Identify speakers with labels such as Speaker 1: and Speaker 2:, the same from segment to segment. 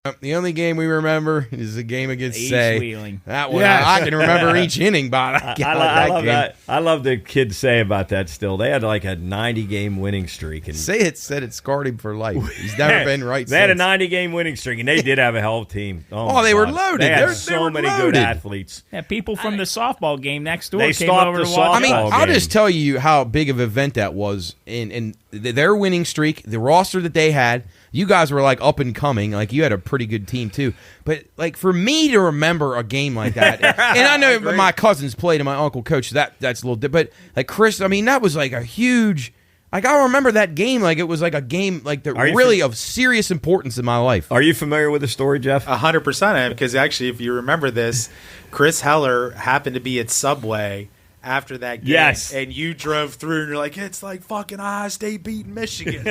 Speaker 1: The only game we remember is the game against
Speaker 2: East
Speaker 1: Say.
Speaker 2: Wheeling.
Speaker 1: That one, I can remember each inning by that.
Speaker 3: I love that. I love the kids say about that still. They had like a 90-game winning streak. And
Speaker 1: Say it said it scarred him for life. He's never been right
Speaker 3: They had a
Speaker 1: since.
Speaker 3: 90-game winning streak, and they did have a hell of a team.
Speaker 1: Oh, they were
Speaker 3: God.
Speaker 1: loaded.
Speaker 3: They had
Speaker 1: They
Speaker 3: so
Speaker 1: were
Speaker 3: many
Speaker 1: loaded.
Speaker 3: good athletes.
Speaker 2: Yeah, people from the softball game next door
Speaker 3: They
Speaker 2: came
Speaker 3: stopped
Speaker 2: over
Speaker 3: the
Speaker 2: to watch.
Speaker 1: I mean,
Speaker 3: softball
Speaker 1: I'll
Speaker 3: game.
Speaker 1: just tell you how big of an event that was in their winning streak, the roster that they had. You guys were like up and coming, like you had a pretty good team too. But like for me to remember a game like that, and I know my cousins played and my uncle coached, that's a little different. But like Chris, I mean, that was like a huge. Like I remember that game, like it was like a game like that really of serious importance in my life.
Speaker 3: Are you familiar with the story, Jeff?
Speaker 4: 100% I am, because actually, if you remember this, Chris Heller happened to be at Subway after that game.
Speaker 3: Yes.
Speaker 4: And you drove through and you're like, it's like fucking Ohio State beating Michigan.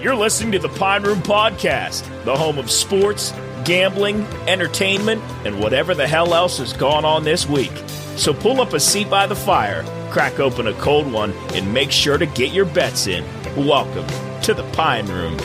Speaker 5: You're listening to the Pine Room Podcast, the home of sports, gambling, entertainment, and whatever the hell else has gone on this week. So pull up a seat by the fire, crack open a cold one, and make sure to get your bets in. Welcome to the Pine Room.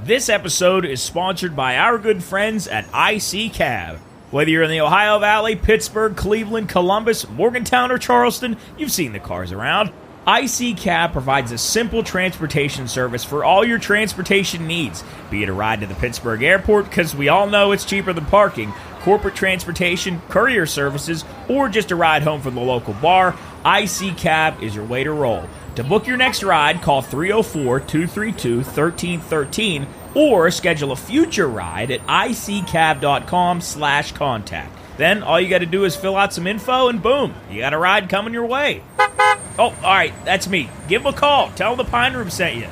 Speaker 2: This episode is sponsored by our good friends at IC Cab. Whether you're in the Ohio Valley, Pittsburgh, Cleveland, Columbus, Morgantown, or Charleston, you've seen the cars around. IC Cab provides a simple transportation service for all your transportation needs, be it a ride to the Pittsburgh airport, because we all know it's cheaper than parking, corporate transportation, courier services, or just a ride home from the local bar. IC Cab is your way to roll. To book your next ride, call 304-232-1313 or schedule a future ride at iccab.com/contact. Then all you got to do is fill out some info and boom, you got a ride coming your way. Oh, all right, that's me. Give them a call. Tell them the Pine Room sent you. All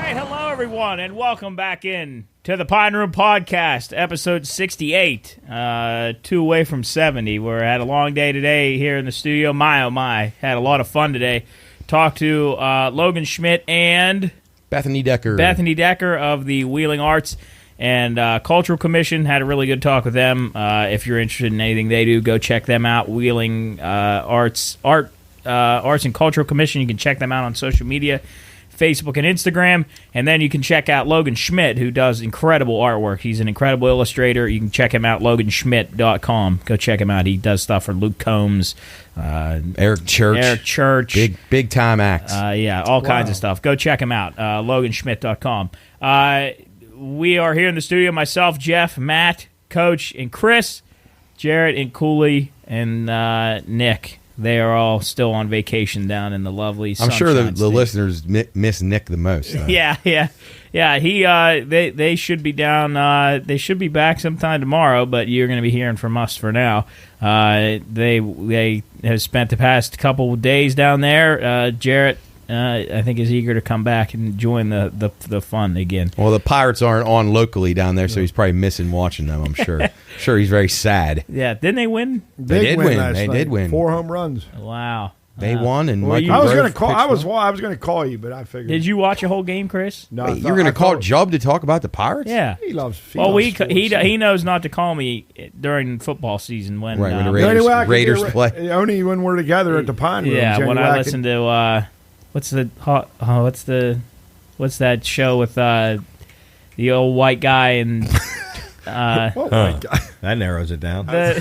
Speaker 2: right, hello everyone, and welcome back in to the Pine Room Podcast, episode 68, 2 away from 70. We had a long day today here in the studio. My, oh my, had a lot of fun today. Talked to Logan Schmidt and
Speaker 1: Bethany Decker
Speaker 2: of the Wheeling Arts and Cultural Commission. Had a really good talk with them. If you're interested in anything they do, go check them out. Wheeling Arts and Cultural Commission. You can check them out on social media, Facebook and Instagram, and then you can check out Logan Schmidt, who does incredible artwork. He's an incredible illustrator. You can check him out, loganschmidt.com. Go check him out. He does stuff for Luke Combs,
Speaker 1: Eric Church, big time acts.
Speaker 2: Yeah, all kinds of stuff. Go check him out, loganschmidt.com. We are here in the studio, myself, Jeff, Matt, Coach, and Chris, Jarrett, and Cooley, and Nick. They are all still on vacation down in the lovely
Speaker 1: I'm sure the
Speaker 2: State.
Speaker 1: listeners miss Nick the most. Though.
Speaker 2: Yeah. They should be down. They should be back sometime tomorrow, but you're going to be hearing from us for now. They have spent the past couple of days down there. Jarrett, I think, is eager to come back and join the fun again.
Speaker 1: Well, the Pirates aren't on locally down there, so he's probably missing watching them. I'm sure. Sure, he's very sad.
Speaker 2: Yeah, didn't they win?
Speaker 1: They did win.
Speaker 6: Last
Speaker 1: They
Speaker 6: night.
Speaker 1: did win.
Speaker 6: 4 home runs.
Speaker 2: Wow.
Speaker 1: They won, and
Speaker 2: Well,
Speaker 1: Michael
Speaker 6: I was
Speaker 1: Grove
Speaker 6: going to call.
Speaker 1: pitched well.
Speaker 6: I was going to call you, but I figured.
Speaker 2: Did you watch a whole game, Chris?
Speaker 6: No,
Speaker 1: Wait, you're going to call Jubb to talk about the Pirates?
Speaker 2: Yeah.
Speaker 6: He loves.
Speaker 2: Well,
Speaker 6: loves
Speaker 2: he
Speaker 6: sports.
Speaker 2: knows not to call me during football season when
Speaker 1: Right, when the
Speaker 6: The only way I could
Speaker 1: Raiders
Speaker 6: get-
Speaker 1: play.
Speaker 6: Only when we're together at the Pine Room.
Speaker 2: yeah,
Speaker 6: Jenny
Speaker 2: when I
Speaker 6: Wackett.
Speaker 2: listen to what's that show with the old white guy and
Speaker 6: Oh my God.
Speaker 3: That narrows it down.
Speaker 6: Game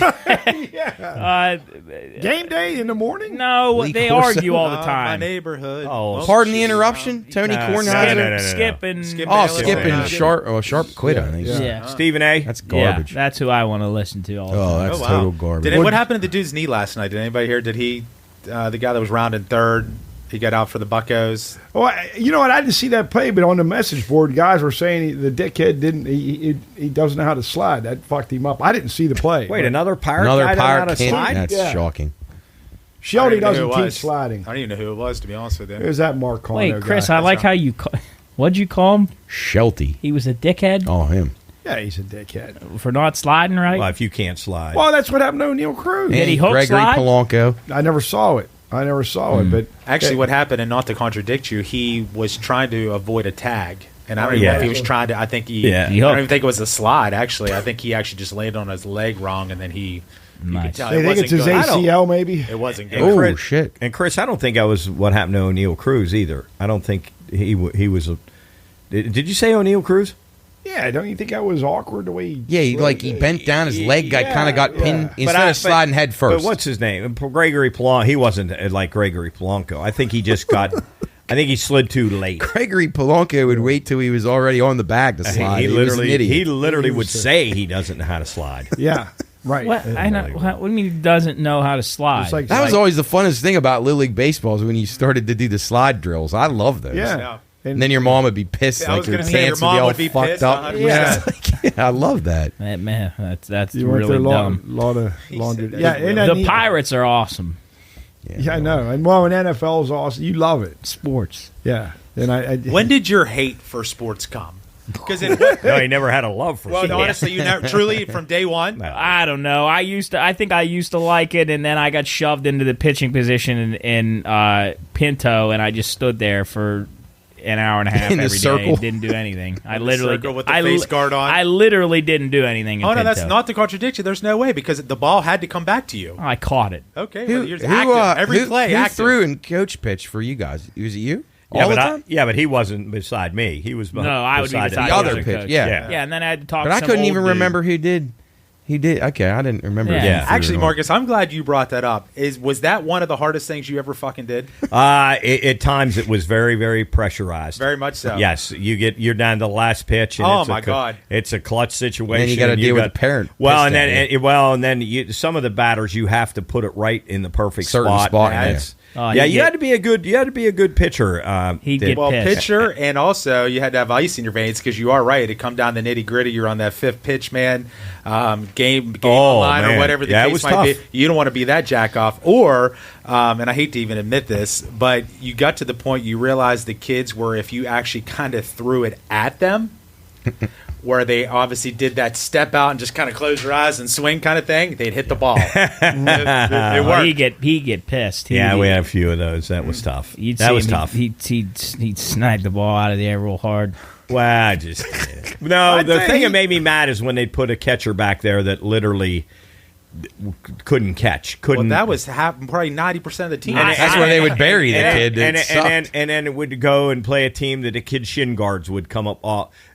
Speaker 6: day in the morning.
Speaker 2: no,
Speaker 1: Lee
Speaker 2: they
Speaker 1: Corso.
Speaker 2: argue all the
Speaker 4: My
Speaker 2: time.
Speaker 4: neighborhood.
Speaker 3: Oh,
Speaker 1: Pardon the interruption, Tony
Speaker 3: Nah,
Speaker 1: Kornheiser.
Speaker 3: no.
Speaker 2: Skip and
Speaker 4: Skip
Speaker 1: Oh,
Speaker 4: Bayless.
Speaker 1: Skip and
Speaker 4: Yeah.
Speaker 1: Sharp. Oh, Sharp quit. I think.
Speaker 2: yeah.
Speaker 3: Stephen A.
Speaker 1: That's
Speaker 2: Yeah,
Speaker 1: garbage.
Speaker 2: that's who I want to listen to all the time.
Speaker 1: Oh, that's
Speaker 4: Oh, wow.
Speaker 1: total garbage.
Speaker 4: What happened to the dude's knee last night? Did anybody hear? Did he, the guy that was rounding third, he got out for the Buccos?
Speaker 6: Oh, you know what? I didn't see that play, but on the message board, guys were saying the dickhead didn't. He doesn't know how to slide. That fucked him up. I didn't see the play.
Speaker 3: Wait, another pirate
Speaker 1: Another
Speaker 3: guy doesn't know how
Speaker 1: pirate
Speaker 3: to
Speaker 1: can't.
Speaker 3: slide?
Speaker 1: That's
Speaker 6: Yeah.
Speaker 1: shocking.
Speaker 6: Shelby
Speaker 4: I don't even know
Speaker 6: doesn't
Speaker 4: who it
Speaker 6: teach
Speaker 4: was.
Speaker 6: sliding.
Speaker 4: I don't even know who it was, to be honest with you.
Speaker 6: It was that Mark Carno
Speaker 2: Wait, Chris,
Speaker 6: guy.
Speaker 2: I like how you What'd you call him?
Speaker 1: Shelty.
Speaker 2: He was a dickhead
Speaker 1: Oh, him.
Speaker 6: Yeah, he's a dickhead.
Speaker 2: for not sliding right.
Speaker 3: Well, if you can't slide.
Speaker 6: Well, that's what happened to O'Neal Cruz.
Speaker 2: Did he
Speaker 1: And
Speaker 2: hook
Speaker 1: Gregory
Speaker 2: slide?
Speaker 1: Polanco.
Speaker 6: I never saw it. But
Speaker 4: Actually, what happened, and not to contradict you, he was trying to avoid a tag. And I don't even know if he was trying to. I think he.
Speaker 3: Yeah.
Speaker 2: He
Speaker 4: I don't
Speaker 2: hooked.
Speaker 4: even think it was a slide. Actually, I think he actually just landed on his leg wrong, and then he. You could
Speaker 2: Nice.
Speaker 4: tell
Speaker 6: they
Speaker 4: it
Speaker 6: think it's
Speaker 4: wasn't
Speaker 6: his
Speaker 4: good.
Speaker 6: ACL, maybe.
Speaker 4: It wasn't good.
Speaker 1: Oh,
Speaker 3: Chris-
Speaker 1: shit.
Speaker 3: And Chris, I don't think that was what happened to O'Neal Cruz either. I don't think he was a. Did you say O'Neal Cruz?
Speaker 6: Yeah, don't you think that was awkward the way?
Speaker 1: Yeah, he bent down, his leg kind of got pinned instead of sliding head first.
Speaker 3: But what's his name? Gregory Polanco. He wasn't like Gregory Polanco. I think he just got. I think he slid too late.
Speaker 1: Gregory Polanco would wait till he was already on the bag to slide.
Speaker 3: He
Speaker 1: was an idiot.
Speaker 3: literally would say he doesn't know how to slide.
Speaker 6: Yeah, right.
Speaker 2: What? I know. What do you mean he doesn't know how to slide?
Speaker 6: It's like-
Speaker 1: That was always the funnest thing about Little League Baseball is when you started to do the slide drills. I love those.
Speaker 6: Yeah.
Speaker 4: Yeah.
Speaker 1: And then your mom would be pissed.
Speaker 4: Yeah, I
Speaker 1: like
Speaker 4: was
Speaker 1: your
Speaker 4: gonna say, your
Speaker 1: pants would
Speaker 4: mom
Speaker 1: be all
Speaker 4: would be
Speaker 1: fucked
Speaker 4: pissed,
Speaker 1: up.
Speaker 4: 100%.
Speaker 1: Yeah. I love that.
Speaker 2: Man, that's
Speaker 6: You went
Speaker 2: really
Speaker 6: through
Speaker 2: dumb.
Speaker 6: lot of laundry.
Speaker 4: said
Speaker 6: Yeah,
Speaker 4: that.
Speaker 6: and
Speaker 2: The
Speaker 6: then
Speaker 2: Pirates are awesome.
Speaker 6: Yeah, I know. And well, an NFL is awesome. You love it.
Speaker 2: Sports.
Speaker 6: Yeah. And I
Speaker 4: When did your hate for sports come? Because
Speaker 3: No, he never had a love for.
Speaker 4: well,
Speaker 3: sports.
Speaker 4: honestly, you never truly from day one.
Speaker 2: I don't know. I think I used to like it, and then I got shoved into the pitching position in Pinto, and I just stood there for an hour and a half
Speaker 1: In the
Speaker 2: every day
Speaker 1: circle?
Speaker 2: and didn't do anything. I literally
Speaker 4: circle with the face guard on?
Speaker 2: I literally didn't do anything. In
Speaker 4: Oh no,
Speaker 2: Pinto.
Speaker 4: that's not to contradict you. There's no way because the ball had to come back to you.
Speaker 2: I caught it.
Speaker 4: Okay,
Speaker 1: Who,
Speaker 4: well, you're active. Every play,
Speaker 1: who
Speaker 4: active.
Speaker 1: threw and coach pitch for you guys? Was it you?
Speaker 3: Yeah,
Speaker 1: All the
Speaker 3: but
Speaker 1: time?
Speaker 3: but he wasn't beside me. He was.
Speaker 2: No, I would be beside
Speaker 1: the
Speaker 2: you
Speaker 1: other
Speaker 2: as a
Speaker 1: pitch.
Speaker 2: coach.
Speaker 1: Yeah.
Speaker 2: Yeah, and then I had to talk.
Speaker 1: But
Speaker 2: to
Speaker 1: I
Speaker 2: some
Speaker 1: couldn't
Speaker 2: old
Speaker 1: even
Speaker 2: dude.
Speaker 1: remember who did. He did. Okay, I didn't remember.
Speaker 2: Yeah.
Speaker 1: who threw
Speaker 4: Actually,
Speaker 1: it on.
Speaker 4: Marcus, I'm glad you brought that up. Was that one of the hardest things you ever fucking did?
Speaker 3: At times, it was very, very pressurized.
Speaker 4: Very much so.
Speaker 3: Yes, you're down to the last pitch. And
Speaker 4: Oh,
Speaker 3: it's
Speaker 4: my God.
Speaker 3: It's a clutch situation.
Speaker 1: And then you gotta deal with the parent
Speaker 3: Well,
Speaker 1: pissed
Speaker 3: and then some of the batters you have to put it right in the perfect
Speaker 1: Certain spot,
Speaker 3: and
Speaker 1: yeah.
Speaker 3: it's-
Speaker 2: Oh,
Speaker 3: yeah,
Speaker 2: he'd
Speaker 3: you
Speaker 2: get-
Speaker 3: had to be a good pitcher.
Speaker 2: He'd
Speaker 3: Did-
Speaker 2: get
Speaker 4: Well,
Speaker 2: pissed.
Speaker 4: pitcher, and also you had to have ice in your veins because you are right. It come down to nitty gritty. You're on that fifth pitch, man. Game
Speaker 3: Oh,
Speaker 4: line or
Speaker 3: man.
Speaker 4: whatever the
Speaker 3: Yeah, it
Speaker 4: case
Speaker 3: was
Speaker 4: might
Speaker 3: tough.
Speaker 4: be. You don't want to be that jack off. Or, and I hate to even admit this, but you got to the point you realized the kids were, if you actually kind of threw it at them, where they obviously did that step out and just kind of close your eyes and swing kind of thing, they'd hit the ball. it
Speaker 2: Oh,
Speaker 4: worked.
Speaker 2: he'd get pissed.
Speaker 3: yeah, we had a few of those. That was tough.
Speaker 2: You'd
Speaker 3: That
Speaker 2: see
Speaker 3: was
Speaker 2: him,
Speaker 3: tough.
Speaker 2: He'd snipe the ball out of the air real hard.
Speaker 3: Well, I just no. The thing that made me mad is when they put a catcher back there that literally couldn't catch. Couldn't.
Speaker 4: Well, that was probably 90% of the team.
Speaker 1: That's where they would bury the kid.
Speaker 3: And
Speaker 1: It
Speaker 3: then
Speaker 1: sucked.
Speaker 3: it would go and play a team that the kid shin guards would come up.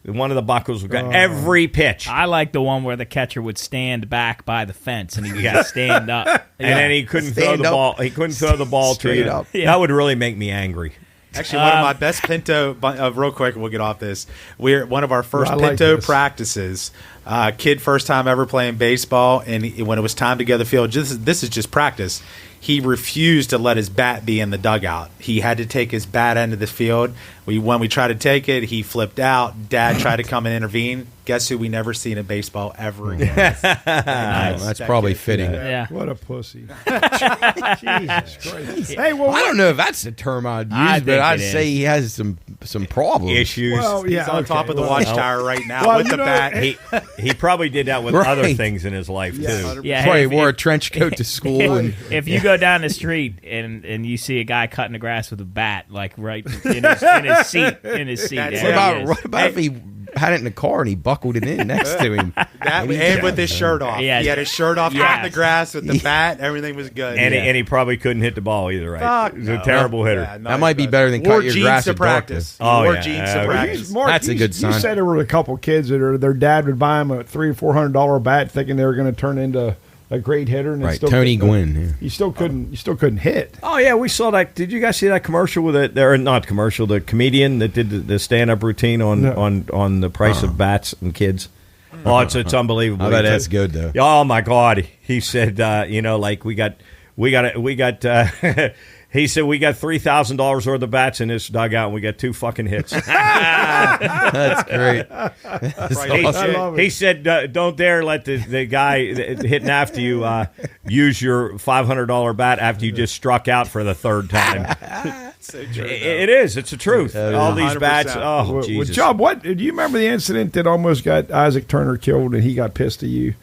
Speaker 3: One of the buckles would go every pitch.
Speaker 2: I like the one where the catcher would stand back by the fence and he would just stand up.
Speaker 3: And then he couldn't throw
Speaker 1: Stand
Speaker 3: the
Speaker 1: up.
Speaker 3: ball. He couldn't throw the ball to
Speaker 1: Straight
Speaker 3: you.
Speaker 1: up.
Speaker 2: Yeah.
Speaker 3: That would really make me angry.
Speaker 4: Actually, one of my best Pinto, real quick, we'll get off this. We're one of our first
Speaker 6: I like
Speaker 4: Pinto
Speaker 6: this.
Speaker 4: practices. Kid first time ever playing baseball, and when it was time to go to the field, this is just practice. He refused to let his bat be in the dugout. He had to take his bat into the field. When we tried to take it, he flipped out. Dad tried to come and intervene. Guess who we never seen in baseball ever again?
Speaker 1: That's probably fitting.
Speaker 2: Yeah.
Speaker 6: What a pussy. Jesus Christ. Hey, well,
Speaker 1: I don't know if that's the term I'd use,
Speaker 2: I
Speaker 1: but
Speaker 2: think
Speaker 1: I'd
Speaker 2: it
Speaker 1: say he has some problems.
Speaker 3: Issues.
Speaker 6: well,
Speaker 4: He's
Speaker 6: yeah,
Speaker 4: on top of the watchtower right now with the bat.
Speaker 3: He probably did that with
Speaker 1: Right.
Speaker 3: other things in his life too.
Speaker 2: Yeah,
Speaker 1: Probably
Speaker 2: if-
Speaker 1: wore a
Speaker 2: if-
Speaker 1: trench coat to school. and
Speaker 2: if you go down the street and you see a guy cutting the grass with a bat, like right in his seat,
Speaker 4: That's
Speaker 2: there
Speaker 4: it.
Speaker 2: he is.
Speaker 1: what about if he had it in the car and he buckled it in next to him?
Speaker 4: That and with his shirt off.
Speaker 2: Yeah.
Speaker 4: He had his shirt off,
Speaker 2: Yeah.
Speaker 4: cutting the grass with the bat. Everything was good.
Speaker 3: And he probably couldn't hit the ball either, right?
Speaker 4: Fuck
Speaker 3: He was a
Speaker 4: no.
Speaker 3: terrible hitter.
Speaker 4: Yeah, no,
Speaker 1: That might be
Speaker 4: he
Speaker 1: better than
Speaker 4: wore
Speaker 1: cut your
Speaker 4: jeans
Speaker 1: grass
Speaker 4: to
Speaker 1: at
Speaker 4: practice.
Speaker 1: darkness.
Speaker 3: Oh,
Speaker 4: Wore
Speaker 3: yeah.
Speaker 4: jeans
Speaker 3: Yeah,
Speaker 4: to
Speaker 3: okay.
Speaker 4: practice.
Speaker 6: Mark,
Speaker 1: That's a good sign.
Speaker 6: You said there were a couple kids that their dad would buy them a $300 or $400 bat, thinking they were going to turn into a great hitter, and it
Speaker 1: Right,
Speaker 6: still
Speaker 1: Tony
Speaker 6: couldn't-
Speaker 1: Gwynn. Yeah.
Speaker 6: You still couldn't hit.
Speaker 3: Oh yeah, we saw that. Did you guys see that commercial with it? Or not commercial? The comedian that did the stand-up routine on the price of bats and kids. Oh, it's unbelievable.
Speaker 1: I bet that's good though.
Speaker 3: Oh my God, he said, like we got. He said we got $3,000 worth of bats in this dugout, and we got 2 fucking hits.
Speaker 1: That's great. That's
Speaker 4: Right.
Speaker 1: awesome.
Speaker 6: I love it.
Speaker 3: He said, "Don't dare let the guy hitting after you use your $500 bat after you just struck out for the 3rd time."
Speaker 4: So true,
Speaker 3: It is. It's the truth. All these
Speaker 4: 100%.
Speaker 3: bats. Oh,
Speaker 6: Well,
Speaker 3: Jesus.
Speaker 6: Chubb, what do you remember the incident that almost got Isaac Turner killed and he got pissed at you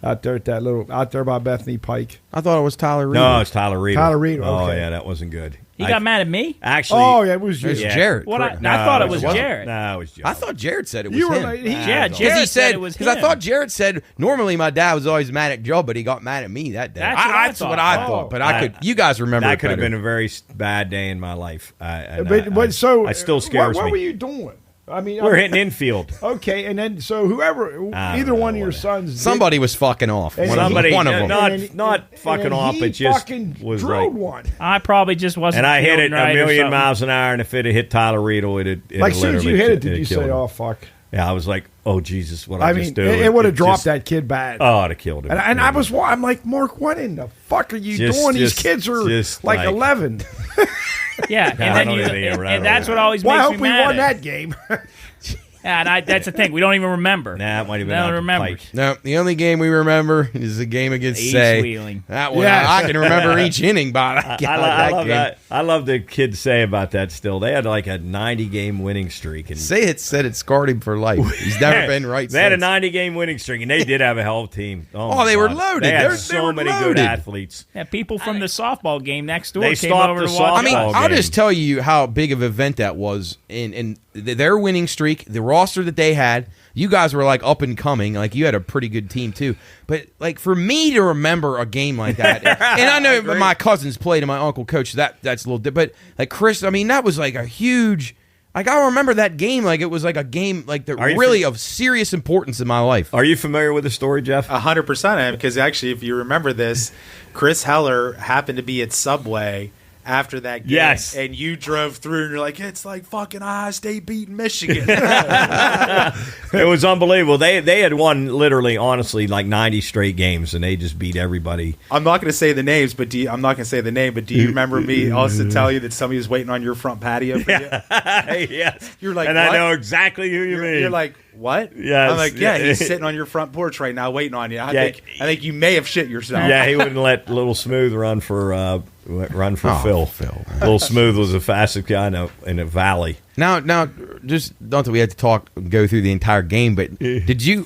Speaker 6: out there at out there by Bethany Pike?
Speaker 1: I thought it was Tyler Reed.
Speaker 3: No, it's Tyler Reed.
Speaker 6: Tyler Reed,
Speaker 3: Oh,
Speaker 6: okay.
Speaker 3: yeah, that wasn't good.
Speaker 2: He got mad at me?
Speaker 3: Actually.
Speaker 6: Oh, yeah, it was you.
Speaker 1: It's Jared.
Speaker 2: What? I
Speaker 1: correct.
Speaker 2: thought it was
Speaker 3: wasn't.
Speaker 2: Jared.
Speaker 3: No, it was Jared.
Speaker 1: I thought Jared said it was
Speaker 6: You were
Speaker 1: him.
Speaker 6: like,
Speaker 2: Yeah,
Speaker 1: Because
Speaker 2: Jared
Speaker 1: he said
Speaker 2: it was
Speaker 1: because I
Speaker 2: him.
Speaker 1: thought Jared said normally my dad was always mad at Joe, but he got mad at me that day.
Speaker 2: That's what I
Speaker 1: That's
Speaker 2: thought.
Speaker 1: what I
Speaker 6: Oh.
Speaker 1: thought. But I could. You guys remember?
Speaker 3: That
Speaker 1: it
Speaker 3: could have
Speaker 1: better.
Speaker 3: been a very bad day in my life.
Speaker 6: So
Speaker 3: it still scares
Speaker 6: what
Speaker 3: me.
Speaker 6: were you doing? I mean,
Speaker 3: We're hitting infield.
Speaker 6: Okay, and then so whoever,
Speaker 3: I
Speaker 6: either
Speaker 3: don't
Speaker 6: one
Speaker 3: know
Speaker 6: of your
Speaker 3: what-
Speaker 6: sons,
Speaker 1: Somebody was fucking off.
Speaker 6: And
Speaker 3: Somebody,
Speaker 1: one of them.
Speaker 3: not fucking off, but just
Speaker 6: fucking
Speaker 3: was
Speaker 6: drilled
Speaker 3: like.
Speaker 6: one.
Speaker 2: I probably just wasn't.
Speaker 3: And I hit it
Speaker 2: fielding right
Speaker 3: a
Speaker 2: or
Speaker 3: million
Speaker 2: something.
Speaker 3: miles an hour, and if it had hit Tyler Reed, it'd
Speaker 6: Like as soon as you
Speaker 3: literally
Speaker 6: hit it, did you
Speaker 3: killed
Speaker 6: say,
Speaker 3: him.
Speaker 6: "Oh fuck"?
Speaker 3: Yeah, I was like, "Oh Jesus, what
Speaker 6: I
Speaker 3: I
Speaker 6: mean,
Speaker 3: just do?"
Speaker 6: it would have dropped
Speaker 3: just-
Speaker 6: that kid bad.
Speaker 3: Oh, I'd have killed him.
Speaker 6: And I'm like, Mark, what in the fuck are you
Speaker 3: Just-
Speaker 6: doing? These
Speaker 3: just-
Speaker 6: kids are
Speaker 3: just
Speaker 6: like
Speaker 3: like-
Speaker 6: 11.
Speaker 2: Yeah, and then
Speaker 3: don't
Speaker 2: you,
Speaker 3: even remember
Speaker 2: and that's
Speaker 3: that.
Speaker 2: what always
Speaker 6: Well, I
Speaker 2: makes
Speaker 6: hope
Speaker 2: me
Speaker 6: we
Speaker 2: mad.
Speaker 6: won
Speaker 2: at-
Speaker 6: that game.
Speaker 2: Yeah, and that's the thing. We don't even remember.
Speaker 3: Nah, it might have been
Speaker 2: No
Speaker 3: out
Speaker 2: one
Speaker 3: the
Speaker 2: remembers.
Speaker 3: pike.
Speaker 1: No, the only game we remember is the game against
Speaker 2: East
Speaker 1: Say.
Speaker 2: Wheeling.
Speaker 1: That one,
Speaker 6: Yes.
Speaker 1: I can remember each inning by that,
Speaker 3: I love
Speaker 1: game.
Speaker 3: that. I love the kids say about that. Still, they had like a 90-game winning streak, and
Speaker 1: Say it said it scarred him for life. He's never been right
Speaker 3: They had a
Speaker 1: since.
Speaker 3: 90-game winning streak, and they did have a hell of a team.
Speaker 1: Oh,
Speaker 3: my
Speaker 1: they were
Speaker 3: God.
Speaker 1: loaded.
Speaker 3: They had
Speaker 1: They
Speaker 3: so
Speaker 1: were
Speaker 3: many
Speaker 1: loaded.
Speaker 3: good athletes.
Speaker 2: Yeah, people from the softball game next door
Speaker 3: They
Speaker 2: came
Speaker 3: stopped
Speaker 2: over
Speaker 3: the
Speaker 2: to watch.
Speaker 1: I mean,
Speaker 3: softball
Speaker 1: I'll
Speaker 3: game.
Speaker 1: just tell you how big of an event that was in their winning streak, the roster that they had. You guys were like up and coming, like you had a pretty good team too. But like for me to remember a game like that, and I know my cousins played and my uncle coached. That's a little different. But like Chris, I mean, that was like a huge. Like I remember that game, like it was like a game like that
Speaker 3: Are you
Speaker 1: really of serious importance in my life.
Speaker 3: Are you familiar with the story, Jeff?
Speaker 4: 100% I am, because actually, if you remember this, Chris Heller happened to be at Subway after that game.
Speaker 3: Yes.
Speaker 4: And you drove through and you're like, it's like fucking Ohio State beating Michigan.
Speaker 3: It was unbelievable. They had won literally, honestly, like 90 straight games, and they just beat everybody.
Speaker 4: I'm not going to say the names, but I'm not going to say the name, but do you remember me also tell you that somebody was waiting on your front patio for you?
Speaker 3: Yes.
Speaker 4: You're like,
Speaker 3: and
Speaker 4: what?
Speaker 3: I know exactly who you mean.
Speaker 4: You're like, what?
Speaker 3: Yes.
Speaker 4: I'm like, yeah,
Speaker 3: Yeah.
Speaker 4: he's sitting on your front porch right now waiting on you. I
Speaker 3: Yeah.
Speaker 4: think you may have shit yourself.
Speaker 3: yeah, he wouldn't let Little Smooth run for Phil.
Speaker 1: Phil.
Speaker 3: Little Smooth was the fastest guy in the valley.
Speaker 1: Now, just not that we had to go through the entire game, but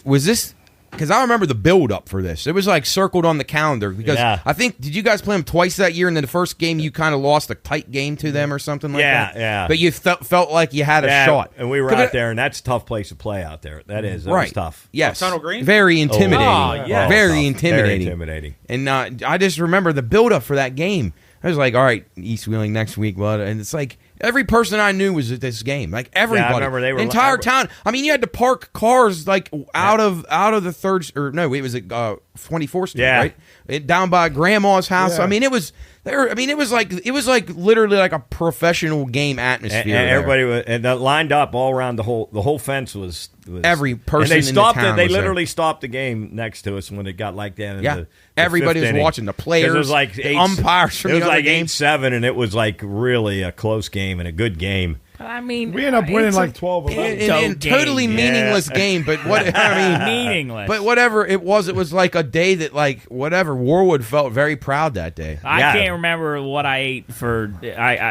Speaker 1: was this? Because I remember the build up for this. It was like circled on the calendar because
Speaker 3: Yeah.
Speaker 1: I think did you guys play them twice that year? And then the first game you kind of lost a tight game to them or something like that.
Speaker 3: Yeah.
Speaker 1: But you felt like you had a shot.
Speaker 3: And we were
Speaker 1: 'Cause
Speaker 3: out there, and that's a tough place to play out there. That was tough.
Speaker 1: Yes.
Speaker 4: Tunnel Green?
Speaker 1: Very intimidating.
Speaker 2: Oh, yeah.
Speaker 1: Very
Speaker 3: tough.
Speaker 1: intimidating.
Speaker 3: Very intimidating.
Speaker 1: And I just remember the build up for that game. I was like, all right, East Wheeling next week, well, and it's like every person I knew was at this game, like everybody,
Speaker 3: remember they were-
Speaker 1: the entire town. I mean, you had to park cars like out of the third, or no, it was at 24th Street,
Speaker 3: Yeah.
Speaker 1: right, down by Grandma's house.
Speaker 6: Yeah.
Speaker 1: I mean, it was there. I mean, it was like literally like a professional game atmosphere.
Speaker 3: And
Speaker 1: there.
Speaker 3: everybody was, and that lined up all around the whole fence was
Speaker 1: Every person
Speaker 3: And they
Speaker 1: in the
Speaker 3: stopped
Speaker 1: town
Speaker 3: it. They
Speaker 1: was there.
Speaker 3: literally stopped the game next to us when it got like that. In
Speaker 1: Yeah.
Speaker 3: the
Speaker 1: Everybody
Speaker 3: fifth
Speaker 1: was
Speaker 3: inning.
Speaker 1: watching, the
Speaker 3: 'Cause
Speaker 1: players,
Speaker 3: it was like
Speaker 1: the umpires from
Speaker 3: It was
Speaker 1: the other
Speaker 3: like
Speaker 1: game.
Speaker 3: 8-7, and it was like really a close game and a good game.
Speaker 2: I mean,
Speaker 6: We end up winning
Speaker 2: it's
Speaker 6: like
Speaker 2: a
Speaker 6: 12
Speaker 1: in totally
Speaker 2: game.
Speaker 1: meaningless game, but what I mean,
Speaker 2: meaningless.
Speaker 1: but whatever it was like a day that like whatever Warwood felt very proud that day.
Speaker 2: I
Speaker 3: Yeah.
Speaker 2: can't remember what I ate for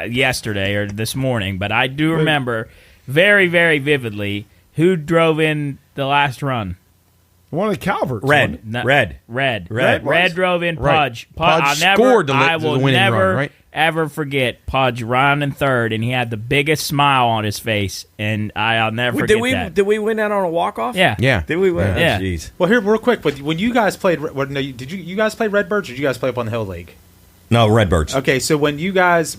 Speaker 2: yesterday or this morning, but I do remember very, very vividly who drove in the last run.
Speaker 6: One of the Calverts.
Speaker 3: Red.
Speaker 2: No,
Speaker 3: Red.
Speaker 2: Red drove in
Speaker 1: Right.
Speaker 2: Pudge.
Speaker 1: Pudge
Speaker 2: I'll
Speaker 1: scored
Speaker 2: I
Speaker 1: the
Speaker 2: will
Speaker 1: winning
Speaker 2: never
Speaker 1: run, right?
Speaker 2: ever forget Pudge running third, and he had the biggest smile on his face, and I'll never forget that.
Speaker 3: Did we win that on a walk-off?
Speaker 2: Yeah.
Speaker 1: Yeah,
Speaker 3: Did we win?
Speaker 2: Yeah.
Speaker 3: Oh, jeez.
Speaker 4: Well, here, real quick, but when you guys played, did you guys play Redbirds or did you guys play up on the Hill League?
Speaker 3: No, Redbirds.
Speaker 4: Okay, so when you guys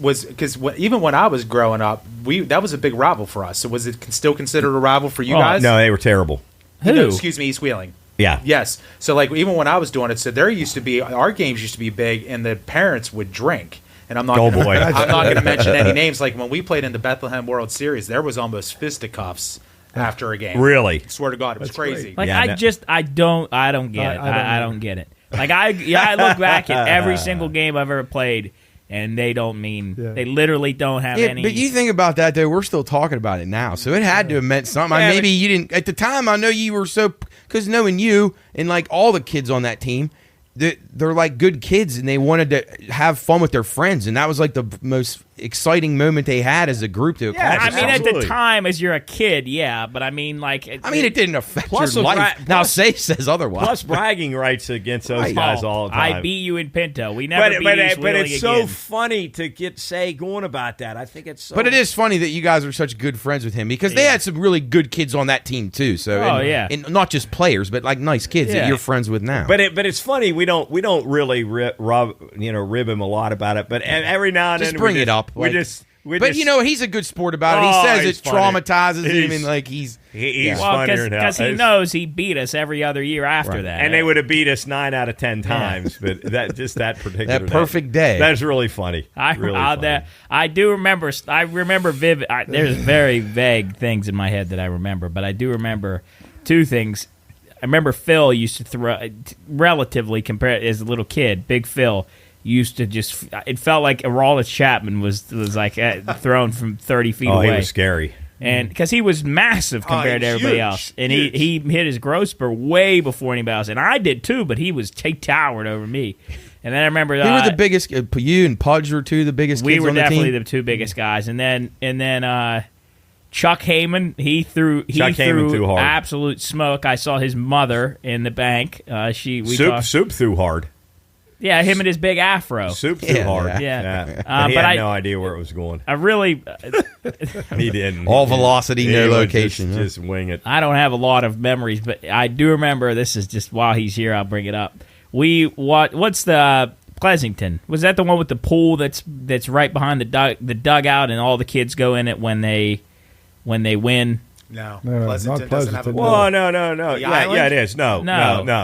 Speaker 4: even when I was growing up, that was a big rival for us. So was it still considered a rival for you guys?
Speaker 3: No, they were terrible.
Speaker 2: Who?
Speaker 4: No, excuse me, East Wheeling.
Speaker 3: Yeah.
Speaker 4: Yes. So like even when I was doing it, so there used to be our games used to be big, and the parents would drink. And I'm not.
Speaker 3: Oh,
Speaker 4: gonna,
Speaker 3: boy.
Speaker 4: I'm not going to mention any names. Like when we played in the Bethlehem World Series, there was almost fisticuffs after a game.
Speaker 3: Really?
Speaker 4: Swear to God, it was
Speaker 6: That's
Speaker 4: crazy.
Speaker 2: Like
Speaker 3: Yeah,
Speaker 2: I
Speaker 3: no-
Speaker 2: don't get it. I don't get it. Like I look back at every single game I've ever played, and they don't mean they literally don't have
Speaker 1: Yeah,
Speaker 2: any.
Speaker 1: but you think about that though, we're still talking about it now, so it had to have meant something.
Speaker 3: Yeah,
Speaker 1: Maybe you didn't at the time. I know you were so because knowing you and like all the kids on that team, they're like good kids and they wanted to have fun with their friends, and that was like the most exciting moment they had as a group to accomplish.
Speaker 2: I mean, at
Speaker 3: Absolutely.
Speaker 2: the time, as you're a kid, yeah, but I mean, like,
Speaker 1: it didn't affect
Speaker 3: Plus
Speaker 1: your
Speaker 3: the
Speaker 1: life.
Speaker 3: bra-
Speaker 1: Now,
Speaker 3: plus-
Speaker 1: Safe says otherwise.
Speaker 3: Plus bragging rights against those
Speaker 1: Right.
Speaker 3: guys all the time.
Speaker 2: I beat you in Pinto. We never beat East
Speaker 3: but
Speaker 2: Wheeling
Speaker 3: it's so
Speaker 2: again.
Speaker 3: funny to say going about that. I think it's so.
Speaker 1: But it is funny that you guys are such good friends with him because they had some really good kids on that team too. So, and not just players, but like nice kids that you're friends with now.
Speaker 3: But it's funny we don't really rib him a lot about it. But every now and
Speaker 1: just
Speaker 3: then
Speaker 1: bring it up. But he's a good sport about it. He says it traumatizes him, and like he's
Speaker 3: funnier than hell.
Speaker 2: Because he knows he beat us every other year after that,
Speaker 3: and they would have beat us 9 out of 10 times. But that particular
Speaker 1: that perfect day.
Speaker 3: That's really funny.
Speaker 2: I do remember. I remember vivid. There's very vague things in my head that I remember, but I do remember 2 things. I remember Phil used to throw, relatively compared as a little kid. Big Phil used to just. It felt like Aroldis Chapman was like thrown from 30 feet away.
Speaker 3: He was scary.
Speaker 2: And because he was massive compared to everybody
Speaker 4: huge,
Speaker 2: else, and
Speaker 4: huge.
Speaker 2: he hit his growth spurt way before anybody else, and I did too. But he towered over me. And then I remember
Speaker 1: you were the biggest. You and Pudge were 2 of the biggest.
Speaker 2: We
Speaker 1: kids
Speaker 2: were
Speaker 1: on the
Speaker 2: definitely
Speaker 1: team.
Speaker 2: the 2 biggest guys, and then Chuck Heyman, he threw
Speaker 3: threw hard.
Speaker 2: absolute smoke. I saw his mother in the bank.
Speaker 3: Soup threw hard.
Speaker 2: Yeah, him and his big afro.
Speaker 3: Soup threw hard.
Speaker 2: Yeah.
Speaker 3: He
Speaker 2: but
Speaker 3: had no idea where it was going.
Speaker 2: I really,
Speaker 3: He didn't.
Speaker 1: All velocity,
Speaker 3: He
Speaker 1: no
Speaker 3: would
Speaker 1: location.
Speaker 3: Just wing it.
Speaker 2: I don't have a lot of memories, but I do remember. This is just while he's here, I'll bring it up. What's the Pleasanton? Was that the one with the pool that's right behind the dugout, and all the kids go in it when they win?
Speaker 4: No,
Speaker 6: No,
Speaker 4: Pleasanton
Speaker 6: not
Speaker 4: doesn't have a
Speaker 6: Pleasanton.
Speaker 4: pool.
Speaker 3: Oh no.
Speaker 4: The
Speaker 3: Yeah,
Speaker 4: island?
Speaker 3: it is. No.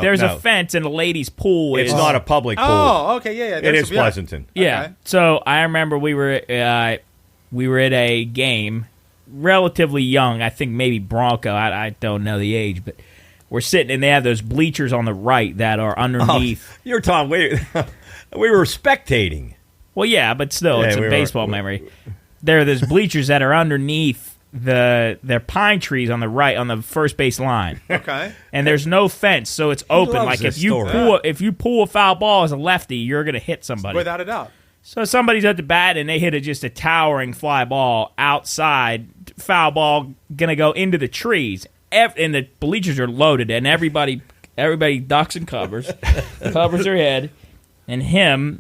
Speaker 2: There's
Speaker 3: no.
Speaker 2: a fence, and the ladies' pool
Speaker 3: It's
Speaker 2: is
Speaker 3: not a public pool.
Speaker 4: Oh, okay, yeah.
Speaker 3: It is Pleasanton.
Speaker 2: Yeah.
Speaker 4: Okay.
Speaker 2: So I remember we were at a game, relatively young. I think maybe Bronco. I don't know the age, but we're sitting, and they have those bleachers on the right that are underneath.
Speaker 3: You're talking. We were spectating.
Speaker 2: Well, yeah, but still, it's a baseball memory. There are those bleachers that are underneath they're pine trees on the right, on the first base line.
Speaker 4: Okay.
Speaker 2: And there's no fence, so it's open.
Speaker 3: loves
Speaker 2: Like
Speaker 3: this
Speaker 2: if you
Speaker 3: story.
Speaker 2: pull a foul ball as a lefty, you're gonna hit somebody.
Speaker 4: Without a doubt.
Speaker 2: So somebody's at the bat and they hit just a towering fly ball outside. Foul ball gonna go into the trees, and the bleachers are loaded, and everybody ducks and covers their head. And him,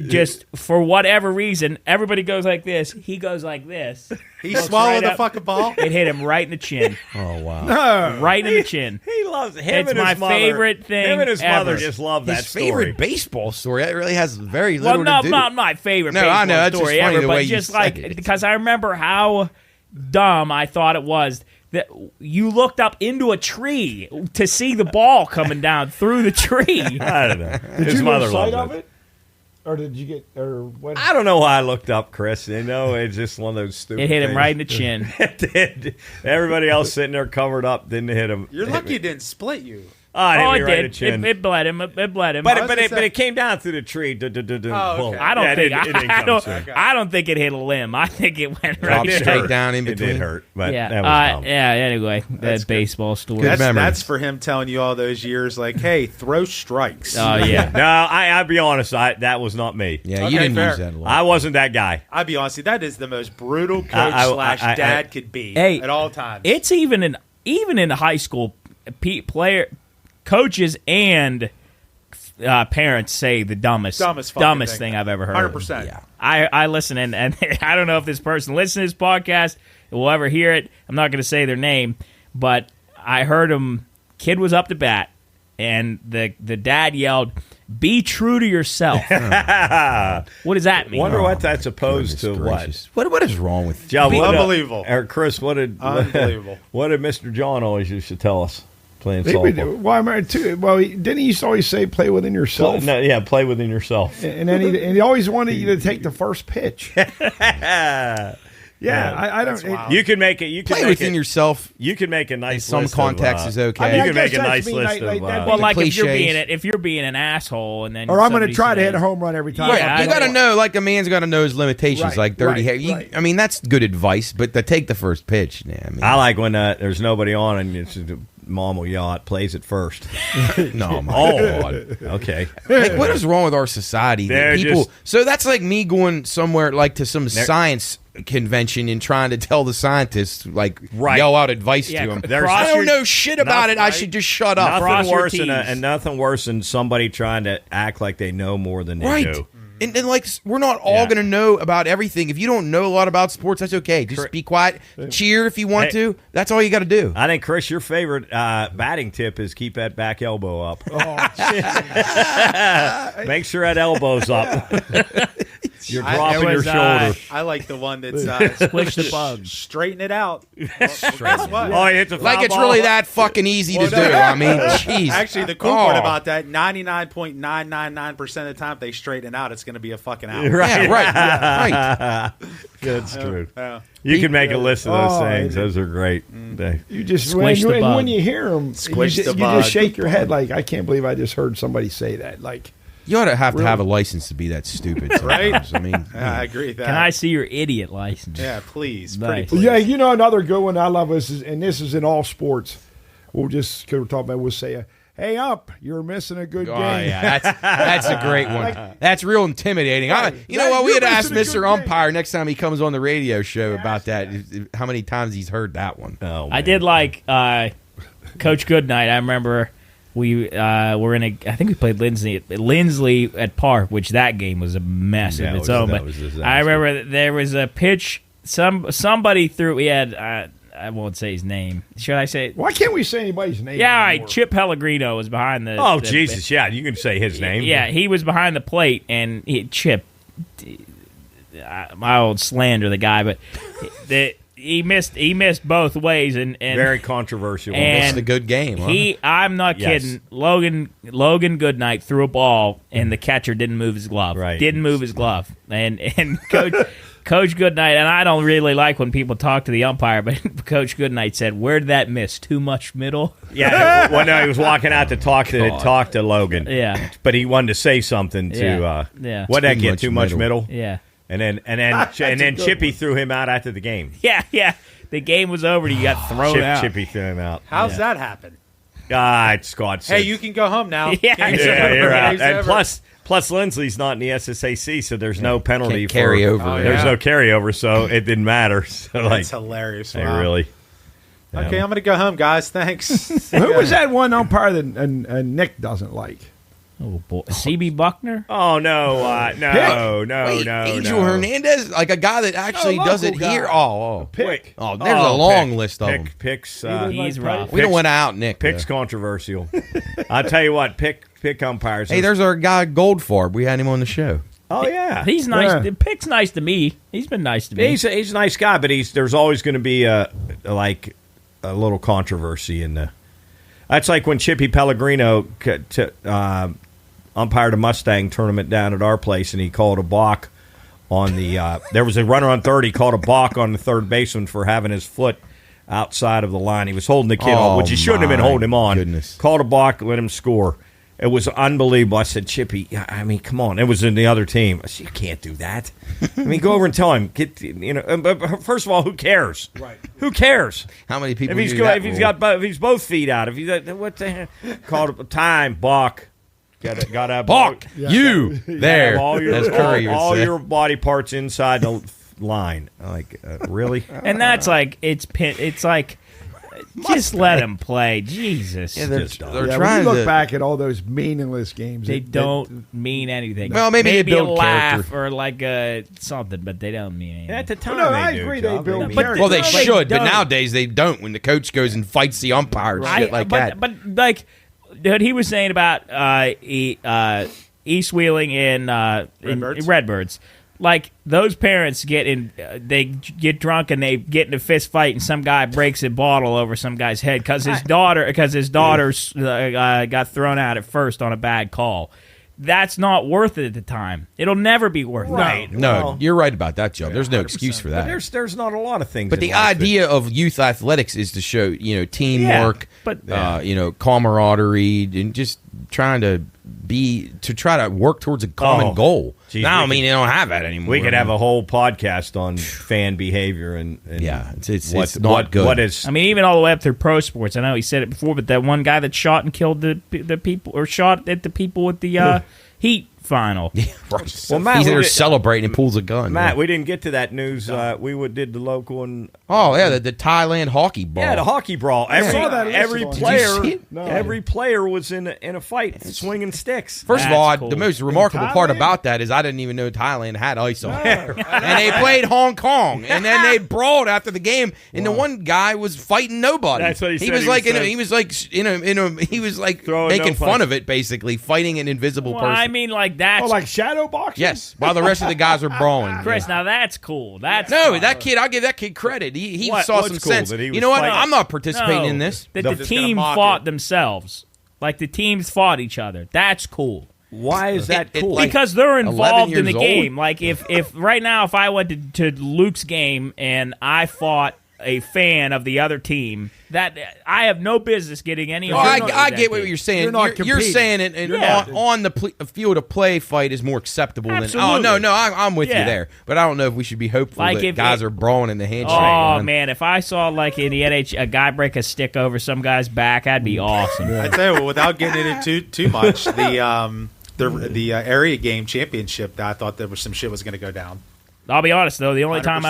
Speaker 2: just for whatever reason, everybody goes like this. He goes like this.
Speaker 4: He
Speaker 2: Looks
Speaker 4: swallowed
Speaker 2: right
Speaker 4: the
Speaker 2: up.
Speaker 4: fucking ball.
Speaker 2: It hit him right in the chin.
Speaker 3: Oh wow.
Speaker 2: Right in the chin.
Speaker 3: He loves him.
Speaker 2: It's
Speaker 3: and
Speaker 2: my
Speaker 3: his mother,
Speaker 2: favorite thing
Speaker 3: Him and his
Speaker 2: ever.
Speaker 3: mother just love that
Speaker 1: His
Speaker 3: story.
Speaker 1: favorite baseball story. That really has very
Speaker 2: Well,
Speaker 1: little to do.
Speaker 2: not my favorite
Speaker 1: No,
Speaker 2: baseball
Speaker 1: I know, that's
Speaker 2: story
Speaker 1: just funny
Speaker 2: ever,
Speaker 1: the
Speaker 2: but
Speaker 1: way you
Speaker 2: just
Speaker 1: said
Speaker 2: like
Speaker 1: it.
Speaker 2: because I remember how dumb I thought it was that you looked up into a tree to see the ball coming down through the tree.
Speaker 3: I don't know.
Speaker 6: Did
Speaker 3: His
Speaker 6: you
Speaker 3: mother
Speaker 6: lose sight
Speaker 3: loved
Speaker 6: of it? Or did you get, or what?
Speaker 3: I don't know why I looked up, Chris. It's just one of those stupid
Speaker 2: It hit him
Speaker 3: things.
Speaker 2: right in the chin.
Speaker 3: It did. Everybody else sitting there covered up didn't hit him.
Speaker 4: You're lucky it didn't split you.
Speaker 3: Oh, it hit
Speaker 2: Oh,
Speaker 3: me
Speaker 2: it
Speaker 3: right in
Speaker 2: did.
Speaker 3: the chin.
Speaker 2: It bled him. It bled him.
Speaker 3: But
Speaker 4: was gonna
Speaker 3: it
Speaker 4: say-
Speaker 3: came down through the tree.
Speaker 4: okay.
Speaker 2: I don't think
Speaker 3: it didn't come soon.
Speaker 2: I don't think it hit a limb. I think it went
Speaker 1: Drop
Speaker 2: right
Speaker 3: It
Speaker 1: straight
Speaker 3: hurt.
Speaker 1: down in
Speaker 3: It
Speaker 1: between.
Speaker 3: did hurt, but
Speaker 2: Yeah.
Speaker 3: that was dumb.
Speaker 2: Yeah. Anyway, that
Speaker 4: That's good.
Speaker 2: baseball story.
Speaker 1: Good memories.
Speaker 4: That's for him telling you all those years, like, hey, throw strikes.
Speaker 2: Oh yeah.
Speaker 3: No, I'll be honest. That was not me.
Speaker 1: Yeah,
Speaker 4: Okay,
Speaker 1: you didn't
Speaker 4: fair.
Speaker 1: use that a lot.
Speaker 3: I wasn't that guy.
Speaker 4: I'll be honest, that is the most brutal coach
Speaker 3: I-
Speaker 4: slash dad could be
Speaker 2: Hey,
Speaker 4: at all times.
Speaker 2: It's even in high school, coaches and parents say the dumbest
Speaker 4: fucking
Speaker 2: thing I've ever heard.
Speaker 4: 100%.
Speaker 1: Yeah.
Speaker 2: I listen, and I don't know if this person listens to this podcast will ever hear it. I'm not going to say their name, but I heard him. Kid was up to bat, and the dad yelled, "Be true to yourself." What does that mean?
Speaker 3: Wonder what that's opposed to.
Speaker 1: Gracious. What is wrong with
Speaker 3: John,
Speaker 4: Unbelievable.
Speaker 3: Chris, what did
Speaker 4: Unbelievable.
Speaker 3: what did Mr. John always used to tell us playing
Speaker 6: He would-
Speaker 3: softball?
Speaker 6: Well, I'm married too. Well, didn't he used to always say play within yourself?
Speaker 3: Play within yourself.
Speaker 6: And then he always wanted you to take the first pitch. Yeah, I don't.
Speaker 4: wild.
Speaker 3: You can make it. You can
Speaker 1: play
Speaker 3: make
Speaker 1: within
Speaker 3: it,
Speaker 1: yourself?
Speaker 3: You can make a
Speaker 1: In
Speaker 3: nice.
Speaker 1: some
Speaker 3: list
Speaker 1: context
Speaker 3: of,
Speaker 1: is okay.
Speaker 6: I mean,
Speaker 3: You
Speaker 6: I
Speaker 3: can make
Speaker 6: guess
Speaker 3: a
Speaker 6: that's
Speaker 3: nice
Speaker 6: me,
Speaker 3: list
Speaker 6: like
Speaker 3: of.
Speaker 6: that.
Speaker 2: Well, like
Speaker 1: cliches.
Speaker 2: if you're being an asshole, and then
Speaker 6: or I'm going to
Speaker 2: somebody
Speaker 6: try to
Speaker 2: says-
Speaker 6: hit a home run every time.
Speaker 2: Yeah,
Speaker 1: You got to know, like a man's got to know his limitations,
Speaker 6: Right,
Speaker 1: like dirty
Speaker 6: right,
Speaker 1: hair. You,
Speaker 6: right.
Speaker 1: I mean, that's good advice, but to take the first pitch, yeah, I mean,
Speaker 3: I like when there's nobody on and it's Mom will yell out, plays it first.
Speaker 1: No, my God.
Speaker 3: Okay.
Speaker 1: Like, what is wrong with our society? That people, so that's like me going somewhere like to some science convention and trying to tell the scientists, like, yell out advice to them. I don't know shit about it. I should just shut up.
Speaker 3: Nothing worse than somebody trying to act like they know more than they do.
Speaker 1: And like, we're not all going to know about everything. If you don't know a lot about sports, that's okay. Just be quiet. Cheer if you want to. That's all you got to do.
Speaker 3: I think, Chris, your favorite batting tip is keep that back elbow up. Make sure that elbow's up. You're dropping your shoulder.
Speaker 4: I like the one that's
Speaker 2: squish the bug.
Speaker 4: Straighten it out.
Speaker 1: Like it's really that fucking easy to do. I mean, jeez.
Speaker 4: Actually, the cool part about that, 99.999% of the time they straighten out, it's going to be a fucking out.
Speaker 1: Right.
Speaker 3: That's true. You can make a list of those things. Those are great.
Speaker 6: You just
Speaker 2: Squish the bug.
Speaker 6: when you hear them, you just shake your head like, I can't believe I just heard somebody say that. Like,
Speaker 1: you ought to have a license to be that stupid. Right? I mean,
Speaker 4: I agree with that.
Speaker 2: Can I see your idiot license?
Speaker 4: Yeah, please.
Speaker 2: Nice.
Speaker 4: Please.
Speaker 6: Yeah, another good one I love is, and this is in all sports. We'll just talk about. We'll say, "Hey, up! You're missing a good game."
Speaker 1: Yeah, that's a great one. That's real intimidating. You know what? We had to ask Mr. Umpire next time he comes on the radio show about that. How many times he's heard that one?
Speaker 3: Oh,
Speaker 2: I did like Coach Goodnight. I remember. We were in I think we played Lindsley at Park, which that game was a mess of its own. But I remember there was a pitch. Somebody threw. We had I won't say his name. Should I say it?
Speaker 6: Why can't we say anybody's name?
Speaker 2: Yeah, all right. Chip Pellegrino was behind the.
Speaker 3: Oh, Jesus! Yeah, you can say his name.
Speaker 2: Yeah, he was behind the plate, and Chip. My old slander the guy, but he missed both ways, and
Speaker 3: very controversial.
Speaker 1: And it's a good game. Huh?
Speaker 2: I'm not kidding. Logan Goodnight threw a ball, and the catcher didn't move his glove.
Speaker 3: Right.
Speaker 2: Didn't move his glove, and Coach Goodnight, and I don't really like when people talk to the umpire, but Coach Goodnight said, "Where did that miss? Too much middle?"
Speaker 3: Yeah. Well, no, he was walking out to talk to Logan.
Speaker 2: Yeah,
Speaker 3: but he wanted to say something to. What did that get? Too much middle.
Speaker 2: Yeah.
Speaker 3: And then Chippy threw him out after the game.
Speaker 2: Yeah. The game was over. You got thrown out.
Speaker 3: Chippy threw him out.
Speaker 4: How's that happen?
Speaker 3: It's God.
Speaker 4: Hey, you can go home now.
Speaker 2: Yeah,
Speaker 3: you're out. And plus, Lindsley's not in the SSAC, so there's no penalty
Speaker 1: for carryover.
Speaker 3: There's no carryover, so it didn't matter. So
Speaker 4: that's hilarious.
Speaker 3: Hey, really.
Speaker 4: Okay, I'm going to go home, guys. Thanks.
Speaker 6: Who was that one umpire that Nick doesn't like?
Speaker 2: Oh boy, CB Buckner.
Speaker 3: Oh no, no.
Speaker 1: Angel Hernandez, like a guy that actually does it here.
Speaker 6: Pick.
Speaker 1: Oh, there's a long list of them.
Speaker 3: Picks.
Speaker 2: He's rough.
Speaker 1: We don't want out, Nick.
Speaker 3: Pick's controversial. I'll tell you what. Pick umpires.
Speaker 1: Hey, there's our guy Goldfarb. We had him on the show.
Speaker 3: Oh yeah,
Speaker 2: he's nice. Yeah. Pick's nice to me. He's been nice to me.
Speaker 3: He's a nice guy, but there's always going to be a little controversy in the. That's like when Chippy Pellegrino umpired a Mustang tournament down at our place, and he called a balk on the. There was a runner on third. He called a balk on the third baseman for having his foot outside of the line. He was holding the kid on, which he shouldn't have been holding him on.
Speaker 1: Goodness.
Speaker 3: Called a balk, let him score. It was unbelievable. I said, Chippy, I mean, come on. It was in the other team. I said, you can't do that. I mean, go over and tell him. But first of all, who cares?
Speaker 6: Right.
Speaker 3: Who cares?
Speaker 1: How many people?
Speaker 3: If he's both feet out. What the hell? Called a time balk. Got a
Speaker 1: balk. You there?
Speaker 3: All your body parts inside the line. Like really?
Speaker 2: And that's like it's like. Just let him play. Jesus.
Speaker 6: Yeah, they're trying when you look back at all those meaningless games.
Speaker 2: They don't mean anything.
Speaker 1: Well, maybe
Speaker 2: a laugh
Speaker 1: character.
Speaker 2: or like something, but they don't mean anything.
Speaker 3: At the time,
Speaker 6: I agree. They build character.
Speaker 1: Well, they should, but nowadays they don't. When the coach goes and fights the umpire, shit like that.
Speaker 2: But like, what he was saying about East Wheeling in Redbirds. Like, those parents they get drunk and they get in a fist fight and some guy breaks a bottle over some guy's head because his daughter got thrown out at first on a bad call. That's not worth it at the time. It'll never be worth it.
Speaker 1: No, you're right about that, Joe. There's no excuse for that.
Speaker 3: But there's not a lot of things.
Speaker 1: But the idea of youth athletics is to show, teamwork, camaraderie, and just trying to try to work towards a common goal.
Speaker 3: Geez,
Speaker 1: now, I mean, they don't have that anymore.
Speaker 3: We could have a whole podcast on fan behavior and
Speaker 1: yeah, it's
Speaker 3: what,
Speaker 1: not good.
Speaker 3: What is?
Speaker 2: I mean, even all the way up through pro sports. I know he said it before, but that one guy that shot and killed the people, or shot at the people with the Heat final.
Speaker 1: Yeah, right.
Speaker 3: Well, Matt,
Speaker 1: he's there
Speaker 3: we did-
Speaker 1: celebrating and pulls a gun.
Speaker 3: Matt,
Speaker 1: yeah.
Speaker 3: we didn't get to that news. Did the local and
Speaker 1: the Thailand hockey ball.
Speaker 3: the hockey brawl.
Speaker 6: I saw that
Speaker 3: Every
Speaker 6: listed on
Speaker 3: player,
Speaker 1: Did you see it?
Speaker 6: No.
Speaker 3: every player was in a fight, swinging sticks.
Speaker 1: First of all,
Speaker 2: That's cool.
Speaker 1: the most remarkable part
Speaker 6: Thailand?
Speaker 1: about that is I didn't even know Thailand had ice on. And they played Hong Kong, and then they brawled after the game, and the one guy was fighting nobody.
Speaker 3: That's what he said.
Speaker 1: was
Speaker 3: He
Speaker 1: like,
Speaker 3: said-
Speaker 1: he was like
Speaker 3: Throwing
Speaker 1: making
Speaker 3: no
Speaker 1: fun
Speaker 3: punch.
Speaker 1: of it, basically fighting an invisible
Speaker 2: Well,
Speaker 1: person.
Speaker 2: I mean, like that's
Speaker 6: Oh, like shadow boxing?
Speaker 1: Yes, while the rest of the guys are brawling.
Speaker 2: Chris. Now that's cool. That's
Speaker 1: No,
Speaker 2: fun.
Speaker 1: that kid, I'll give that kid credit. He
Speaker 3: What-
Speaker 1: saw
Speaker 3: what's
Speaker 1: some
Speaker 3: cool?
Speaker 1: sense.
Speaker 3: That he
Speaker 1: You
Speaker 3: was
Speaker 1: know what?
Speaker 3: fighting?
Speaker 1: I'm not participating in this.
Speaker 2: That
Speaker 3: The-
Speaker 2: the
Speaker 4: just gonna
Speaker 2: team
Speaker 4: mock
Speaker 2: fought
Speaker 4: it.
Speaker 2: themselves. Like the teams fought each other. That's cool.
Speaker 3: Why is that
Speaker 1: It-
Speaker 3: cool?
Speaker 1: like-
Speaker 2: Because they're
Speaker 1: 11
Speaker 2: involved in the
Speaker 1: years old?
Speaker 2: game. Like if right now if I went to Luke's game and I fought a fan of the other team, that I have no business getting any.
Speaker 1: Well,
Speaker 2: argument
Speaker 1: I
Speaker 2: with that
Speaker 1: get what
Speaker 2: kid.
Speaker 1: you're saying.
Speaker 6: You're not
Speaker 1: You're
Speaker 6: competing.
Speaker 1: saying it
Speaker 2: Yeah.
Speaker 1: on the field of play fight is more acceptable than. Oh
Speaker 2: Absolutely.
Speaker 1: no, I'm with you
Speaker 2: Yeah.
Speaker 1: there. But I don't know if we should be hopeful
Speaker 2: Like
Speaker 1: that
Speaker 2: if
Speaker 1: guys
Speaker 2: it-
Speaker 1: are brawling in the handshake.
Speaker 2: Oh man, if I saw like in the NH a guy break a stick over some guy's back, that'd be awesome.
Speaker 4: I tell you what, without getting into too much, the area game championship, I thought there was some shit was going to go down.
Speaker 2: I'll be honest though, the only time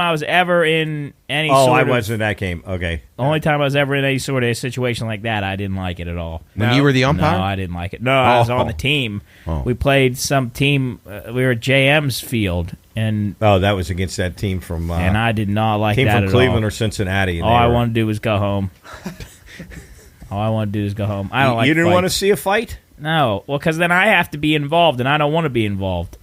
Speaker 2: I was ever in any
Speaker 3: Oh,
Speaker 2: sort
Speaker 3: I
Speaker 2: of
Speaker 3: wasn't in that game. Okay.
Speaker 2: the only time I was ever in any sort of situation like that, I didn't like it at all.
Speaker 1: When you were the umpire?
Speaker 2: No, I didn't like it. No, I was
Speaker 1: Oh.
Speaker 2: on the team.
Speaker 1: Oh.
Speaker 2: We played some team. We were at JM's field, and
Speaker 3: Oh, that was against that team from
Speaker 2: I did not like
Speaker 3: team
Speaker 2: that
Speaker 3: from
Speaker 2: at
Speaker 3: Cleveland
Speaker 2: all.
Speaker 3: or Cincinnati. and
Speaker 2: All
Speaker 3: they
Speaker 2: I
Speaker 3: were-
Speaker 2: wanted to do was go home. All I wanted to do is go home. I don't like.
Speaker 3: You didn't
Speaker 2: fights.
Speaker 3: want to see a fight?
Speaker 2: No, well, because then I have to be involved, and I don't want to be involved.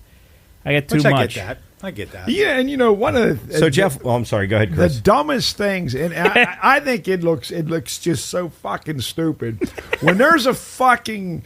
Speaker 2: I get too
Speaker 4: Which
Speaker 2: much.
Speaker 4: I get that.
Speaker 6: Yeah, and one of the
Speaker 3: So Jeff, I'm sorry. Go ahead,
Speaker 6: the
Speaker 3: Chris.
Speaker 6: dumbest things, and I think it looks just so fucking stupid when there's a fucking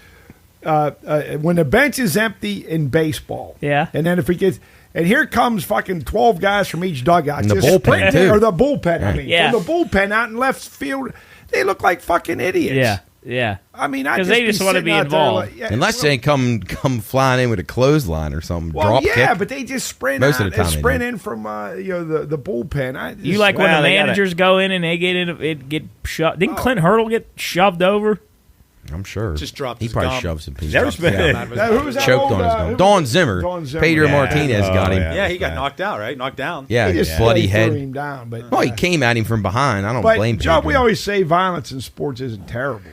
Speaker 6: when the bench is empty in baseball.
Speaker 2: Yeah.
Speaker 6: and then if it gets. And here comes fucking 12 guys from each dugout.
Speaker 1: And the
Speaker 6: just
Speaker 1: bullpen,
Speaker 6: sprinting-
Speaker 1: too.
Speaker 6: Or the bullpen, I mean.
Speaker 2: Yeah.
Speaker 6: From the bullpen out in left field, they look like fucking idiots.
Speaker 2: Yeah, yeah.
Speaker 6: I mean, I
Speaker 2: 'Cause
Speaker 6: just
Speaker 2: they just
Speaker 6: be
Speaker 2: wanna
Speaker 6: sitting
Speaker 2: be
Speaker 6: out there
Speaker 2: involved.
Speaker 6: like, yeah,
Speaker 1: Unless
Speaker 6: well,
Speaker 1: they come flying in with a clothesline or something.
Speaker 6: well,
Speaker 1: drop
Speaker 6: yeah,
Speaker 1: kick.
Speaker 6: but they just sprint
Speaker 1: Most
Speaker 6: out,
Speaker 1: of the time they
Speaker 6: sprint
Speaker 1: don't.
Speaker 6: in from the bullpen. I just,
Speaker 2: You like when
Speaker 3: Well,
Speaker 2: the
Speaker 3: they gotta-
Speaker 2: managers go in and they get in, it get shoved. Didn't Clint Hurdle get shoved over?
Speaker 1: I'm sure.
Speaker 4: Just dropped
Speaker 1: He
Speaker 4: his
Speaker 1: probably
Speaker 4: gum.
Speaker 1: shoved some people.
Speaker 3: There's been
Speaker 6: Who was that
Speaker 1: Choked
Speaker 6: old,
Speaker 1: on his
Speaker 6: who
Speaker 1: gum.
Speaker 6: was
Speaker 1: Don
Speaker 6: that?
Speaker 1: Zimmer.
Speaker 6: Don Zimmer.
Speaker 1: Pedro
Speaker 6: Yeah.
Speaker 1: Martinez got him.
Speaker 3: yeah.
Speaker 4: Yeah, he got knocked out, right? Knocked down.
Speaker 1: Yeah,
Speaker 6: He just
Speaker 1: bloody
Speaker 6: threw
Speaker 1: head.
Speaker 6: him down, but
Speaker 1: Well, he came at him from behind. I don't
Speaker 6: but
Speaker 1: blame
Speaker 6: Joe,
Speaker 1: Pedro.
Speaker 6: we always say violence in sports isn't terrible.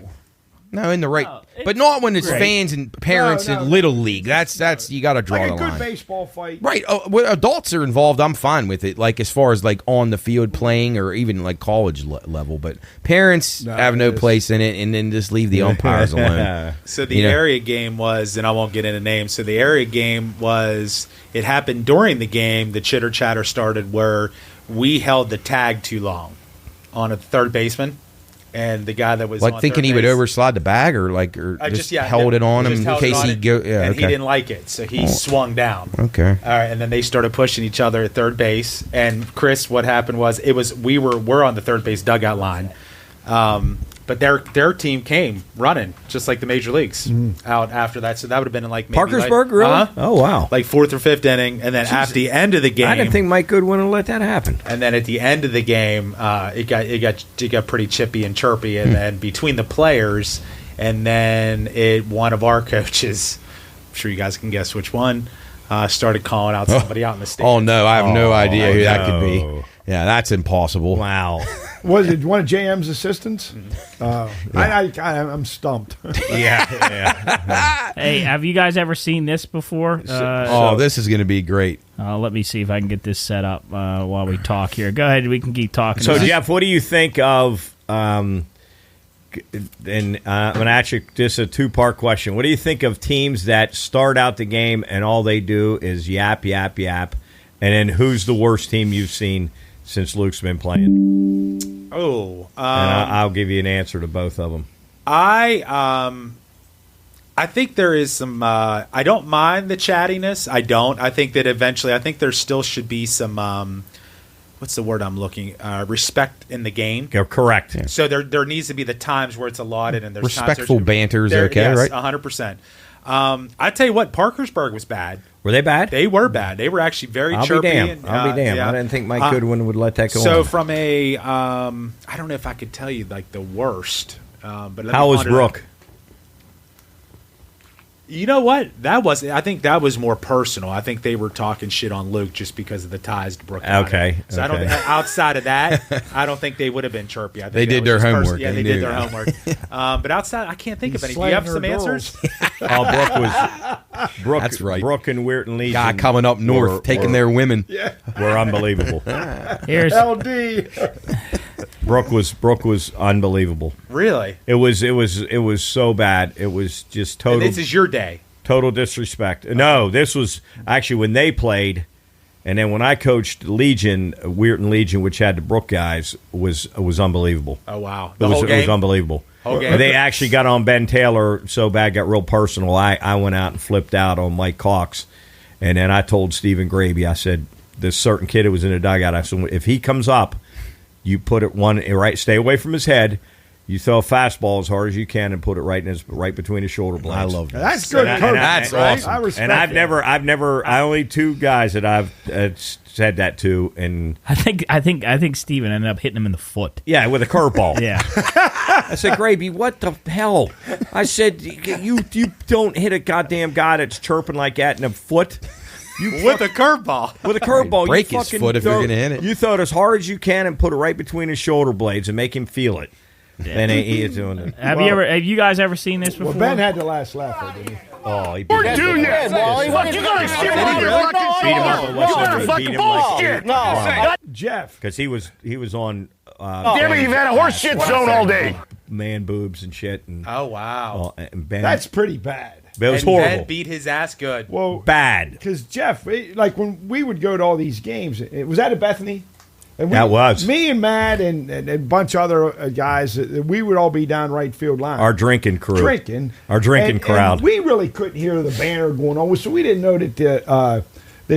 Speaker 1: No, in the right,
Speaker 2: No,
Speaker 1: but not when it's
Speaker 2: great.
Speaker 1: fans and parents
Speaker 6: No,
Speaker 1: in little league. That's you got to draw
Speaker 6: Like
Speaker 1: the
Speaker 6: a good
Speaker 1: line.
Speaker 6: baseball fight.
Speaker 1: Right. When adults are involved, I'm fine with it. Like as far as like on the field playing or even like college level, but parents
Speaker 6: No,
Speaker 1: have no
Speaker 6: it is.
Speaker 1: place in it, and then just leave the umpires alone.
Speaker 4: So the
Speaker 1: You know.
Speaker 4: area game was, and I won't get into names. So the area game was, it happened during the game. The chitter chatter started where we held the tag too long on a third baseman, and the guy that was
Speaker 1: Like
Speaker 4: on
Speaker 1: thinking
Speaker 4: third
Speaker 1: he would
Speaker 4: base-
Speaker 1: overslide the bag or
Speaker 4: I
Speaker 1: just held it on him
Speaker 4: just
Speaker 1: in
Speaker 4: held it
Speaker 1: case
Speaker 4: on
Speaker 1: he
Speaker 4: it,
Speaker 1: go. Yeah,
Speaker 4: and
Speaker 1: okay.
Speaker 4: he didn't like it, so he swung down.
Speaker 1: Okay.
Speaker 4: All right, and then they started pushing each other at third base. And Chris, what happened was we're on the third base dugout line, but their team came running just like the major leagues out after that. So that would have been in like maybe
Speaker 3: Parkersburg, really?
Speaker 4: Uh-huh.
Speaker 3: Oh, wow.
Speaker 4: Like fourth or fifth inning, and then at the end of the game,
Speaker 3: I didn't think Mike Goodwin would let that happen.
Speaker 4: and then at the end of the game, it got pretty chippy and chirpy, and then between the players, and then one of our coaches, I'm sure you guys can guess which one, started calling out somebody out in the stadium.
Speaker 1: Oh no, I have no idea who that could be.
Speaker 3: no.
Speaker 1: Yeah, that's impossible.
Speaker 3: Wow.
Speaker 6: Was it one of JM's assistants?
Speaker 1: Mm-hmm.
Speaker 6: I'm stumped.
Speaker 3: Yeah.
Speaker 2: Hey, have you guys ever seen this before?
Speaker 1: This is going to be great.
Speaker 2: Let me see if I can get this set up while we talk here. Go ahead, we can keep talking.
Speaker 3: So,
Speaker 2: about it.
Speaker 3: Jeff, what do you think of? And I'm going to ask you this is a two-part question. What do you think of teams that start out the game and all they do is yap, yap, yap, and then who's the worst team you've seen since Luke's been playing?
Speaker 4: Oh,
Speaker 3: And I'll give you an answer to both of them.
Speaker 4: I think there is some. I don't mind the chattiness. I don't. I think that eventually, I think there still should be some what's the word I'm looking? Respect in the game.
Speaker 3: You're correct.
Speaker 1: Yeah.
Speaker 4: So there needs to be the times where it's allotted and there's
Speaker 1: Respectful
Speaker 4: times
Speaker 1: banter is okay,
Speaker 4: yes,
Speaker 1: right?
Speaker 4: 100%. I tell you what, Parkersburg was bad.
Speaker 3: Were they bad?
Speaker 4: They were bad. They were actually very chirpy.
Speaker 3: I'll be damned.
Speaker 4: Yeah.
Speaker 3: I didn't think Mike Goodwin would let that go
Speaker 4: So
Speaker 3: on.
Speaker 4: from a, I don't know if I could tell you like the worst. But
Speaker 3: How was Brooke?
Speaker 4: You know what? I think that was more personal. I think they were talking shit on Luke just because of the ties to Brooke.
Speaker 3: Okay.
Speaker 4: So I don't. Outside of that, I don't think they would have been chirpy. I think
Speaker 1: They
Speaker 4: that
Speaker 1: did
Speaker 4: was
Speaker 1: their
Speaker 4: just
Speaker 1: homework.
Speaker 4: Yeah,
Speaker 1: They
Speaker 4: they did
Speaker 1: knew.
Speaker 4: their homework. But outside, I can't think of any. Do you
Speaker 6: slaying
Speaker 4: have
Speaker 6: her
Speaker 4: some
Speaker 6: girls.
Speaker 4: answers?
Speaker 3: Brooke
Speaker 1: That's right.
Speaker 3: Brooke and Weirton Legion.
Speaker 1: Guy coming up north, taking their women.
Speaker 3: were unbelievable.
Speaker 2: Here's
Speaker 6: LD.
Speaker 3: Brooke was unbelievable.
Speaker 4: Really?
Speaker 3: It was so bad. It was just
Speaker 4: And
Speaker 3: total
Speaker 4: this is your day.
Speaker 3: total disrespect. No, this was actually when they played, and then when I coached Legion, Weirton Legion, which had the Brooke guys, was unbelievable.
Speaker 4: Oh wow,
Speaker 3: It was unbelievable.
Speaker 4: Whole game.
Speaker 3: They actually got on Ben Taylor so bad, got real personal. I went out and flipped out on Mike Cox, and then I told Stephen Graby, I said, this certain kid who was in the dugout, I said, if he comes up, you put it right, stay away from his head. You throw a fastball as hard as you can and put it right between his shoulder blades.
Speaker 1: I love that.
Speaker 6: That's good.
Speaker 3: And
Speaker 6: coaching,
Speaker 1: that's
Speaker 6: right?
Speaker 1: awesome.
Speaker 6: I respect
Speaker 3: And I've
Speaker 6: that.
Speaker 3: never, I only two guys that I've said that to, and
Speaker 2: I think Steven ended up hitting him in the foot.
Speaker 3: yeah, with a curveball.
Speaker 2: Yeah.
Speaker 3: I said, Graby, what the hell? I said, you don't hit a goddamn guy that's chirping like that in the foot.
Speaker 4: With a curveball.
Speaker 3: With a curveball,
Speaker 1: Break
Speaker 3: you
Speaker 1: his
Speaker 3: fucking
Speaker 1: foot if you're gonna hit it.
Speaker 3: You throw it as hard as you can and put it right between his shoulder blades and make him feel it. And he is doing it.
Speaker 2: Have you guys ever seen this before?
Speaker 6: Well, Ben had the last laugh, didn't he?
Speaker 3: Oh, he beat him
Speaker 6: Jeff.
Speaker 3: because he was on.
Speaker 7: Damn it, you've had a horse shit zone all day.
Speaker 3: Man boobs and shit. And,
Speaker 4: Oh wow.
Speaker 3: and Ben,
Speaker 6: That's pretty bad.
Speaker 3: it was
Speaker 4: And
Speaker 3: horrible.
Speaker 4: Ben beat his ass good.
Speaker 6: Well,
Speaker 3: Bad.
Speaker 6: because Jeff, like when we would go to all these games, was that at Bethany? And
Speaker 3: That was.
Speaker 6: me and Matt and a bunch of other guys. We would all be down right field line.
Speaker 3: Our drinking crew.
Speaker 6: drinking.
Speaker 3: Our drinking
Speaker 6: And
Speaker 3: crowd.
Speaker 6: we really couldn't hear the banner going on, so we didn't know that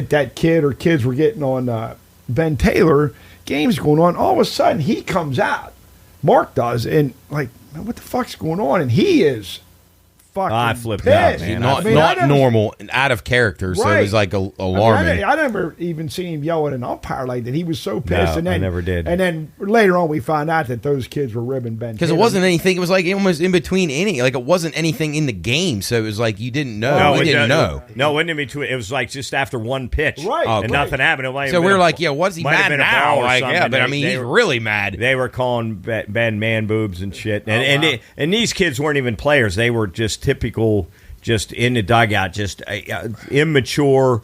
Speaker 6: that kid or kids were getting on Ben Taylor. Games going on. All of a sudden, he comes out. Mark does, and like, man, what the fuck's going on? And he is fucking
Speaker 3: I flipped
Speaker 6: pissed.
Speaker 3: out, man.
Speaker 1: Not,
Speaker 6: I mean, I
Speaker 1: not
Speaker 6: never-
Speaker 1: normal and out of character, so it was like alarming.
Speaker 6: I never even seen him yell at an umpire like that. He was so pissed.
Speaker 3: No,
Speaker 6: and then,
Speaker 3: I never did.
Speaker 6: And then later on, we found out that those kids were ribbing Ben
Speaker 1: Because it
Speaker 6: Taylor.
Speaker 1: wasn't anything. It was like almost in between any. Like it wasn't anything in the game, so it was like you didn't know. We didn't know.
Speaker 3: No, it wasn't in between. It was like just after one pitch.
Speaker 6: Right.
Speaker 1: Oh,
Speaker 3: And
Speaker 1: great.
Speaker 3: nothing happened. It might have
Speaker 1: So
Speaker 3: been
Speaker 1: we were
Speaker 3: a-
Speaker 1: like, yeah, what's he
Speaker 3: might have
Speaker 1: mad
Speaker 3: been a
Speaker 1: now?
Speaker 3: ball or
Speaker 1: Like, yeah,
Speaker 3: something.
Speaker 1: but I mean, he's really mad.
Speaker 3: They were calling Ben man boobs and shit. And these kids weren't even players. They were just typical, just in the dugout, just immature,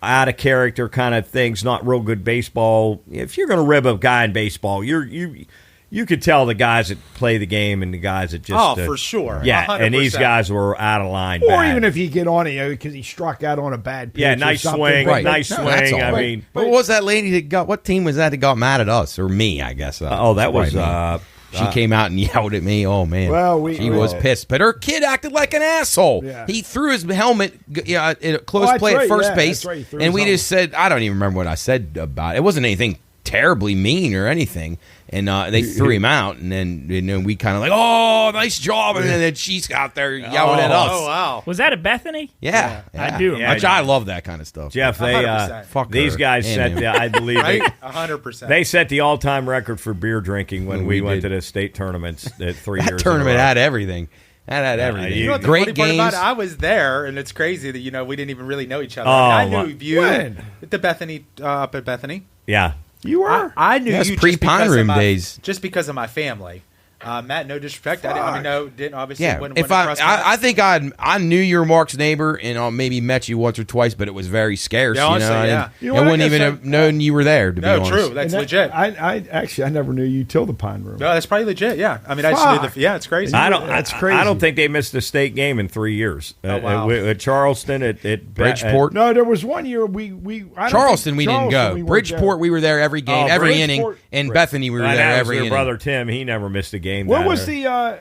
Speaker 3: out of character kind of things, not real good baseball. If you're going to rib a guy in baseball, you could tell the guys that play the game and the guys that just...
Speaker 4: for sure.
Speaker 3: Yeah,
Speaker 4: 100%.
Speaker 3: and these guys were out of line.
Speaker 6: Or
Speaker 3: bad.
Speaker 6: even if you get on it because he struck out on a bad pitch.
Speaker 3: Yeah,
Speaker 6: or
Speaker 3: nice
Speaker 6: something.
Speaker 3: swing,
Speaker 1: Right.
Speaker 3: nice
Speaker 1: No,
Speaker 3: swing.
Speaker 1: that's all
Speaker 3: I
Speaker 1: right.
Speaker 3: mean...
Speaker 1: But what was that lady that got? What team was that got mad at us or me? I guess.
Speaker 3: that was...
Speaker 1: Right, she came out and yelled at me. Oh man,
Speaker 6: Well,
Speaker 1: she was pissed. But her kid acted like an asshole.
Speaker 6: Yeah.
Speaker 1: He threw his helmet, at close
Speaker 6: that's
Speaker 1: play at
Speaker 6: right,
Speaker 1: first
Speaker 6: yeah,
Speaker 1: base,
Speaker 6: that's right. He threw
Speaker 1: and
Speaker 6: his
Speaker 1: we
Speaker 6: helmet.
Speaker 1: just said, I don't even remember what I said about it. It wasn't anything terribly mean or anything. And they threw him out, and then we kind of like, oh, nice job, and then she's out there yelling at us.
Speaker 4: Oh wow.
Speaker 2: Was that at Bethany?
Speaker 1: Yeah,
Speaker 2: I do
Speaker 3: Yeah,
Speaker 1: Which I love that kind of stuff.
Speaker 3: Jeff, they
Speaker 4: 100%.
Speaker 1: Fuck
Speaker 3: these
Speaker 1: her.
Speaker 3: guys
Speaker 1: And
Speaker 3: set
Speaker 1: him.
Speaker 3: the, I believe
Speaker 4: Right.
Speaker 3: they,
Speaker 4: 100%.
Speaker 3: they set the all-time record for beer drinking when
Speaker 1: We
Speaker 3: we went
Speaker 1: did.
Speaker 3: to the state tournaments at 3
Speaker 1: That
Speaker 3: years.
Speaker 1: tournament
Speaker 3: in a row.
Speaker 1: had everything. That had everything.
Speaker 3: you know
Speaker 4: what the
Speaker 1: Great
Speaker 4: funny part
Speaker 1: games.
Speaker 4: about it, I was there, and it's crazy that we didn't even really know each other.
Speaker 3: Oh,
Speaker 4: I
Speaker 3: my-
Speaker 4: knew you
Speaker 6: When?
Speaker 4: at the Bethany up at Bethany.
Speaker 3: Yeah.
Speaker 6: You were?
Speaker 4: I knew
Speaker 1: That's
Speaker 4: you
Speaker 1: pre-Pine
Speaker 4: just because
Speaker 1: Room
Speaker 4: of
Speaker 1: days.
Speaker 4: just because of my family. Matt, no disrespect. Didn't obviously.
Speaker 1: Yeah,
Speaker 4: when
Speaker 1: if
Speaker 4: across
Speaker 1: I think I knew you were Mark's neighbor and maybe met you once or twice, but it was very scarce.
Speaker 4: Yeah, honestly,
Speaker 1: I
Speaker 4: yeah.
Speaker 1: didn't-
Speaker 6: You know
Speaker 1: I
Speaker 6: what, I
Speaker 1: wouldn't
Speaker 6: guess
Speaker 1: even
Speaker 6: I-
Speaker 1: have known you were there. To be
Speaker 4: no,
Speaker 1: honest,
Speaker 4: true. That's
Speaker 6: And
Speaker 4: legit.
Speaker 6: I never knew you till the Pine Room.
Speaker 4: No, that's probably legit. Yeah, I mean, I just knew
Speaker 6: Fuck.
Speaker 4: yeah, it's crazy.
Speaker 6: That's crazy.
Speaker 3: I don't think they missed a state game in 3 years.
Speaker 4: Oh, wow.
Speaker 3: At Charleston, at
Speaker 1: Bridgeport.
Speaker 6: No, there was one year I don't
Speaker 1: Charleston,
Speaker 6: think-
Speaker 1: we didn't
Speaker 6: Charleston,
Speaker 1: go.
Speaker 6: we weren't
Speaker 1: Bridgeport, we were there every game,
Speaker 3: Oh,
Speaker 1: every inning,
Speaker 6: Bridgeport-
Speaker 1: and Bethany, we were
Speaker 3: and
Speaker 1: there
Speaker 3: that was
Speaker 1: every
Speaker 3: their
Speaker 1: inning.
Speaker 3: brother Tim. He never missed a game.
Speaker 6: What
Speaker 3: down
Speaker 6: was
Speaker 3: there.
Speaker 6: the?
Speaker 3: And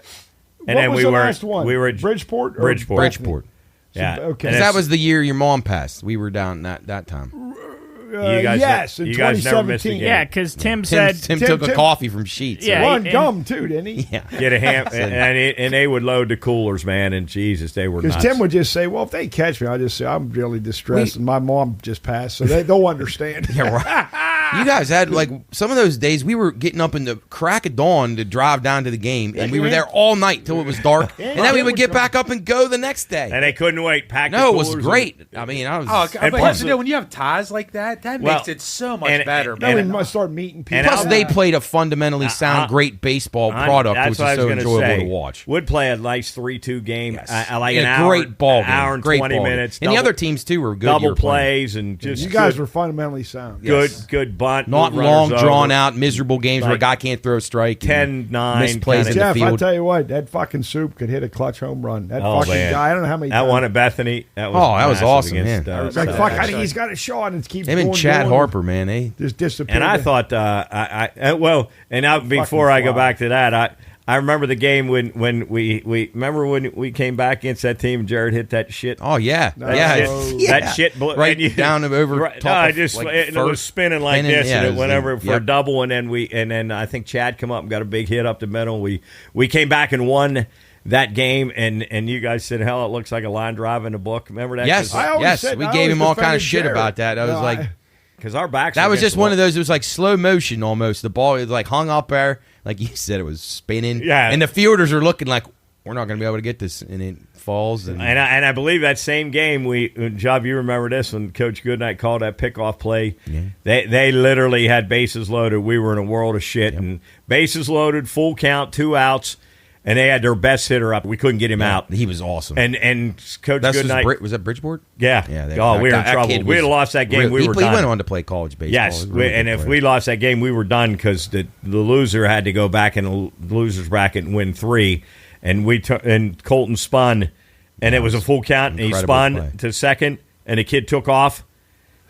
Speaker 6: what
Speaker 3: then
Speaker 6: was
Speaker 3: we
Speaker 6: the
Speaker 3: were-
Speaker 6: last one?
Speaker 3: we were-
Speaker 6: Bridgeport. Or
Speaker 3: Bridgeport.
Speaker 6: Bethany?
Speaker 1: Bridgeport.
Speaker 3: Yeah.
Speaker 6: Okay.
Speaker 3: And
Speaker 1: That
Speaker 3: it's-
Speaker 1: was the year your mom passed. We were down that time.
Speaker 6: Yes, in
Speaker 3: you guys never missed a
Speaker 6: 2017.
Speaker 3: game.
Speaker 2: Yeah, because Tim said
Speaker 1: Tim took a
Speaker 6: Tim-
Speaker 1: coffee from Sheets.
Speaker 2: Yeah.
Speaker 6: Run
Speaker 2: and-
Speaker 6: gum too, didn't he?
Speaker 1: Yeah.
Speaker 3: Get a ham, and they would load the coolers, man. And Jesus, they were
Speaker 6: Because
Speaker 3: nuts.
Speaker 6: Tim would just say, "Well, if they catch me, I'll just say I'm really distressed, and my mom just passed, so they'll understand."
Speaker 1: Yeah, right. You guys had like some of those days we were getting up in the crack of dawn to drive down to the game, and we were there all night till it was dark, and then we would get back up and go the next day.
Speaker 3: and they couldn't wait. Pack the
Speaker 1: No, it was
Speaker 3: coolers
Speaker 1: great. I mean, I was.
Speaker 4: But
Speaker 3: plus-
Speaker 4: when you have ties like that, that
Speaker 3: Well,
Speaker 4: makes it so much
Speaker 3: and-
Speaker 4: better.
Speaker 3: and-
Speaker 6: Then we
Speaker 3: and-
Speaker 6: must start meeting people.
Speaker 3: and
Speaker 1: Plus,
Speaker 3: I'll-
Speaker 1: they played a fundamentally sound, great baseball product,
Speaker 3: That's
Speaker 1: which
Speaker 3: what I
Speaker 1: is
Speaker 3: was
Speaker 1: so
Speaker 3: gonna
Speaker 1: enjoyable
Speaker 3: say.
Speaker 1: to watch.
Speaker 3: Would play a nice 3-2 game,
Speaker 1: Yes.
Speaker 3: like
Speaker 1: Yeah,
Speaker 3: an hour,
Speaker 1: great ball game,
Speaker 3: hour and
Speaker 1: great
Speaker 3: 20
Speaker 1: ball game.
Speaker 3: minutes.
Speaker 1: And the other teams too were good. you
Speaker 3: double
Speaker 1: were playing.
Speaker 3: plays and just
Speaker 6: you guys
Speaker 3: good,
Speaker 6: were fundamentally sound.
Speaker 3: good bunt,
Speaker 1: Not
Speaker 3: move
Speaker 1: long,
Speaker 3: runners
Speaker 1: drawn
Speaker 3: over.
Speaker 1: out, miserable games where a
Speaker 3: Like
Speaker 1: guy can't throw a strike.
Speaker 3: 10-9
Speaker 1: missed plays
Speaker 3: kinda-
Speaker 1: in the
Speaker 6: Jeff, I
Speaker 1: field.
Speaker 6: tell you what, that fucking Soup could hit a clutch home run. That
Speaker 3: Oh,
Speaker 6: fucking
Speaker 3: man.
Speaker 6: guy, I don't know how many
Speaker 3: That
Speaker 6: times.
Speaker 3: one at Bethany. That was
Speaker 1: Oh, that was
Speaker 3: massive
Speaker 1: awesome,
Speaker 3: against,
Speaker 1: man.
Speaker 6: It's like, fuck, I think he's got a shot and keeps
Speaker 1: Him
Speaker 6: going.
Speaker 1: and Chad
Speaker 6: going,
Speaker 1: Harper, man, they
Speaker 6: just disappeared.
Speaker 3: And I thought, before I go
Speaker 6: fly.
Speaker 3: back to that, I remember the game when we came back against that team and Jared hit that shit.
Speaker 1: Oh yeah,
Speaker 6: That
Speaker 1: yeah,
Speaker 6: shit-
Speaker 1: yeah.
Speaker 3: That shit
Speaker 1: right
Speaker 3: and you-
Speaker 1: down over
Speaker 3: Right,
Speaker 1: top.
Speaker 3: no,
Speaker 1: of,
Speaker 3: just
Speaker 1: like,
Speaker 3: it was
Speaker 1: first.
Speaker 3: spinning like
Speaker 1: Spinning,
Speaker 3: this,
Speaker 1: yeah,
Speaker 3: and
Speaker 1: it
Speaker 3: it
Speaker 1: was
Speaker 3: went
Speaker 1: the-
Speaker 3: over for a
Speaker 1: yep.
Speaker 3: double, and then I think Chad come up and got a big hit up the middle. We came back and won that game, and you guys said, "Hell, it looks like a line drive in the book." Remember that?
Speaker 1: Yes,
Speaker 6: I always
Speaker 1: yes,
Speaker 6: said-
Speaker 1: we
Speaker 6: I
Speaker 1: gave
Speaker 6: always
Speaker 1: him all kind of
Speaker 6: defended
Speaker 1: shit
Speaker 6: Jared.
Speaker 1: about that. I was
Speaker 6: No,
Speaker 1: like,
Speaker 3: because our backs.
Speaker 1: that
Speaker 3: were
Speaker 1: was
Speaker 3: against
Speaker 1: just
Speaker 3: the
Speaker 1: one
Speaker 3: wall.
Speaker 1: of those. It was like slow motion almost. The ball was like hung up there, like you said, it was spinning.
Speaker 3: Yeah.
Speaker 1: and the fielders are looking like we're not going to be able to get this, and it falls. And
Speaker 3: And I believe that same game, Job, you remember this when Coach Goodnight called that pickoff play.
Speaker 1: Yeah.
Speaker 3: They literally had bases loaded. We were in a world of shit. And bases loaded, full count, 2 outs, and they had their best hitter up. We couldn't get him out.
Speaker 1: he was awesome.
Speaker 3: And Coach
Speaker 1: That's
Speaker 3: Goodnight.
Speaker 1: was that Bridgeport?
Speaker 3: Yeah.
Speaker 1: Yeah.
Speaker 3: Oh, we were in
Speaker 1: that
Speaker 3: trouble.
Speaker 1: kid
Speaker 3: We had
Speaker 1: was
Speaker 3: lost that game.
Speaker 1: real-
Speaker 3: We
Speaker 1: he
Speaker 3: were
Speaker 1: went
Speaker 3: done.
Speaker 1: on to play college baseball.
Speaker 3: Yes,
Speaker 1: He was a really
Speaker 3: and
Speaker 1: good
Speaker 3: if
Speaker 1: player.
Speaker 3: we lost that game, we were done because the loser had to go back in the loser's bracket and win 3, and and Colton spun, and it was a full count, and he
Speaker 1: Incredible
Speaker 3: spun
Speaker 1: play.
Speaker 3: to second, and the kid took off,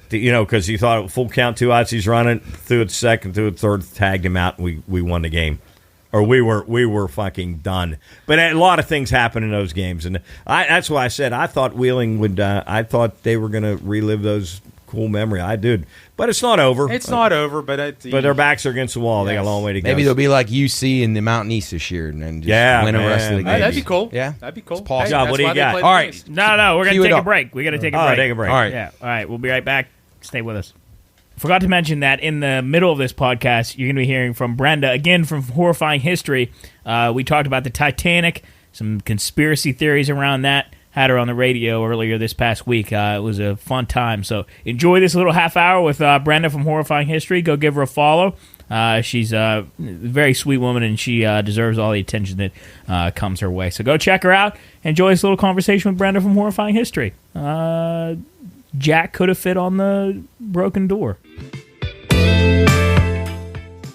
Speaker 3: because he thought full count, 2 outs, he's running, threw it second, threw it third, tagged him out, and we won the game. Or we were fucking done. But a lot of things happen in those games, and that's why I said I thought Wheeling would. I thought they were going to relive those cool memory. I did, but it's not over.
Speaker 4: It's not over, but
Speaker 3: But their backs are against the wall. They got a long way to go.
Speaker 1: Maybe they'll be like UC in the Mountain East this year, and then just win the rest of the
Speaker 3: man.
Speaker 1: games.
Speaker 4: that'd be cool.
Speaker 1: Yeah,
Speaker 4: That'd be cool.
Speaker 1: It's possible.
Speaker 3: John, what do you got?
Speaker 1: All right.
Speaker 2: No, we're going
Speaker 1: Cue
Speaker 2: to
Speaker 1: it
Speaker 2: take a
Speaker 1: up.
Speaker 2: break. We got to take a
Speaker 3: Oh,
Speaker 2: break.
Speaker 3: take a break.
Speaker 1: All right.
Speaker 2: Yeah. All right. We'll be right back. Stay with us. Forgot to mention that in the middle of this podcast, you're going to be hearing from Brenda, again from Horrifying History. We talked about the Titanic, some conspiracy theories around that. Had her on the radio earlier this past week. It was a fun time. So enjoy this little half hour with Brenda from Horrifying History. Go give her a follow. She's a very sweet woman, and she deserves all the attention that comes her way. So go check her out. Enjoy this little conversation with Brenda from Horrifying History. Jack could have fit on the broken door.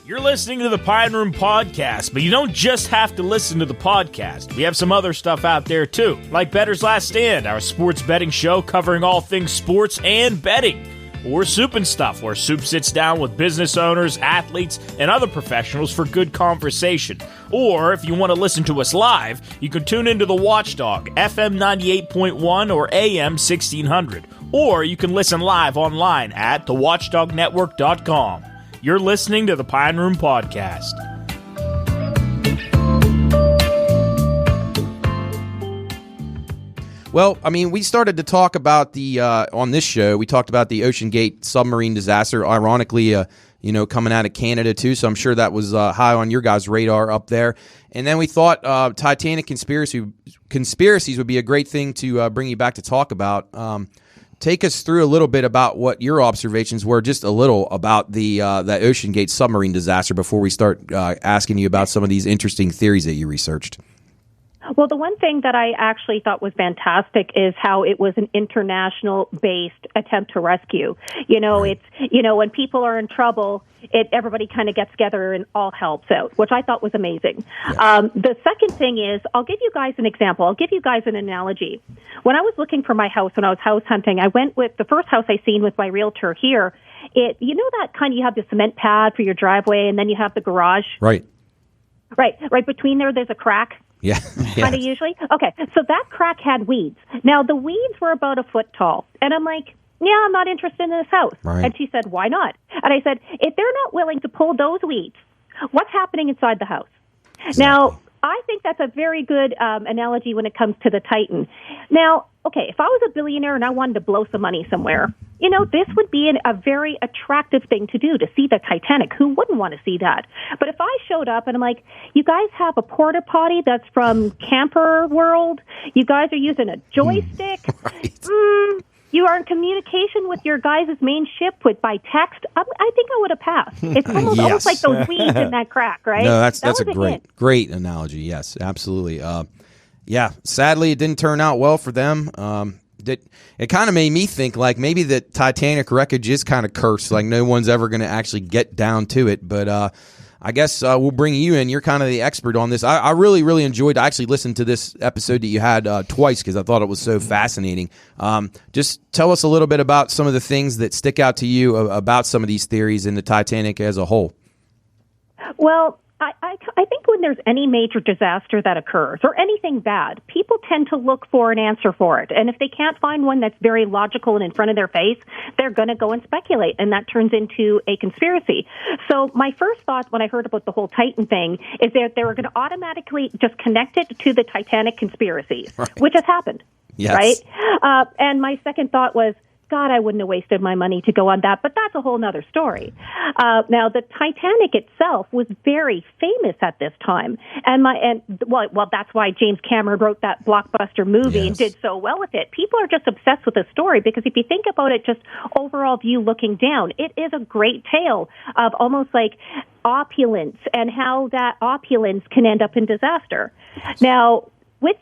Speaker 5: You're listening to the Pine Room Podcast, but you don't just have to listen to the podcast. We have some other stuff out there, too, like Bettor's Last Stand, our sports betting show covering all things sports and betting. Or Soup and Stuff, where Soup sits down with business owners, athletes, and other professionals for good conversation. Or, if you want to listen to us live, you can tune into The Watchdog, FM 98.1 or AM 1600. Or you can listen live online at thewatchdognetwork.com. You're listening to the Pine Room Podcast.
Speaker 1: Well, I mean, we started to talk about the on this show. We talked about the Ocean Gate submarine disaster. Ironically, coming out of Canada too. So I'm sure that was high on your guys' radar up there. And then we thought Titanic conspiracies would be a great thing to bring you back to talk about. Take us through a little bit about what your observations were, just a little about that Ocean Gate submarine disaster before we start asking you about some of these interesting theories that you researched.
Speaker 8: Well, the one thing that I actually thought was fantastic is how it was an international-based attempt to rescue. It's, when people are in trouble, everybody kind of gets together and all helps out, which I thought was amazing. Yeah. The second thing is, I'll give you guys an example. I'll give you guys an analogy. When I was looking for my house, when I was house hunting, I went with the first house I seen with my realtor here. That kind of, you have the cement pad for your driveway, and then you have the garage.
Speaker 1: Right
Speaker 8: Between there's a crack.
Speaker 1: Yeah.
Speaker 8: Kind of usually? Okay, so that crack had weeds. Now, the weeds were about a foot tall. And I'm like, yeah, I'm not interested in this house.
Speaker 1: Right.
Speaker 8: And she said, why not? And I said, if they're not willing to pull those weeds, what's happening inside the house?
Speaker 1: Exactly.
Speaker 8: Now, I think that's a very good analogy when it comes to the Titan. Now, okay, if I was a billionaire and I wanted to blow some money somewhere, this would be a very attractive thing to do, to see the Titanic. Who wouldn't want to see that? But if I showed up and I'm like, you guys have a porta potty that's from Camper World, you guys are using a joystick,
Speaker 1: Right.
Speaker 8: You are in communication with your guys' main ship by text, I think I would have passed. It's almost like those weeds in that crack, right?
Speaker 1: No, that's a
Speaker 8: hint.
Speaker 1: great analogy. Yes, absolutely. Yeah, sadly, it didn't turn out well for them. It kind of made me think like maybe the Titanic wreckage is kind of cursed. Like no one's ever going to actually get down to it. But I guess we'll bring you in. You're kind of the expert on this. I really, really enjoyed. I actually listened to this episode that you had twice because I thought it was so fascinating. Just tell us a little bit about some of the things that stick out to you about some of these theories in the Titanic as a whole.
Speaker 8: Well, I think when there's any major disaster that occurs or anything bad, people tend to look for an answer for it. And if they can't find one that's very logical and in front of their face, they're going to go and speculate, and that turns into a conspiracy. So my first thought when I heard about the whole Titan thing is that they were going to automatically just connect it to the Titanic conspiracies, right, which has happened,
Speaker 1: yes,
Speaker 8: right? And my second thought was, God, I wouldn't have wasted my money to go on that, but that's a whole other story. Now, the Titanic itself was very famous at this time, and that's why James Cameron wrote that blockbuster movie and did so well with it. People are just obsessed with the story because if you think about it, just overall view looking down, it is a great tale of almost like opulence and how that opulence can end up in disaster. Now, with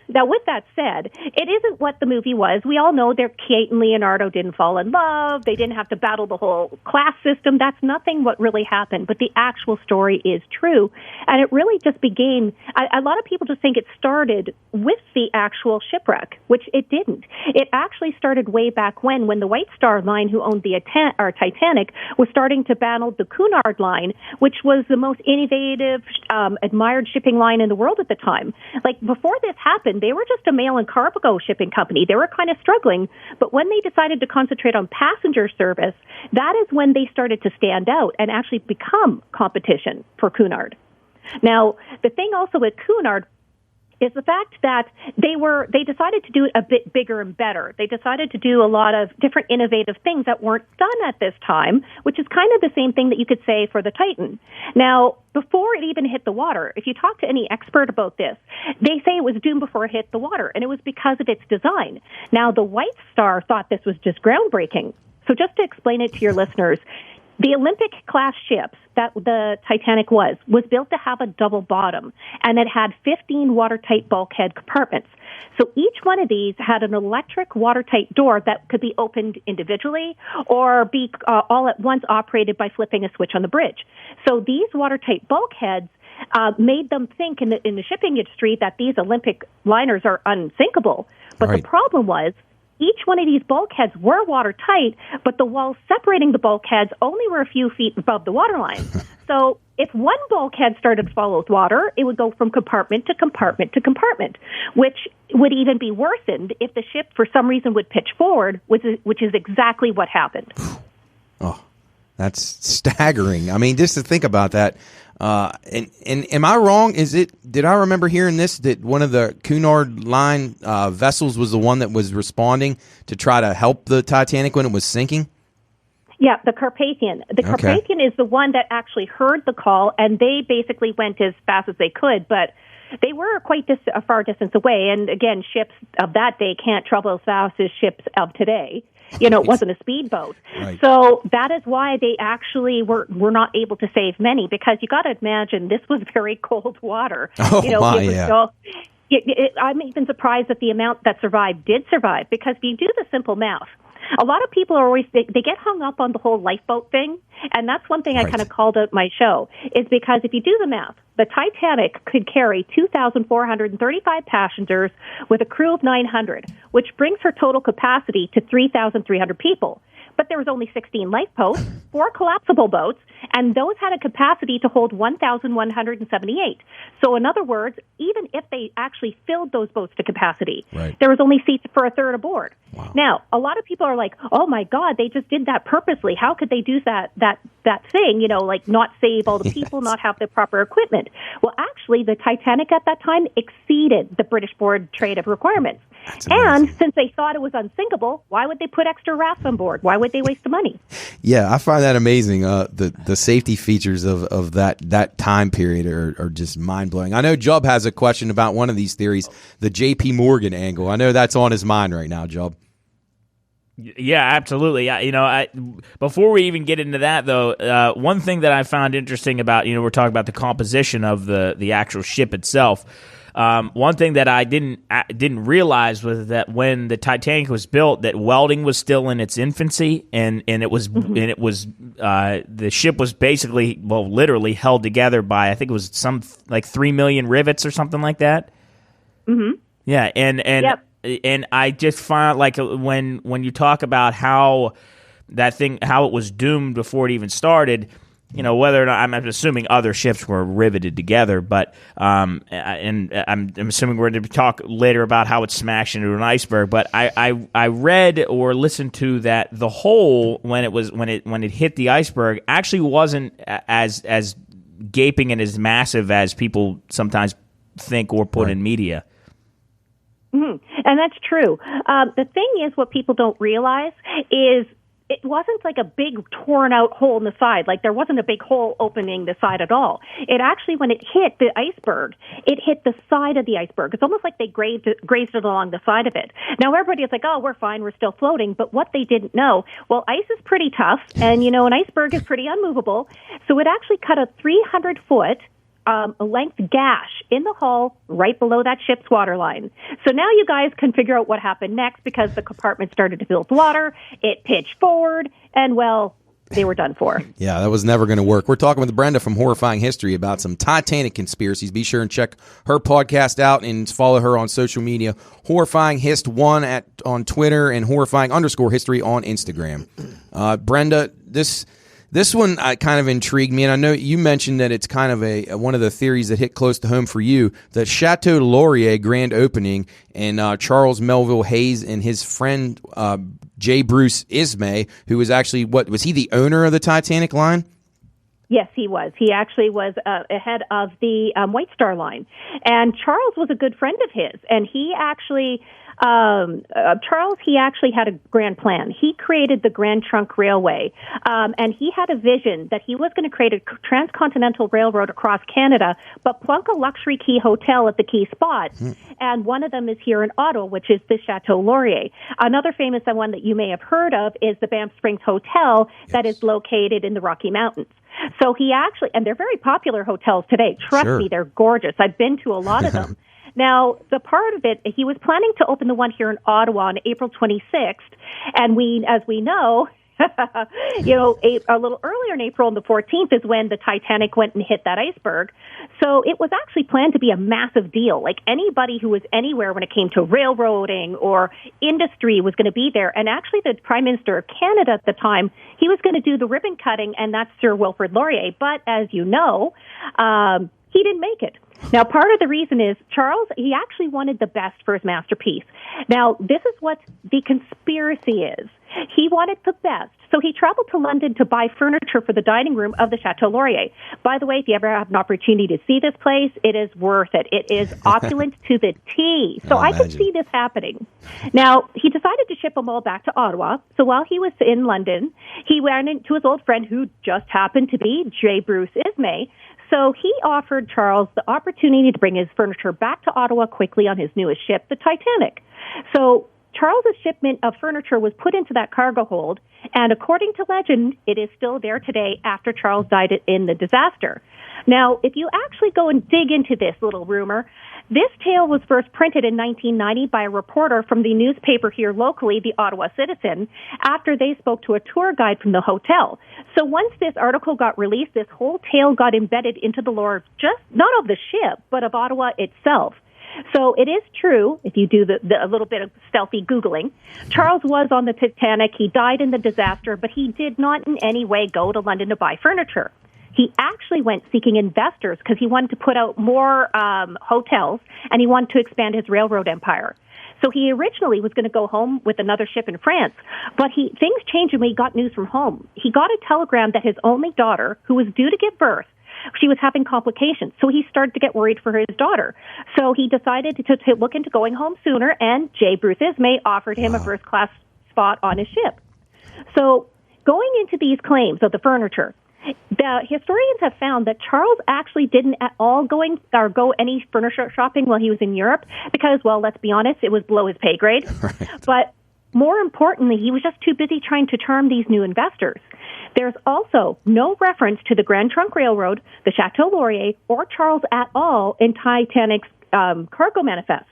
Speaker 8: that said, it isn't what the movie was. We all know that Kate and Leonardo didn't fall in love. They didn't have to battle the whole class system. That's nothing what really happened. But the actual story is true. And it really just began, a lot of people just think it started with the actual shipwreck, which it didn't. It actually started way back when the White Star Line, who owned the Titanic, was starting to battle the Cunard Line, which was the most innovative, admired shipping line in the world at the time. Like, before this happened, they were just a mail and cargo shipping company. They were kind of struggling, but when they decided to concentrate on passenger service, that is when they started to stand out and actually become competition for Cunard. Now, the thing also with Cunard is the fact that they decided to do it a bit bigger and better. They decided to do a lot of different innovative things that weren't done at this time, which is kind of the same thing that you could say for the Titan. Now, before it even hit the water, if you talk to any expert about this, they say it was doomed before it hit the water, and it was because of its design. Now, the White Star thought this was just groundbreaking. So just to explain it to your listeners, the Olympic-class ships that the Titanic was built to have a double bottom, and it had 15 watertight bulkhead compartments. So each one of these had an electric watertight door that could be opened individually or be all at once operated by flipping a switch on the bridge. So these watertight bulkheads made them think in the shipping industry that these Olympic liners are unsinkable. But
Speaker 1: right.
Speaker 8: The problem was, each one of these bulkheads were watertight, but the walls separating the bulkheads only were a few feet above the waterline. So if one bulkhead started to follow with water, it would go from compartment to compartment to compartment, which would even be worsened if the ship for some reason would pitch forward, which is exactly what happened.
Speaker 1: Oh, that's staggering. I mean, just to think about that. And am I wrong? Did I remember hearing this, that one of the Cunard Line vessels was the one that was responding to try to help the Titanic when it was sinking?
Speaker 8: Yeah, the Carpathian. The Carpathian is the one that actually heard the call, and they basically went as fast as they could, but they were quite a far distance away. And again, ships of that day can't travel as fast as ships of today. It wasn't a speedboat. Right. So that is why they actually were not able to save many, because you got to imagine this was very cold water.
Speaker 1: Oh, yeah.
Speaker 8: I'm even surprised that the amount that survived did survive, because if you do the simple math, a lot of people are always, they get hung up on the whole lifeboat thing, and that's one thing I kind of called out my show, is because if you do the math, the Titanic could carry 2,435 passengers with a crew of 900, which brings her total capacity to 3,300 people. But there was only 16 lifeboats, 4 collapsible boats, and those had a capacity to hold 1,178. So in other words, even if they actually filled those boats to capacity, there was only seats for a third aboard. Wow. Now, a lot of people are like, oh my God, they just did that purposely. How could they do that thing, like not save all the people, not have the proper equipment? Well, actually, the Titanic at that time exceeded the British Board Trade of requirements. And since they thought it was unsinkable, why would they put extra rafts on board? Why would they waste the money?
Speaker 1: Yeah, I find that amazing. The safety features of that time period are just mind-blowing. I know Jubb has a question about one of these theories, the J.P. Morgan angle. I know that's on his mind right now, Jubb.
Speaker 2: Yeah, absolutely. Before we even get into that, though, one thing that I found interesting about, we're talking about the composition of the actual ship itself. One thing that I didn't realize was that when the Titanic was built, that welding was still in its infancy, and it was the ship was basically, literally held together by, I think it was some like 3 million rivets or something like that. Mm-hmm. Yeah, and I just find, like, when you talk about how it was doomed before it even started. Whether or not, I'm assuming other ships were riveted together, but and I'm assuming we're going to talk later about how it smashed into an iceberg. But I read or listened to that the hole when it hit the iceberg actually wasn't as gaping and as massive as people sometimes think or put in media.
Speaker 8: Mm-hmm. And that's true. The thing is, what people don't realize is it wasn't like a big torn out hole in the side. Like, there wasn't a big hole opening the side at all. It actually, when it hit the iceberg, it hit the side of the iceberg. It's almost like they grazed it along the side of it. Now, everybody is like, oh, we're fine, we're still floating. But what they didn't know, ice is pretty tough, and, an iceberg is pretty unmovable. So it actually cut a 300-foot length gash in the hull right below that ship's waterline. So now you guys can figure out what happened next, because the compartment started to fill with water, it pitched forward, and, they were done for.
Speaker 1: Yeah, that was never going to work. We're talking with Brenda from Horrifying History about some Titanic conspiracies. Be sure and check her podcast out and follow her on social media. Horrifying Hist 1 on Twitter and Horrifying_History on Instagram. Brenda, This one kind of intrigued me, and I know you mentioned that it's kind of one of the theories that hit close to home for you, the Chateau Laurier grand opening, and Charles Melville Hayes and his friend J. Bruce Ismay, who was actually, was he the owner of the Titanic line?
Speaker 8: Yes, he was. He actually was ahead of the White Star Line. And Charles was a good friend of his, and he actually... Charles, he actually had a grand plan. He created the Grand Trunk Railway, and he had a vision that he was going to create a transcontinental railroad across Canada, but plunk a luxury key hotel at the key spots. And one of them is here in Ottawa, which is the Chateau Laurier. Another famous one that you may have heard of is the Banff Springs Hotel that is located in the Rocky Mountains. So he actually, and they're very popular hotels today. Trust me, they're gorgeous. I've been to a lot of them. Now, the part of it, he was planning to open the one here in Ottawa on April 26th, and as we know, a little earlier in April, on the 14th, is when the Titanic went and hit that iceberg. So it was actually planned to be a massive deal. Like, anybody who was anywhere when it came to railroading or industry was going to be there. And actually, the Prime Minister of Canada at the time, he was going to do the ribbon cutting, and that's Sir Wilfrid Laurier. But as you know, he didn't make it. Now, part of the reason is Charles, he actually wanted the best for his masterpiece. Now, this is what the conspiracy is. He wanted the best. So he traveled to London to buy furniture for the dining room of the Chateau Laurier. By the way, if you ever have an opportunity to see this place, it is worth it. It is opulent to the T. So I could see this happening. Now, he decided to ship them all back to Ottawa. So while he was in London, he went into his old friend, who just happened to be J. Bruce Ismay. So he offered Charles the opportunity to bring his furniture back to Ottawa quickly on his newest ship, the Titanic. So Charles's shipment of furniture was put into that cargo hold, and according to legend, it is still there today after Charles died in the disaster. Now, if you actually go and dig into this little rumor, this tale was first printed in 1990 by a reporter from the newspaper here locally, the Ottawa Citizen, after they spoke to a tour guide from the hotel. So once this article got released, this whole tale got embedded into the lore, just not of the ship, but of Ottawa itself. So it is true, if you do a little bit of stealthy Googling, Charles was on the Titanic. He died in the disaster, but he did not in any way go to London to buy furniture. He actually went seeking investors because he wanted to put out more hotels, and he wanted to expand his railroad empire. So he originally was going to go home with another ship in France, but things changed when he got news from home. He got a telegram that his only daughter, who was due to give birth, she was having complications. So he started to get worried for his daughter. So he decided to look into going home sooner, and J. Bruce Ismay offered him a first-class spot on his ship. So going into these claims of the furniture, the historians have found that Charles actually didn't at all go any furniture shopping while he was in Europe because, well, let's be honest, it was below his pay grade. Right. But more importantly, he was just too busy trying to charm these new investors. There's also no reference to the Grand Trunk Railroad, the Chateau Laurier, or Charles at all in Titanic's cargo manifest.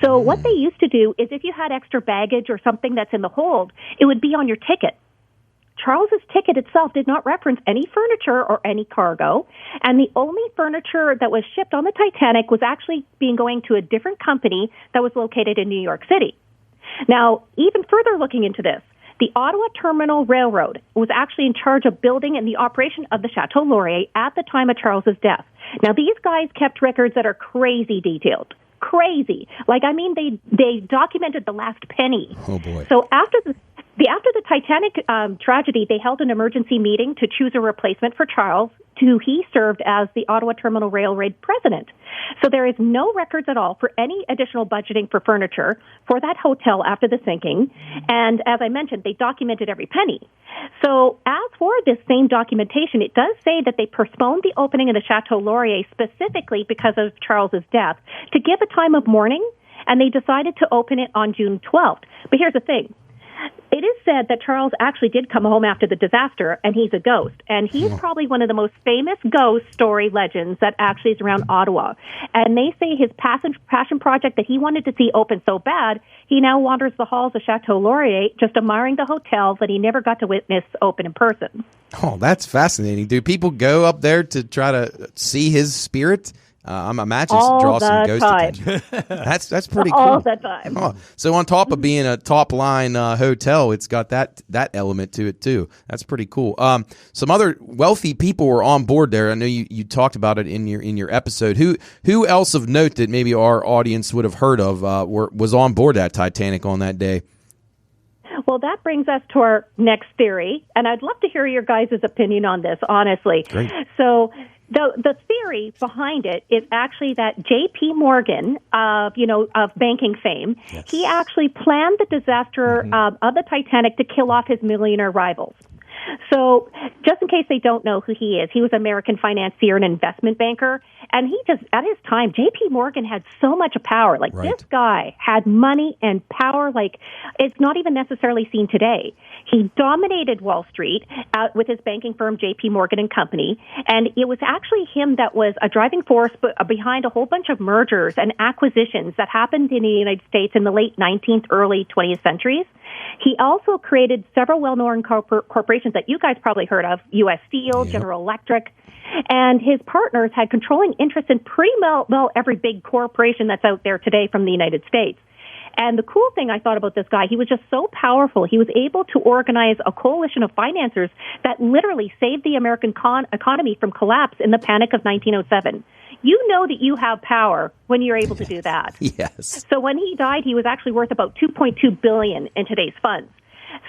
Speaker 8: So what they used to do is if you had extra baggage or something that's in the hold, it would be on your ticket. Charles's ticket itself did not reference any furniture or any cargo, and the only furniture that was shipped on the Titanic was actually going to a different company that was located in New York City. Now, even further looking into this, the Ottawa Terminal Railroad was actually in charge of building and the operation of the Chateau Laurier at the time of Charles's death. Now, these guys kept records that are crazy detailed. Crazy. They documented the last penny.
Speaker 1: Oh, boy.
Speaker 8: So after the Titanic tragedy, they held an emergency meeting to choose a replacement for Charles, who he served as the Ottawa Terminal Railroad president. So there is no records at all for any additional budgeting for furniture for that hotel after the sinking. And as I mentioned, they documented every penny. So as for this same documentation, it does say that they postponed the opening of the Chateau Laurier specifically because of Charles's death to give a time of mourning, and they decided to open it on June 12th. But here's the thing. It is said that Charles actually did come home after the disaster, and he's a ghost. And he's probably one of the most famous ghost story legends that actually is around Ottawa. And they say his passion project that he wanted to see open so bad, he now wanders the halls of Chateau Laurier, just admiring the hotel that he never got to witness open in person.
Speaker 1: Oh, that's fascinating. Do people go up there to try to see his spirit? I'm imagining draw some ghost attention. That's pretty cool.
Speaker 8: All the time.
Speaker 1: Oh, so on top of being a top line hotel, it's got that element to it too. That's pretty cool. Some other wealthy people were on board there. I know you talked about it in your episode. Who else of note that maybe our audience would have heard of was on board that Titanic on that day?
Speaker 8: Well, that brings us to our next theory, and I'd love to hear your guys' opinion on this, honestly.
Speaker 1: Great.
Speaker 8: So the theory behind it is actually that J.P. Morgan, of banking fame, yes, he actually planned the disaster of the Titanic to kill off his millionaire rivals. So just in case they don't know who he is, he was an American financier and investment banker. And he just, at his time, J.P. Morgan had so much power. Right. This guy had money and power like it's not even necessarily seen today. He dominated Wall Street with his banking firm, J.P. Morgan and Company. And it was actually him that was a driving force behind a whole bunch of mergers and acquisitions that happened in the United States in the late 19th, early 20th centuries. He also created several well-known corporations that you guys probably heard of, U.S. Steel, yep, General Electric, and his partners had controlling interest in pretty well every big corporation that's out there today from the United States. And the cool thing I thought about this guy, he was just so powerful. He was able to organize a coalition of financiers that literally saved the American economy from collapse in the Panic of 1907. You know that you have power when you're able to do that.
Speaker 1: Yes.
Speaker 8: So when he died, he was actually worth about $2.2 billion in today's funds.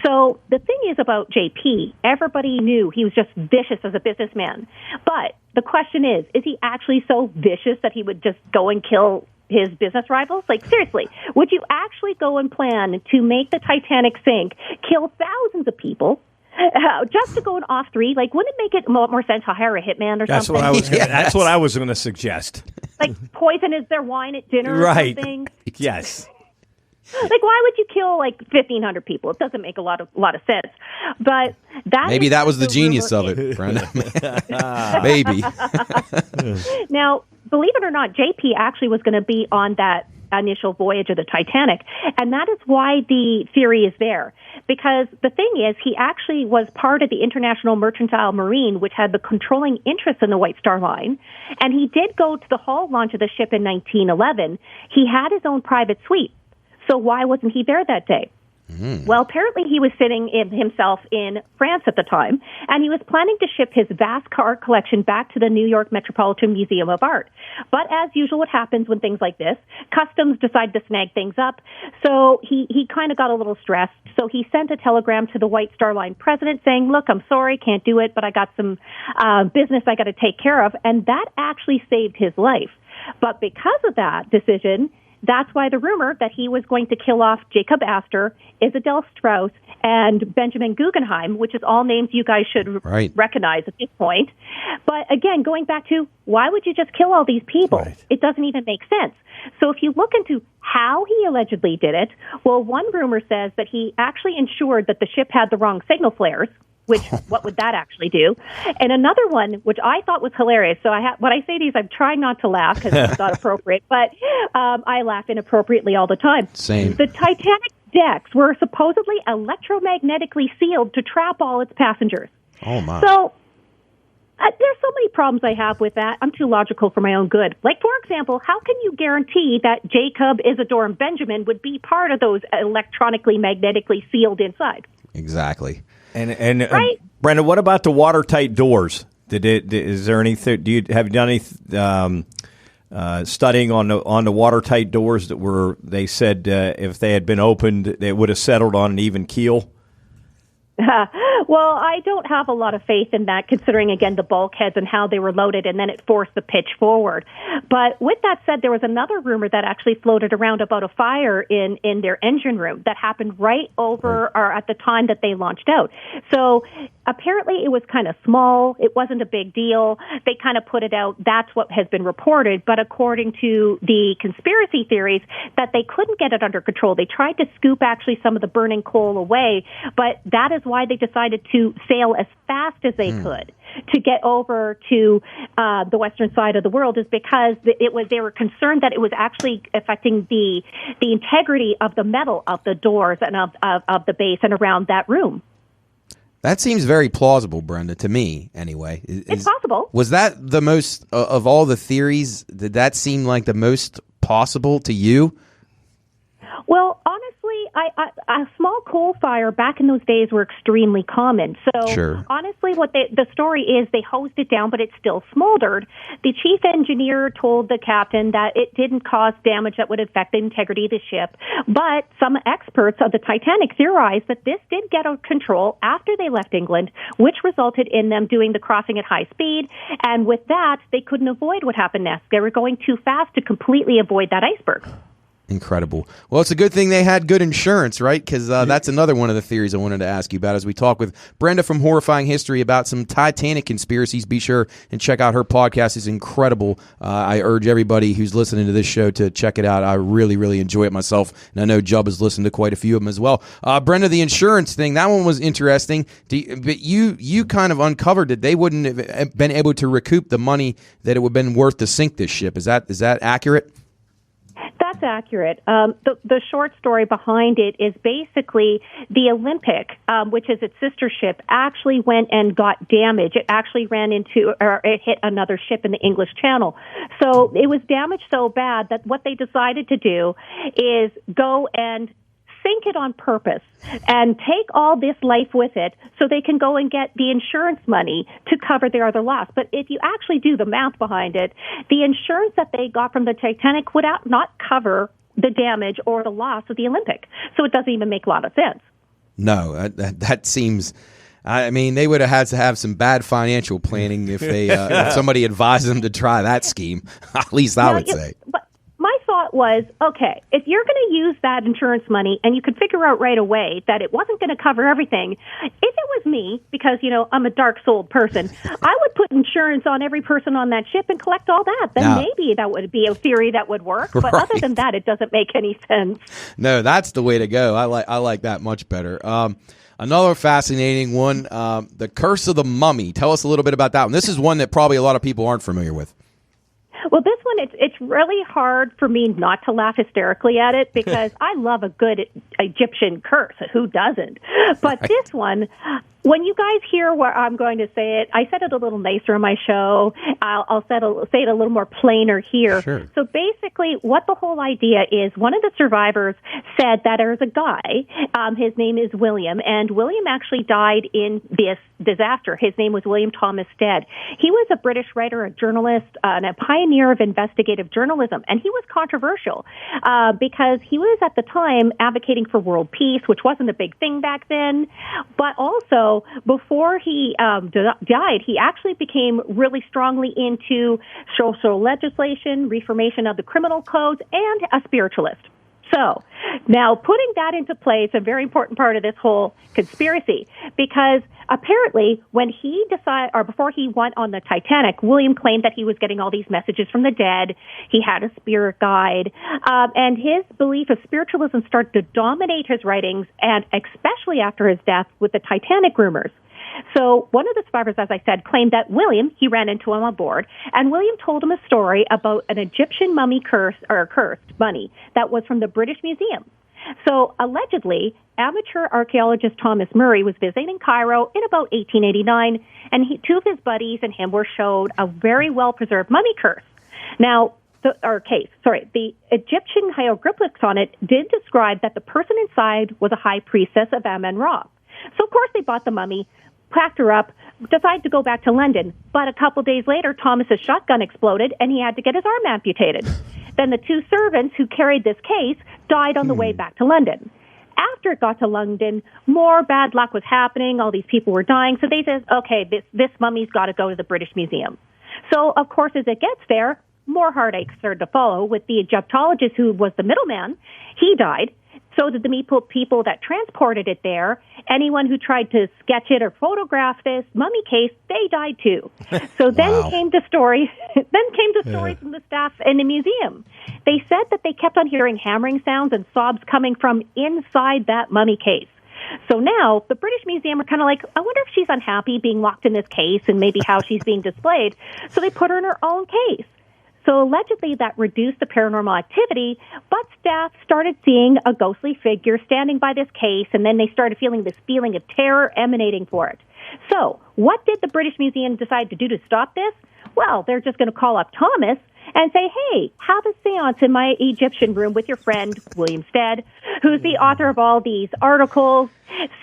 Speaker 8: So the thing is about JP, everybody knew he was just vicious as a businessman. But the question is he actually so vicious that he would just go and kill his business rivals? Like, seriously, would you actually go and plan to make the Titanic sink, kill thousands of people, just to go off three? Like, wouldn't it make it more sense to hire a hitman or something?
Speaker 3: That's what I was going to suggest.
Speaker 8: Like, poison is their wine at dinner or something?
Speaker 3: Yes.
Speaker 8: Like, why would you kill, 1,500 people? It doesn't make a lot of sense. But
Speaker 1: maybe that was the genius of it, Brenda. Maybe.
Speaker 8: Now, believe it or not, JP actually was going to be on that initial voyage of the Titanic. And that is why the theory is there. Because the thing is, he actually was part of the International Mercantile Marine, which had the controlling interest in the White Star Line. And he did go to the hull launch of the ship in 1911. He had his own private suite. So why wasn't he there that day? Well, apparently he was sitting himself in France at the time, and he was planning to ship his vast art collection back to the New York Metropolitan Museum of Art. But as usual, what happens when things like this, customs decide to snag things up. So he kind of got a little stressed. So he sent a telegram to the White Star Line president saying, look, I'm sorry, can't do it, but I got some business I got to take care of. And that actually saved his life. But because of that decision, that's why the rumor that he was going to kill off Jacob Astor, Isidel Strauss, and Benjamin Guggenheim, which is all names you guys should recognize at this point. But again, going back to why would you just kill all these people? Right. It doesn't even make sense. So if you look into how he allegedly did it, well, one rumor says that he actually ensured that the ship had the wrong signal flares, which what would that actually do? And another one, which I thought was hilarious. So when I say these, I'm trying not to laugh because it's not appropriate, but I laugh inappropriately all the time.
Speaker 1: Same.
Speaker 8: The Titanic decks were supposedly electromagnetically sealed to trap all its passengers.
Speaker 1: Oh, my.
Speaker 8: So there's so many problems I have with that. I'm too logical for my own good. Like, for example, how can you guarantee that Jacob, Isidore, and Benjamin would be part of those electronically magnetically sealed inside?
Speaker 1: Exactly.
Speaker 3: And
Speaker 8: right?
Speaker 3: Brenda, what about the watertight doors? Is there anything? Have you done any studying on the watertight doors that were? They said if they had been opened, they would have settled on an even keel.
Speaker 8: Well, I don't have a lot of faith in that, considering, again, the bulkheads and how they were loaded, and then it forced the pitch forward. But with that said, there was another rumor that actually floated around about a fire in their engine room that happened right over or at the time that they launched out. So apparently it was kind of small. It wasn't a big deal. They kind of put it out. That's what has been reported. But according to the conspiracy theories, that they couldn't get it under control. They tried to scoop actually some of the burning coal away, but that is why they decided to sail as fast as they could to get over to the western side of the world, is because they were concerned that it was actually affecting the integrity of the metal of the doors and of the base and around that room.
Speaker 1: That seems very plausible, Brenda, to me, anyway.
Speaker 8: It's possible.
Speaker 1: Was that the most, of all the theories, did that seem like the most possible to you?
Speaker 8: Well, honestly, a small coal fire back in those days were extremely common. So honestly, what the story is, they hosed it down, but it still smoldered. The chief engineer told the captain that it didn't cause damage that would affect the integrity of the ship. But some experts of the Titanic theorized that this did get out of control after they left England, which resulted in them doing the crossing at high speed. And with that, they couldn't avoid what happened next. They were going too fast to completely avoid that iceberg.
Speaker 1: Incredible. Well, it's a good thing they had good insurance, right? Because that's another one of the theories I wanted to ask you about as we talk with Brenda from Horrifying History about some Titanic conspiracies. Be sure and check out her podcast. It's incredible. I urge everybody who's listening to this show to check it out. I really, really enjoy it myself, and I know Jubb has listened to quite a few of them as well. Brenda, the insurance thing, that one was interesting. But you kind of uncovered that they wouldn't have been able to recoup the money that it would have been worth to sink this ship. Is that accurate?
Speaker 8: That's accurate. The short story behind it is basically the Olympic, which is its sister ship, actually went and got damaged. It actually ran into, or it hit another ship in the English Channel. So it was damaged so bad that what they decided to do is go and sink it on purpose and take all this life with it so they can go and get the insurance money to cover their other loss. But if you actually do the math behind it, the insurance that they got from the Titanic would not cover the damage or the loss of the Olympic. So it doesn't even make a lot of sense.
Speaker 1: No, that seems... I mean, they would have had to have some bad financial planning if they if somebody advised them to try that scheme. At least I would say.
Speaker 8: But my thought was, okay, if you're going to use that insurance money and you could figure out right away that it wasn't going to cover everything, if it was me, because, I'm a dark-souled person, I would put insurance on every person on that ship and collect all that. Then maybe that would be a theory that would work. But other than that, it doesn't make any sense.
Speaker 1: No, that's the way to go. I like that much better. Another fascinating one, The Curse of the Mummy. Tell us a little bit about that one. This is one that probably a lot of people aren't familiar with.
Speaker 8: Well, this one, it's really hard for me not to laugh hysterically at it because I love a good Egyptian curse. Who doesn't? But this one, when you guys hear where I'm going to say it, I said it a little nicer on my show. I'll say it a little more plainer here.
Speaker 1: Sure.
Speaker 8: So basically, what the whole idea is, one of the survivors said that there's a guy, his name is William, and William actually died in this disaster. His name was William Thomas Stead. He was a British writer, a journalist, and a pioneer of investigative journalism, and he was controversial because he was at the time advocating for world peace, which wasn't a big thing back then, but also before he died, he actually became really strongly into social legislation, reformation of the criminal codes, and a spiritualist. So now putting that into play is a very important part of this whole conspiracy, because apparently when he decided, or before he went on the Titanic, William claimed that he was getting all these messages from the dead. He had a spirit guide, and his belief of spiritualism started to dominate his writings, and especially after his death with the Titanic rumors. So one of the survivors, as I said, claimed that William, he ran into him on board, and William told him a story about an Egyptian mummy cursed mummy that was from the British Museum. So allegedly, amateur archaeologist Thomas Murray was visiting Cairo in about 1889, and two of his buddies and him were showed a very well-preserved mummy curse. Now, the Egyptian hieroglyphics on it did describe that the person inside was a high priestess of Amen-Ra. So, of course, they bought the mummy, packed her up, decided to go back to London. But a couple days later, Thomas's shotgun exploded, and he had to get his arm amputated. Then the two servants who carried this case died on the way back to London. After it got to London, more bad luck was happening. All these people were dying. So they said, okay, this mummy's got to go to the British Museum. So, of course, as it gets there, more heartaches started to follow with the Egyptologist who was the middleman. He died. So did the people that transported it there. Anyone who tried to sketch it or photograph this mummy case, they died too. So then came the story. From the staff in the museum. They said that they kept on hearing hammering sounds and sobs coming from inside that mummy case. So now the British Museum are kind of like, I wonder if she's unhappy being locked in this case and maybe how she's being displayed. So they put her in her own case. So allegedly that reduced the paranormal activity, but staff started seeing a ghostly figure standing by this case, and then they started feeling this feeling of terror emanating for it. So what did the British Museum decide to do to stop this? Well, they're just going to call up Thomas and say, hey, have a seance in my Egyptian room with your friend, William Stead, who's the author of all these articles.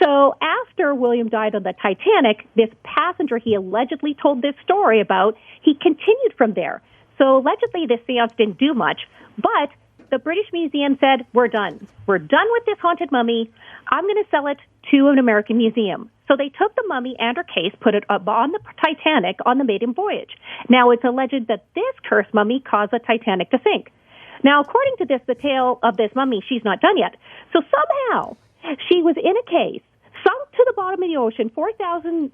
Speaker 8: So after William died on the Titanic, this passenger he allegedly told this story about, he continued from there. So allegedly this seance didn't do much, but the British Museum said, we're done. We're done with this haunted mummy. I'm going to sell it to an American museum. So they took the mummy and her case, put it up on the Titanic on the maiden voyage. Now it's alleged that this cursed mummy caused the Titanic to sink. Now, according to this, the tale of this mummy, she's not done yet. So somehow she was in a case, sunk to the bottom of the ocean, 4,000,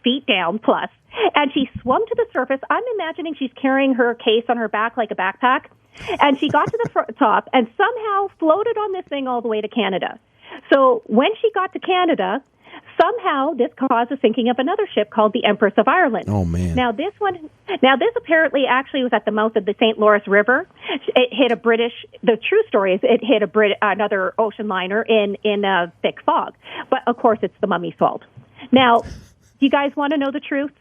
Speaker 8: feet down plus, and she swum to the surface. I'm imagining she's carrying her case on her back like a backpack, and she got to the top and somehow floated on this thing all the way to Canada. So when she got to Canada, somehow this caused the sinking of another ship called the Empress of Ireland.
Speaker 1: Oh, man.
Speaker 8: Now this apparently actually was at the mouth of the St. Lawrence River. It hit the true story is it hit another ocean liner in a thick fog. But of course it's the mummy's fault. Now, you guys want to know the truth?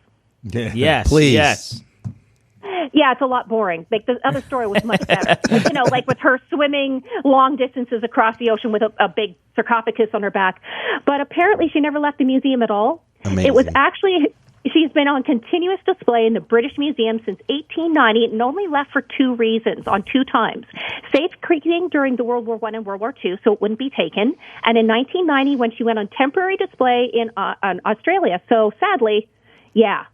Speaker 2: Yes.
Speaker 1: Please.
Speaker 2: Yes.
Speaker 8: Yeah, it's a lot boring. Like the other story was much better. Like with her swimming long distances across the ocean with a big sarcophagus on her back. But apparently she never left the museum at all.
Speaker 1: Amazing.
Speaker 8: It was actually, she's been on continuous display in the British Museum since 1890 and only left for two reasons on two times. Safekeeping during the World War I and World War II, so it wouldn't be taken. And in 1990 when she went on temporary display in Australia. So sadly, yeah.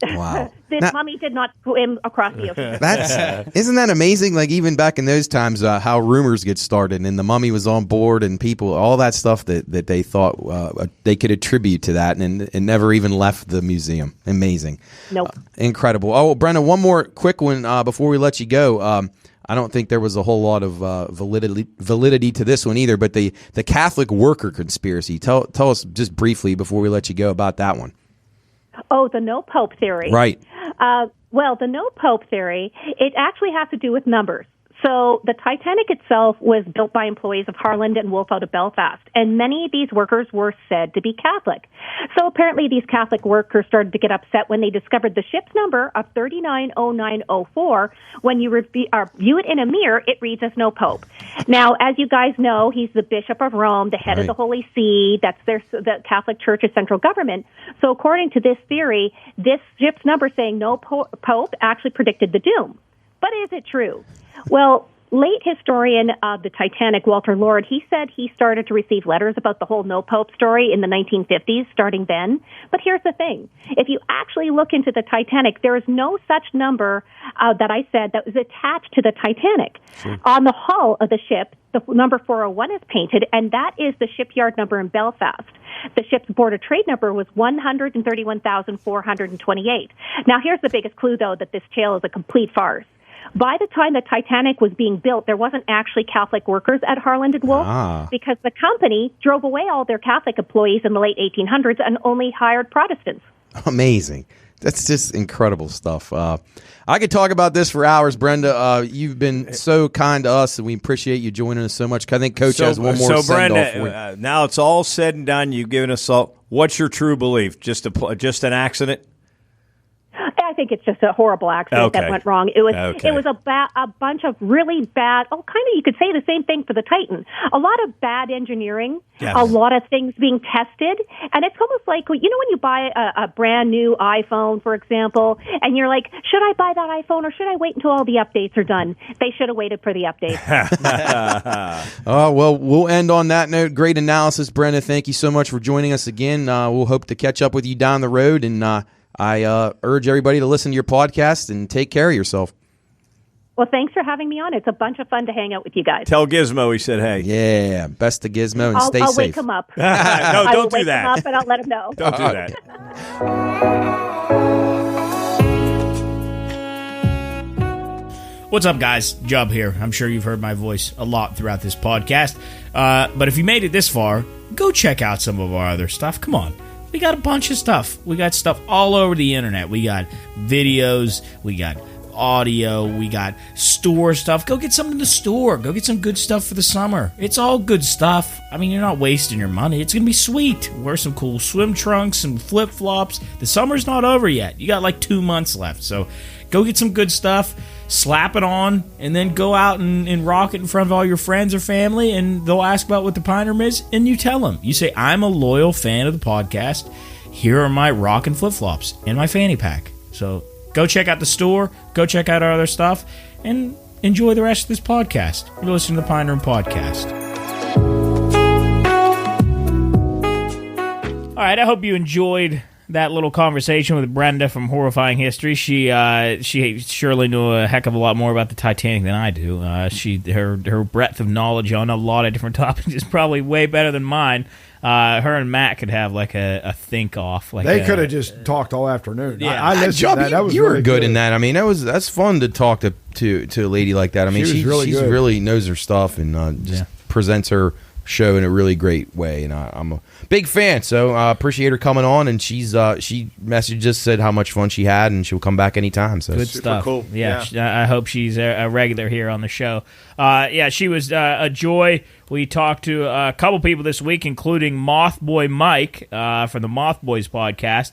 Speaker 1: Wow.
Speaker 8: This mummy did not swim across the ocean.
Speaker 1: Isn't that amazing? Like even back in those times, how rumors get started, and the mummy was on board, and people, all that stuff that they thought they could attribute to that, and it never even left the museum. Amazing.
Speaker 8: Nope.
Speaker 1: Incredible. Oh, Brenda, one more quick one before we let you go. I don't think there was a whole lot of validity to this one either, but the Catholic worker conspiracy. Tell us just briefly before we let you go about that one.
Speaker 8: Oh, the no pope theory.
Speaker 1: Right.
Speaker 8: Well, the no pope theory, it actually has to do with numbers. So the Titanic itself was built by employees of Harland and Wolff out of Belfast, and many of these workers were said to be Catholic. So apparently these Catholic workers started to get upset when they discovered the ship's number of 390904. When you view it in a mirror, it reads as no pope. Now, as you guys know, he's the Bishop of Rome, the head of the Holy See. That's the Catholic Church's central government. So according to this theory, this ship's number saying no pope actually predicted the doom. But is it true? Well, late historian of the Titanic, Walter Lord, he said he started to receive letters about the whole no pope story in the 1950s, starting then. But here's the thing. If you actually look into the Titanic, there is no such number that I said that was attached to the Titanic. Sure. On the hull of the ship, the number 401 is painted, and that is the shipyard number in Belfast. The ship's Board of Trade number was 131,428. Now, here's the biggest clue, though, that this tale is a complete farce. By the time the Titanic was being built, there wasn't actually Catholic workers at Harland and Wolff because the company drove away all their Catholic employees in the late 1800s and only hired Protestants.
Speaker 1: Amazing. That's just incredible stuff. I could talk about this for hours, Brenda. You've been so kind to us, and we appreciate you joining us so much. I think Coach has one more send-off for you.
Speaker 3: Now it's all said and done. You've given us all. What's your true belief? Just an accident?
Speaker 8: I think it's just a horrible accident that went wrong. It was a bunch of really bad, kind of you could say the same thing for the Titan. A lot of bad engineering, a lot of things being tested, and it's almost like, when you buy a brand new iPhone, for example, and you're like, should I buy that iPhone or should I wait until all the updates are done? They should have waited for the updates.
Speaker 1: Well, we'll end on that note. Great analysis, Brenda. Thank you so much for joining us again. We'll hope to catch up with you down the road, and I urge everybody to listen to your podcast and take care of yourself.
Speaker 8: Well, thanks for having me on. It's a bunch of fun to hang out with you guys.
Speaker 3: Tell Gizmo he said hey.
Speaker 1: Yeah, best to Gizmo and stay
Speaker 8: I'll
Speaker 1: safe.
Speaker 8: wake him up.
Speaker 3: No, don't do that.
Speaker 8: I will wake him up and I'll let him know.
Speaker 3: Don't do that.
Speaker 2: What's up, guys? Jub here. I'm sure you've heard my voice a lot throughout this podcast. But if you made it this far, go check out some of our other stuff. Come on. We got a bunch of stuff. We got stuff all over the internet. We got videos. We got audio. We got store stuff. Go get something in the store. Go get some good stuff for the summer. It's all good stuff. I mean, you're not wasting your money. It's going to be sweet. Wear some cool swim trunks and flip-flops. The summer's not over yet. You got like 2 months left. So go get some good stuff. Slap it on, and then go out and rock it in front of all your friends or family, and they'll ask about what the Pine Room is, and you tell them. You say, I'm a loyal fan of the podcast. Here are my rockin' flip-flops and my fanny pack. So go check out the store, go check out our other stuff, and enjoy the rest of this podcast. You're listening to the Pine Room Podcast. All right, I hope you enjoyed that little conversation with Brenda from Horrifying History. She surely knew a heck of a lot more about the Titanic than I do. Her breadth of knowledge on a lot of different topics is probably way better than mine. Her and Matt could have like a think off.
Speaker 6: They could have just talked all afternoon.
Speaker 2: Yeah.
Speaker 6: I listened to that. That was
Speaker 1: you were
Speaker 6: really
Speaker 1: good in that. I mean, that's fun to talk to a lady like that. I mean, she really knows her stuff and just presents her show in a really great way, and I'm a big fan, so I appreciate her coming on. And she messaged us, said how much fun she had, and she'll come back anytime. So
Speaker 2: good stuff. Cool. Yeah. I hope she's a regular here on the show. She was a joy. We talked to a couple people this week, including Mothboy Mike from the Mothboys podcast.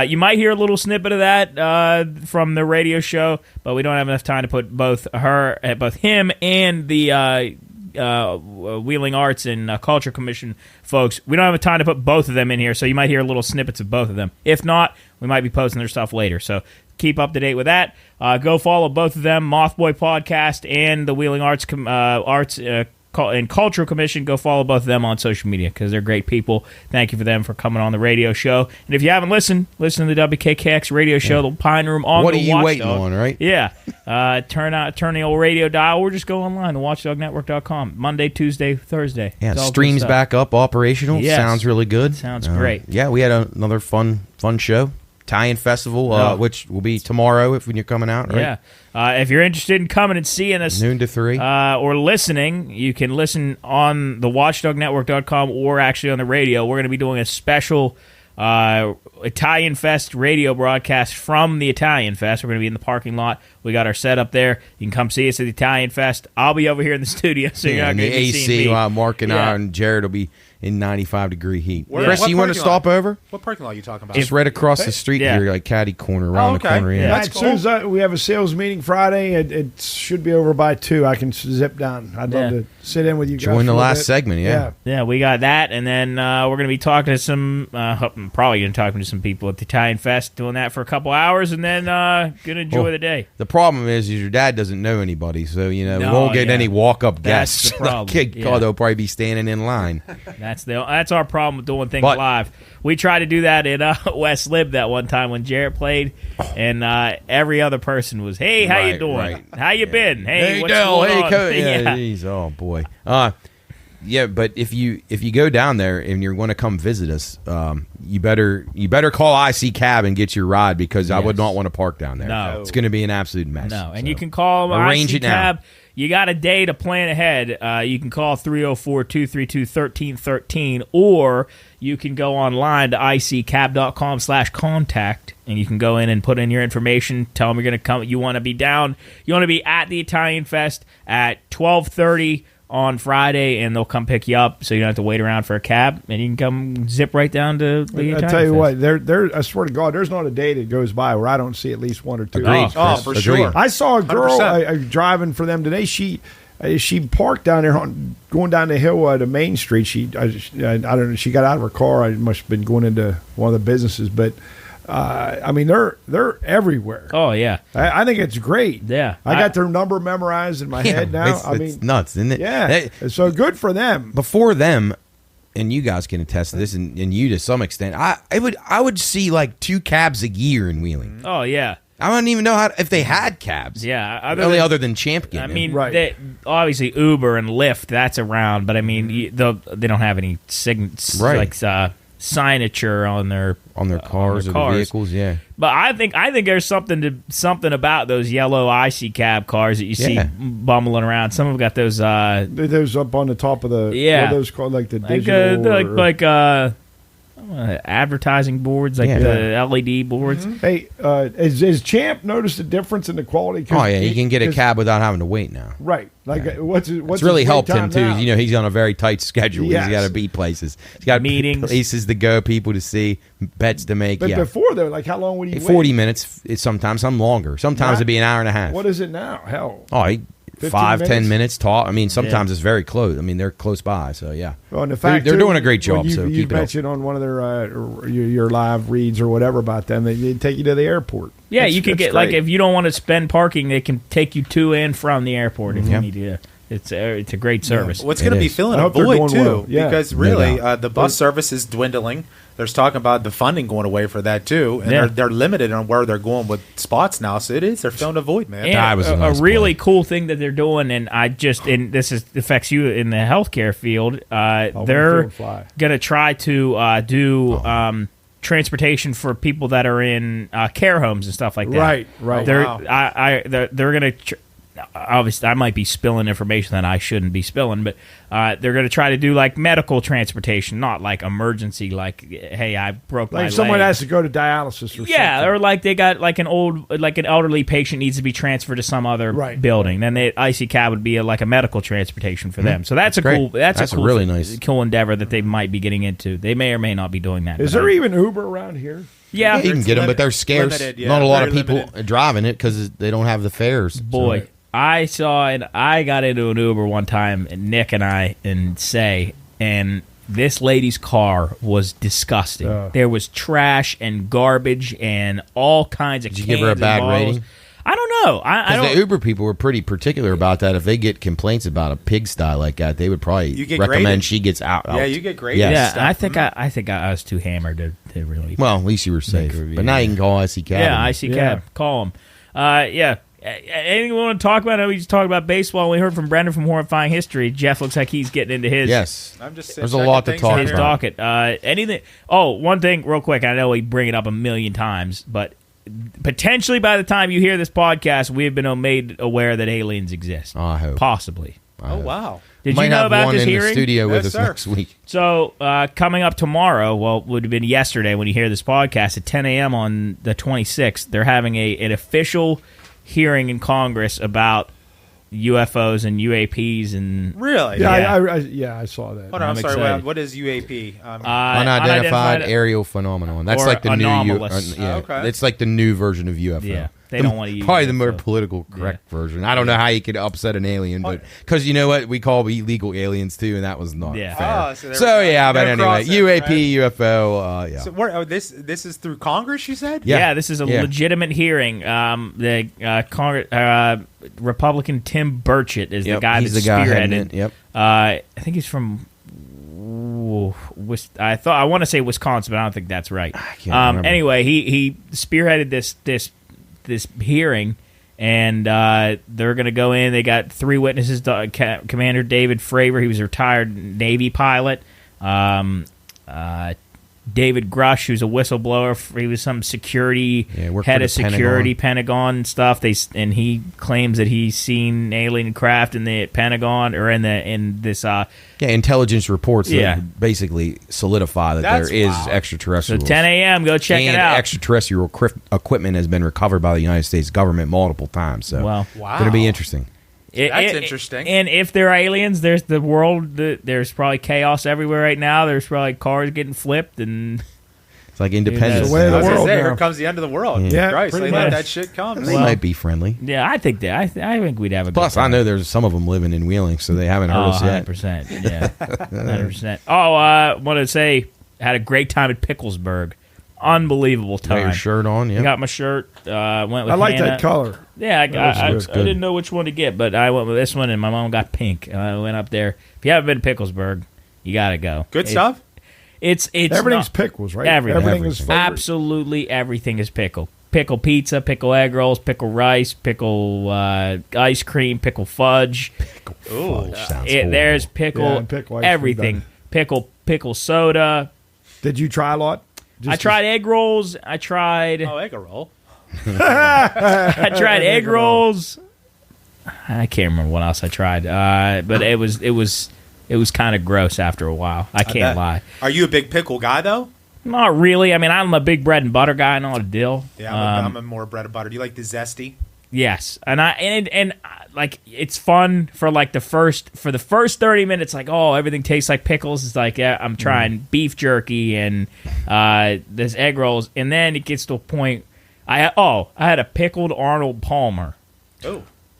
Speaker 2: You might hear a little snippet of that from the radio show, but we don't have enough time to put both him and the Wheeling Arts and Culture Commission folks. We don't have time to put both of them in here, so you might hear little snippets of both of them. If not, we might be posting their stuff later, so keep up to date with that. Go follow both of them, Mothboy Podcast and the Wheeling Arts and Cultural Commission. Go follow both of them on social media because they're great people. Thank you for them for coming on the radio show. And if you haven't listen to the WKKX radio show, the Pine Room on
Speaker 1: what
Speaker 2: the
Speaker 1: are you
Speaker 2: Watchdog.
Speaker 1: Waiting on, right?
Speaker 2: Yeah. Turn the old radio dial or just go online, thewatchdognetwork.com. Monday, Tuesday, Thursday.
Speaker 1: Yeah, streams back up, operational.
Speaker 2: Yes.
Speaker 1: Sounds really good.
Speaker 2: Sounds great.
Speaker 1: Yeah, we had another fun show. Tie-in Festival, which will be tomorrow when you're coming out, right?
Speaker 2: Yeah. If you're interested in coming and seeing us
Speaker 1: noon to 3
Speaker 2: or listening, you can listen on thewatchdognetwork.com or actually on the radio. We're going to be doing a special Italian Fest radio broadcast from the Italian Fest. We're going to be in the parking lot. We got our setup there. You can come see us at the Italian Fest. I'll be over here in the studio, so you're not going to be seeing me.
Speaker 1: While Mark and I and Jared will be in 95-degree heat.
Speaker 4: Chris,
Speaker 1: you want to stop over?
Speaker 4: What parking lot are you talking about?
Speaker 1: It's right across the street here, like caddy corner, around the corner. Yeah.
Speaker 6: As soon as we have a sales meeting Friday, it should be over by 2. I can zip down. I'd love to sit in with you guys.
Speaker 1: Join the last segment,
Speaker 2: Yeah, we got that, and then we're going to be talking to some, probably going to talk to some people at the Italian Fest, doing that for a couple hours, and then going to enjoy the day.
Speaker 1: The problem is your dad doesn't know anybody, so we won't get any walk-up guests.
Speaker 2: That's the problem.
Speaker 1: They'll probably be standing in line.
Speaker 2: That's our problem with doing things live. We tried to do that in West Lib that one time when Jarrett played, and every other person was, "Hey, how you doing?
Speaker 1: Right.
Speaker 2: How you been? Hey, what's
Speaker 1: Del,
Speaker 2: going on?"
Speaker 1: Geez, oh boy. But if you go down there and you're going to come visit us, you better call IC Cab and get your ride, because I would not want to park down there.
Speaker 2: No.
Speaker 1: It's going to be an absolute mess.
Speaker 2: No, and you can call
Speaker 1: arrange
Speaker 2: IC
Speaker 1: it now.
Speaker 2: Cab. You got a day to plan ahead. You can call 304-232-1313, or you can go online to iccab.com/contact, and you can go in and put in your information. Tell them you're going to come. You want to be down. You want to be at the Italian Fest at 12:30 on Friday, and they'll come pick you up, so you don't have to wait around for a cab, and you can come zip right down to the Italian
Speaker 6: I tell you
Speaker 2: Fest.
Speaker 6: what, I swear to God, there's not a day that goes by where I don't see at least 1 or 2.
Speaker 1: Agreed.
Speaker 4: For sure.
Speaker 6: I saw a girl
Speaker 4: 100%.
Speaker 6: driving for them today. She parked down there going down the hill to Main Street. I don't know. She got out of her car. I must have been going into one of the businesses, but I mean they're everywhere.
Speaker 2: Oh yeah,
Speaker 6: I think it's great.
Speaker 2: Yeah,
Speaker 6: I got their number memorized in my head now.
Speaker 1: It's nuts, isn't it?
Speaker 6: Yeah, so good for them.
Speaker 1: Before them, and you guys can attest to this, and you to some extent, I would see like 2 cabs a year in Wheeling.
Speaker 2: Oh yeah.
Speaker 1: I don't even know if they had cabs.
Speaker 2: Yeah,
Speaker 1: other than Champ getting
Speaker 2: I mean,
Speaker 6: right.
Speaker 2: Obviously Uber and Lyft, that's around, but I mean, they don't have any signature on their
Speaker 1: cars or the vehicles. Yeah,
Speaker 2: but I think there's something about those yellow IC Cab cars that you see bumbling around. Some of them got those
Speaker 6: up on the top of the what are those called, like the digital
Speaker 2: advertising boards, like the LED boards.
Speaker 6: Mm-hmm. Hey, has Champ noticed a difference in the quality?
Speaker 1: Oh yeah, you can get a cab without having to wait now.
Speaker 6: Right. Like what's
Speaker 1: it's really helped him too. Now? He's on a very tight schedule.
Speaker 6: Yes.
Speaker 1: He's got to be places. He's got
Speaker 2: meetings,
Speaker 1: places to go, people to see, bets to make.
Speaker 6: But before though, like how long would he wait?
Speaker 1: 40 minutes. It's sometimes some longer. Sometimes it'd be an hour and a half.
Speaker 6: What is it now? Hell.
Speaker 1: 5-10 minutes talk. I mean, sometimes it's very close. I mean, they're close by. So yeah.
Speaker 6: Well, and the fact
Speaker 1: they're doing a great job.
Speaker 6: You mentioned on one of their your live reads or whatever about them, they take you to the airport.
Speaker 2: Yeah, you can get great. Like if you don't want to spend parking, they can take you to and from the airport if you need to. It's a great service.
Speaker 4: Yeah. Well, it's going to be filling a void too, because really the bus service is dwindling. There's talking about the funding going away for that too, and they're limited on where they're going with spots now. So they're filling a void, man.
Speaker 2: And a really cool thing that they're doing, and this affects you in the healthcare field. They're going to try to do transportation for people that are in care homes and stuff like that.
Speaker 6: Right.
Speaker 2: They're going to. Obviously, I might be spilling information that I shouldn't be spilling, but they're going to try to do like medical transportation, not like emergency, like, hey, I broke my leg.
Speaker 6: Like someone has to go to dialysis or something.
Speaker 2: Yeah, or like they got like an elderly patient needs to be transferred to some other building. Then the IC Cab would be like a medical transportation for them. So that's a cool
Speaker 1: really nice
Speaker 2: cool endeavor that they might be getting into. They may or may not be doing that.
Speaker 6: Is there even Uber around here?
Speaker 2: Yeah,
Speaker 1: you can get them, but they're scarce. Not a lot of people driving it because they don't have the fares.
Speaker 2: Boy. I got into an Uber one time, Nick and I, and this lady's car was disgusting. There was trash and garbage and all kinds of.
Speaker 1: Did you give her a bad rating?
Speaker 2: I don't know. I don't.
Speaker 1: The Uber people were pretty particular about that. If they get complaints about a pigsty like that, they would probably recommend graded. She gets out.
Speaker 4: Yeah, you get graded.
Speaker 1: Yes.
Speaker 2: Yeah, I think I was too hammered to really.
Speaker 1: Well, at least you were safe. But now you can call IC Cab.
Speaker 2: Yeah, IC Cab. Call them. Yeah. Anything we want to talk about? I know we just talked about baseball. We heard from Brenda from Horrifying History. Jeff looks like he's getting into his.
Speaker 1: Yes.
Speaker 4: I'm just
Speaker 1: There's a lot to talk
Speaker 2: his
Speaker 1: about.
Speaker 2: Docket. Anything? Oh, one thing real quick. I know we bring it up a million times, but potentially by the time you hear this podcast, we have been made aware that aliens exist.
Speaker 1: I hope.
Speaker 2: Possibly.
Speaker 4: Oh, wow.
Speaker 2: Did
Speaker 1: Might
Speaker 2: you know
Speaker 1: have
Speaker 2: about
Speaker 1: one
Speaker 2: this
Speaker 1: in
Speaker 2: hearing?
Speaker 1: the studio with
Speaker 4: Yes,
Speaker 1: us
Speaker 4: sir.
Speaker 1: next week.
Speaker 2: So coming up tomorrow, well, it would have been yesterday when you hear this podcast at 10 a.m. on the 26th. They're having an official hearing in Congress about UFOs and UAPs and
Speaker 4: Really?
Speaker 6: I saw that.
Speaker 4: Hold on,
Speaker 2: I'm
Speaker 4: I'm sorry.
Speaker 2: excited.
Speaker 4: What is UAP?
Speaker 1: Unidentified aerial phenomenon. That's
Speaker 2: or
Speaker 1: like the
Speaker 2: anomalous.
Speaker 1: new.
Speaker 4: Okay.
Speaker 1: It's like the new version of UFO.
Speaker 2: Yeah, they don't want to use
Speaker 1: probably
Speaker 2: it,
Speaker 1: the more
Speaker 2: so-
Speaker 1: political correct version. I don't know how you could upset an alien, but because you know what we call illegal aliens too, and that was not
Speaker 2: Yeah.
Speaker 1: fair.
Speaker 4: Oh, so
Speaker 1: so
Speaker 4: they're-
Speaker 1: yeah, but
Speaker 4: they're
Speaker 1: anyway,
Speaker 4: crossing,
Speaker 1: UAP, UFO, yeah.
Speaker 4: So this is through Congress, you said?
Speaker 2: Yeah, this is a
Speaker 1: Yeah.
Speaker 2: legitimate hearing. The Republican Tim Burchett is the
Speaker 1: Yep,
Speaker 2: guy
Speaker 1: he's
Speaker 2: that's
Speaker 1: the guy heading
Speaker 2: spearheaded.
Speaker 1: it, yep.
Speaker 2: I think he's from. I want to say Wisconsin, but I don't think that's right.
Speaker 1: can't remember.
Speaker 2: Anyway, he spearheaded this hearing, and they're going to go in. They got 3 witnesses: Commander David Fravor, he was a retired Navy pilot. David Grush, who's a whistleblower. He was some security
Speaker 1: worked
Speaker 2: head
Speaker 1: for
Speaker 2: of
Speaker 1: the
Speaker 2: security, Pentagon stuff. And he claims that he's seen alien craft in the Pentagon or in this.
Speaker 1: Intelligence reports
Speaker 2: Yeah.
Speaker 1: that basically solidify that
Speaker 4: That's
Speaker 1: there is
Speaker 4: wild.
Speaker 2: So
Speaker 1: extraterrestrial.
Speaker 2: 10 a.m. Go check
Speaker 1: and
Speaker 2: it out.
Speaker 1: extraterrestrial equipment has been recovered by the United States government multiple times. So,
Speaker 2: Well,
Speaker 4: Wow.
Speaker 1: going to be interesting.
Speaker 4: That's interesting.
Speaker 2: And if they're aliens, there's the world. There's probably chaos everywhere right now. There's probably cars getting flipped and.
Speaker 1: It's like Independence.
Speaker 6: It's the way of
Speaker 4: I
Speaker 6: the
Speaker 4: was gonna
Speaker 6: world
Speaker 4: say,
Speaker 6: now.
Speaker 4: here comes the end of the world.
Speaker 6: Yeah,
Speaker 4: Christ,
Speaker 6: pretty
Speaker 4: they let
Speaker 6: much.
Speaker 4: that shit come.
Speaker 1: They might be friendly.
Speaker 2: Yeah, I think that. I think we'd have a.
Speaker 1: Plus,
Speaker 2: good
Speaker 1: I
Speaker 2: time.
Speaker 1: know there's some of them living in Wheeling, so they haven't heard us yet.
Speaker 2: 100%. Yeah, 100%. Oh, wanted to say, had a great time at Picklesburgh. Unbelievable
Speaker 1: Got
Speaker 2: time.
Speaker 1: your shirt on, yeah.
Speaker 2: Got my shirt. Went with
Speaker 6: I like
Speaker 2: Hannah.
Speaker 6: that color.
Speaker 2: Yeah, I
Speaker 1: looks good.
Speaker 2: didn't know which one to get, but I went with this one, and my mom got pink. I went up there. If you haven't been to Picklesburgh, you got to go.
Speaker 4: Good stuff.
Speaker 2: It's
Speaker 6: Everything's
Speaker 2: not-
Speaker 6: pickles, right?
Speaker 2: Everything.
Speaker 6: is flavored.
Speaker 2: Absolutely everything is pickle. Pickle pizza, pickle egg rolls, pickle rice, pickle ice cream, pickle fudge.
Speaker 4: Ooh.
Speaker 1: Sounds
Speaker 2: There's
Speaker 1: horrible.
Speaker 2: pickle,
Speaker 6: Yeah, and pickle ice cream
Speaker 2: everything. Pickle soda.
Speaker 6: Did you try a lot?
Speaker 2: I tried egg rolls. I tried
Speaker 4: Egg roll.
Speaker 2: I tried egg rolls. I can't remember what else I tried. But it was kind of gross after a while. I can't lie.
Speaker 4: Are you a big pickle guy though?
Speaker 2: Not really. I mean, I'm a big bread and butter guy and all the dill.
Speaker 4: Yeah, I'm a more bread and butter. Do you like the zesty?
Speaker 2: Yes, and like it's fun for like the first 30 minutes. Like, oh, everything tastes like pickles. It's like, yeah, I'm trying beef jerky and this egg rolls, and then it gets to a point. I had a pickled Arnold Palmer,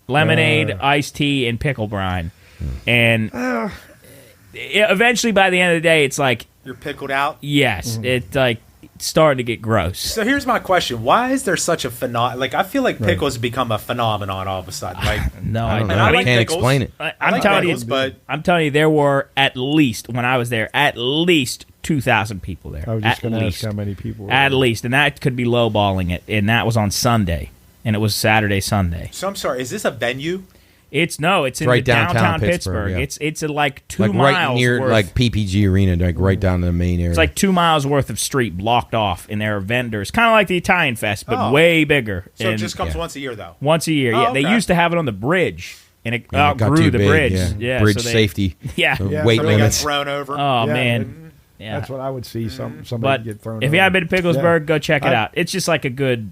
Speaker 2: lemonade, iced tea, and pickle brine, and eventually by the end of the day, it's like,
Speaker 4: You're pickled out.
Speaker 2: yes, it's like starting to get gross.
Speaker 4: So here's my question: why is there such a phenomenon? Like, I feel like pickles have become a phenomenon all of a sudden. Like,
Speaker 2: No,
Speaker 1: I don't know.
Speaker 4: And I
Speaker 1: I
Speaker 4: like
Speaker 1: can't
Speaker 4: pickles.
Speaker 1: explain it.
Speaker 2: I'm
Speaker 4: like
Speaker 2: telling
Speaker 4: pickles,
Speaker 2: you,
Speaker 4: but
Speaker 2: I'm telling you, there were at least when I was there, at least 2,000 people there.
Speaker 6: I was just
Speaker 2: At
Speaker 6: going to ask
Speaker 2: least.
Speaker 6: how many people were
Speaker 2: At
Speaker 6: there.
Speaker 2: least, and that could be lowballing it, and that was on Sunday, and it was Saturday, Sunday.
Speaker 4: so I'm sorry. Is this a venue?
Speaker 2: It's in
Speaker 1: right
Speaker 2: the
Speaker 1: downtown
Speaker 2: downtown
Speaker 1: Pittsburgh, yeah.
Speaker 2: It's like 2
Speaker 1: Like
Speaker 2: miles
Speaker 1: right near
Speaker 2: worth.
Speaker 1: like PPG Arena, like right down to the main area.
Speaker 2: It's like 2 miles worth of street blocked off, and there are vendors, kind of like the Italian Fest, but
Speaker 4: Oh.
Speaker 2: way bigger.
Speaker 4: So it
Speaker 2: And
Speaker 4: just comes
Speaker 1: yeah.
Speaker 4: once a year, though.
Speaker 2: once a year.
Speaker 4: Oh,
Speaker 2: Yeah, they
Speaker 4: okay.
Speaker 2: used to have it on the bridge, and it
Speaker 1: Yeah, it got
Speaker 2: outgrew
Speaker 1: too
Speaker 2: the
Speaker 1: big,
Speaker 2: bridge.
Speaker 1: yeah.
Speaker 2: so
Speaker 1: Bridge
Speaker 2: they-
Speaker 1: safety.
Speaker 2: Yeah.
Speaker 1: The
Speaker 6: Yeah,
Speaker 1: weight
Speaker 6: so
Speaker 4: Somebody got
Speaker 1: limits.
Speaker 4: thrown over.
Speaker 2: Oh
Speaker 6: Yeah,
Speaker 2: man. Yeah.
Speaker 6: That's what I would see.
Speaker 2: But
Speaker 6: Somebody get thrown.
Speaker 2: if you haven't been to Picklesburgh,
Speaker 6: Yeah.
Speaker 2: go check it out. It's just like a good.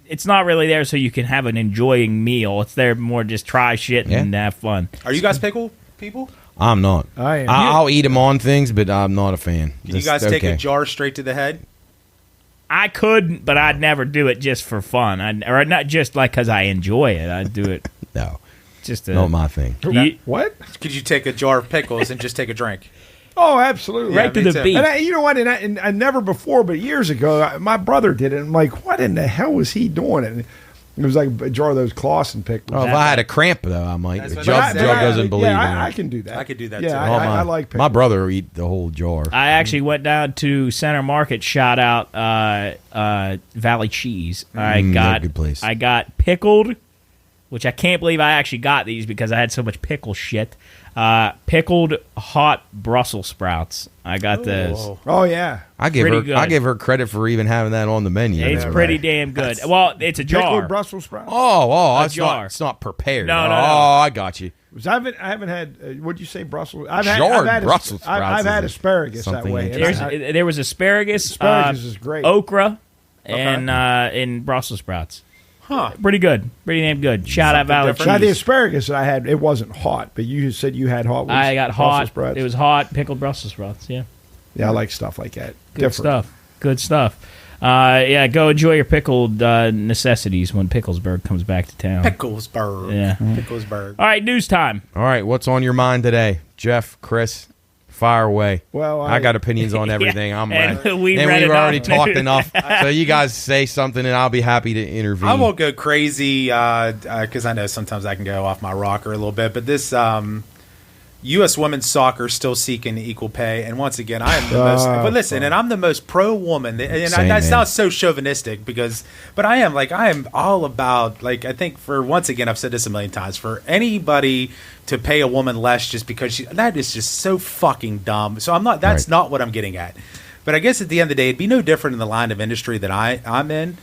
Speaker 2: It's not really there so you can have an enjoying meal. It's there more just try shit and have fun.
Speaker 4: Are you guys pickle people?
Speaker 1: I'm not.
Speaker 6: I am.
Speaker 1: I'll eat them on things, but I'm not a fan.
Speaker 4: Can you
Speaker 1: Just-
Speaker 4: guys take
Speaker 1: okay.
Speaker 4: a jar straight to the head?
Speaker 2: I could, but I'd never do it just for fun. Or not just like because I enjoy it. I'd do it
Speaker 1: No,
Speaker 2: just to.
Speaker 1: not my thing.
Speaker 2: You-
Speaker 6: What?
Speaker 4: Could you take a jar of pickles and just take a drink?
Speaker 6: Oh, absolutely.
Speaker 2: right to
Speaker 4: me
Speaker 2: the
Speaker 4: too.
Speaker 2: beat.
Speaker 6: And you know what? And I never before, but years ago, my brother did it. I'm like, what in the hell was he doing? And it was like a jar of those Clausen pickles.
Speaker 1: Oh, if I had a cramp though, I might.
Speaker 4: That's
Speaker 1: But
Speaker 4: what
Speaker 1: Joe,
Speaker 4: I said.
Speaker 1: Joe doesn't believe in it.
Speaker 6: I can do that.
Speaker 4: I could do that,
Speaker 6: Yeah,
Speaker 4: too.
Speaker 6: I like pickles.
Speaker 1: My brother will eat the whole jar.
Speaker 2: I actually went down to Center Market, shout out Valley Cheese.
Speaker 1: they're a good place.
Speaker 2: I got pickled, which I can't believe I actually got these because I had so much pickle shit. Pickled hot Brussels sprouts. I got those.
Speaker 6: Oh yeah,
Speaker 1: I give her credit for even having that on the menu.
Speaker 2: It's pretty damn good. Well, it's a jar.
Speaker 6: pickled Brussels sprouts.
Speaker 1: Oh,
Speaker 2: jar.
Speaker 1: It's not prepared.
Speaker 2: No.
Speaker 1: I got you.
Speaker 6: I haven't had. What'd you say, Brussels?
Speaker 1: Jarred Brussels sprouts.
Speaker 6: I've had asparagus that
Speaker 1: something
Speaker 6: way.
Speaker 2: There was asparagus.
Speaker 6: Asparagus is great.
Speaker 2: Okra, and Brussels sprouts.
Speaker 4: Huh.
Speaker 2: Pretty good. Pretty damn good. Shout out Valley
Speaker 6: Now, the
Speaker 2: Cheese.
Speaker 6: asparagus that I had, it wasn't hot, but you said you had hot.
Speaker 2: I got
Speaker 6: Brussels
Speaker 2: hot.
Speaker 6: sprouts.
Speaker 2: It was hot pickled Brussels sprouts. Yeah.
Speaker 6: Yeah, I like stuff like that.
Speaker 2: Good stuff. Yeah, go enjoy your pickled necessities when Picklesburgh comes back to town.
Speaker 4: Picklesburgh.
Speaker 2: Yeah.
Speaker 4: Picklesburgh.
Speaker 2: All right, news time.
Speaker 1: All right, what's on your mind today, Jeff, Chris? Fire away.
Speaker 6: Well,
Speaker 1: I got opinions on everything.
Speaker 2: Yeah,
Speaker 1: I'm
Speaker 2: and
Speaker 1: ready.
Speaker 2: we've
Speaker 1: we've already
Speaker 2: enough.
Speaker 1: talked enough. So you guys say something, and I'll be happy to intervene.
Speaker 4: I won't go crazy because I know sometimes I can go off my rocker a little bit. But this U.S. women's soccer still seeking equal pay, and once again, I am the most. But listen, and I'm the most pro woman, and that sounds so chauvinistic but I am all about I think once again I've said this a million times, for anybody to pay a woman less just because that is just so fucking dumb. So I'm not. That's not what I'm getting at. But I guess at the end of the day, it'd be no different in the line of industry that I'm in.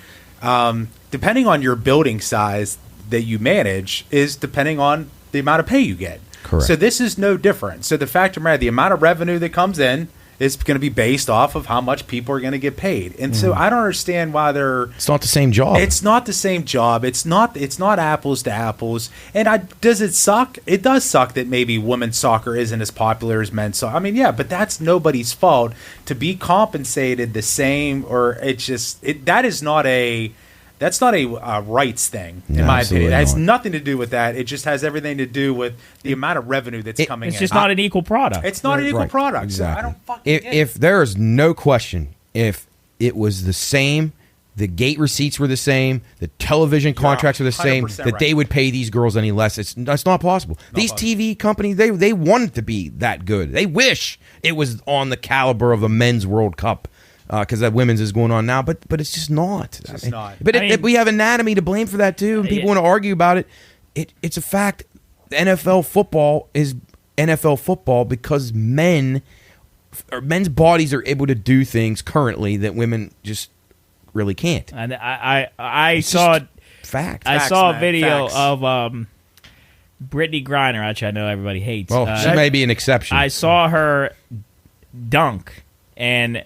Speaker 4: Depending on your building size that you manage is depending on the amount of pay you get.
Speaker 1: Correct.
Speaker 4: So this is no different. So the fact of the matter, the amount of revenue that comes in is going to be based off of how much people are going to get paid. And so I don't understand why
Speaker 1: It's not the same job.
Speaker 4: It's not the same job. It's not apples to apples. And does it suck? It does suck that maybe women's soccer isn't as popular as men's soccer. I mean, yeah, but that's nobody's fault to be compensated the same. Or that's not a rights thing, in my opinion. It has nothing to do with that. It just has everything to do with the amount of revenue that's coming in.
Speaker 2: It's just not an equal product.
Speaker 4: It's not an equal product.
Speaker 1: Exactly.
Speaker 4: So I don't fucking get it.
Speaker 1: If there is no question, if it was the same, the gate receipts were the same, the television contracts were the same, that they would pay these girls any less. That's not possible. These TV companies, they want it to be that good. They wish it was on the caliber of a men's World Cup. Because that women's is going on now, but it's just not.
Speaker 4: It's just not.
Speaker 1: But we have anatomy to blame for that too, and people want to argue about it. It's a fact. NFL football is NFL football because men's bodies are able to do things currently that women just really can't.
Speaker 2: And I saw
Speaker 1: fact.
Speaker 2: I saw a
Speaker 4: man,
Speaker 2: video
Speaker 4: facts.
Speaker 2: of Brittany Griner, which I know everybody hates.
Speaker 1: Well, she may be an exception.
Speaker 2: I saw her dunk, and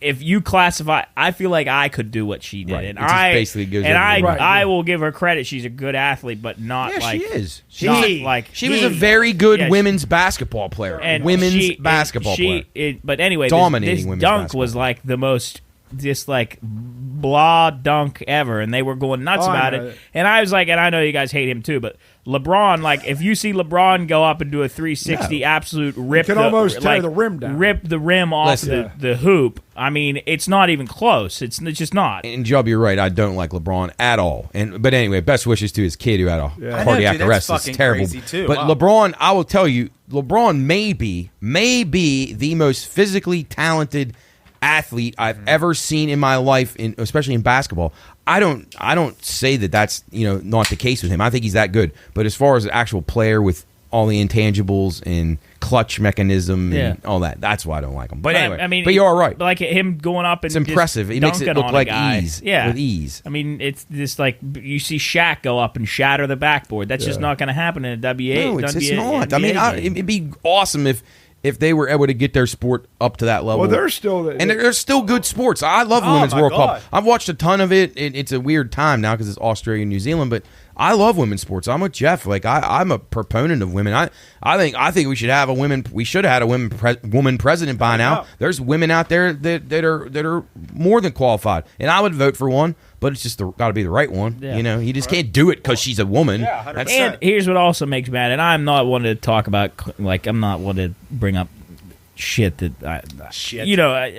Speaker 2: if you classify, I feel like I could do what she did,
Speaker 1: Right.
Speaker 2: and
Speaker 1: It just basically goes over the line.
Speaker 2: I will give her credit. She's a good athlete, but not
Speaker 1: she is.
Speaker 2: She
Speaker 1: was a very good women's basketball player.
Speaker 2: and
Speaker 1: Women's basketball player.
Speaker 2: But anyway,
Speaker 1: Dominating
Speaker 2: this
Speaker 1: women's
Speaker 2: dunk
Speaker 1: basketball.
Speaker 2: was like the most just like blah dunk ever, and they were going nuts about it. And I was like, and I know you guys hate him too, but LeBron, like if you see LeBron go up and do a 360 absolute rip,
Speaker 6: you can almost tear the rim down.
Speaker 2: Rip the rim off the hoop. I mean, it's not even close. It's just not.
Speaker 1: And Jub, you're right. I don't like LeBron at all. But anyway, best wishes to his kid who had a cardiac
Speaker 4: I know, dude,
Speaker 1: arrest.
Speaker 4: that's
Speaker 1: It's terrible.
Speaker 4: fucking crazy, too.
Speaker 1: But
Speaker 4: Wow.
Speaker 1: LeBron, I will tell you, LeBron may be the most physically talented athlete I've ever seen in my life, especially in basketball. I don't say that that's not the case with him. I think he's that good. But as far as an actual player with all the intangibles and clutch mechanism and all that, that's why I don't like him. But anyway,
Speaker 2: I mean,
Speaker 1: but you're all right.
Speaker 2: Like him going up and
Speaker 1: It's impressive. He makes it
Speaker 2: dunking
Speaker 1: look
Speaker 2: on
Speaker 1: like
Speaker 2: a guy.
Speaker 1: ease.
Speaker 2: Yeah,
Speaker 1: with ease.
Speaker 2: I mean, it's just like you see Shaq go up and shatter the backboard. That's just not going to happen in a WA.
Speaker 1: No, it's not.
Speaker 2: NBA
Speaker 1: I mean,
Speaker 2: game.
Speaker 1: it'd be awesome if they were able to get their sport up to that level.
Speaker 6: Well, they're still
Speaker 1: and they're still good sports. I love Women's
Speaker 4: my
Speaker 1: World
Speaker 4: God.
Speaker 1: Cup. I've watched a ton of it. It's a weird time now because it's Australia and New Zealand, but I love women's sports. I'm with Jeff. Like I'm a proponent of women. I think we should have a women. We should have had a woman president by now. There's women out there that are more than qualified, and I would vote for one. But it's just got to be the right one.
Speaker 2: Yeah.
Speaker 1: You just can't do it because she's a woman.
Speaker 4: Yeah, 100%.
Speaker 2: And here's what also makes me mad, and I'm not one to talk about, I'm not one to bring up shit that
Speaker 4: Shit.
Speaker 2: you know.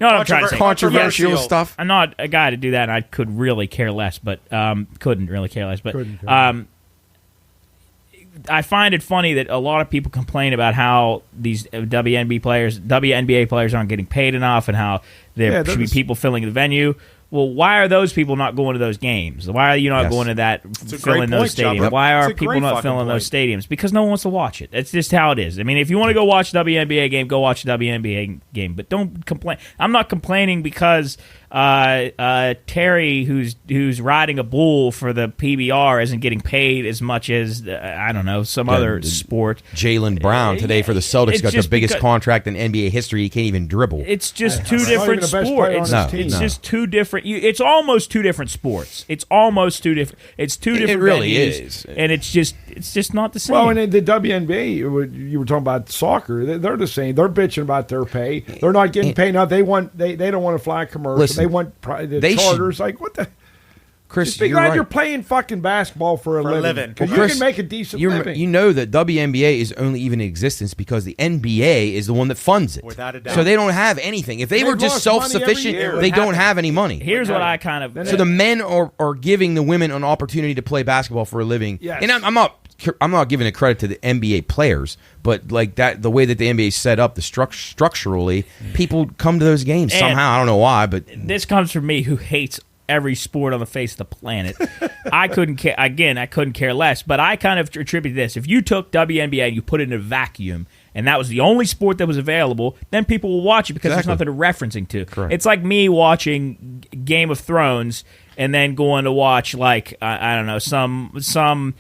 Speaker 2: No, I'm trying to say
Speaker 1: Controversial stuff.
Speaker 2: I'm not a guy to do that, and I could really care less, but couldn't really care less. But I find it funny that a lot of people complain about how these WNBA players aren't getting paid enough, and how there should be people filling the venue. Well, why are those people not going to those games? Why are you not going to that, filling those stadiums?
Speaker 4: Chopper.
Speaker 2: Why are
Speaker 4: It's a
Speaker 2: people
Speaker 4: great
Speaker 2: not
Speaker 4: fucking
Speaker 2: filling those
Speaker 4: point.
Speaker 2: stadiums? Because no one wants to watch it. It's just how it is. I mean, if you want to go watch a WNBA game, go watch a WNBA game. But don't complain. I'm not complaining because Terry, who's riding a bull for the PBR, isn't getting paid as much as, I don't know, some other sport.
Speaker 1: Jaylen Brown today for the Celtics
Speaker 2: It's
Speaker 1: got the
Speaker 2: just
Speaker 1: biggest
Speaker 2: because-
Speaker 1: contract in NBA history. He can't even dribble.
Speaker 2: It's just two
Speaker 6: Not even
Speaker 2: different
Speaker 6: the best
Speaker 2: sports.
Speaker 6: player on his team.
Speaker 2: It's just two different. It's almost two different sports. It's almost two different. It's two different.
Speaker 1: It really
Speaker 2: venues,
Speaker 1: is.
Speaker 2: and it's just not the same.
Speaker 6: Well, and in the WNBA, you were talking about soccer. They're the same. They're bitching about their pay. They're not getting paid now. They don't want to fly a commercial.
Speaker 1: Listen,
Speaker 6: they want the
Speaker 1: they
Speaker 6: charters. Like what the.
Speaker 1: Chris,
Speaker 6: Just be
Speaker 1: you're
Speaker 6: glad
Speaker 1: right.
Speaker 6: you're playing fucking basketball for a living. Because
Speaker 1: Well,
Speaker 6: you
Speaker 1: Chris,
Speaker 6: can make a decent living.
Speaker 1: You know that WNBA is only even in existence because the NBA is the one that funds it.
Speaker 4: Without a doubt.
Speaker 1: So they don't have anything. If they
Speaker 6: They've
Speaker 1: were just
Speaker 6: lost money every
Speaker 1: self-sufficient,
Speaker 6: year.
Speaker 1: they don't have any money.
Speaker 2: Here's what I kind of.
Speaker 1: So the men are giving the women an opportunity to play basketball for a living.
Speaker 6: Yes.
Speaker 1: And I'm not giving a credit to the NBA players, but like that, the way that the NBA is set up, structurally, people come to those games
Speaker 2: And
Speaker 1: somehow. I don't know why, but
Speaker 2: this comes from me, who hates every sport on the face of the planet. I couldn't care. Again, I couldn't care less. But I kind of attribute this: if you took WNBA and you put it in a vacuum, and that was the only sport that was available, then people will watch it because there's nothing to referencing to.
Speaker 1: Correct.
Speaker 2: It's like me watching Game of Thrones and then going to watch, like, I don't know, some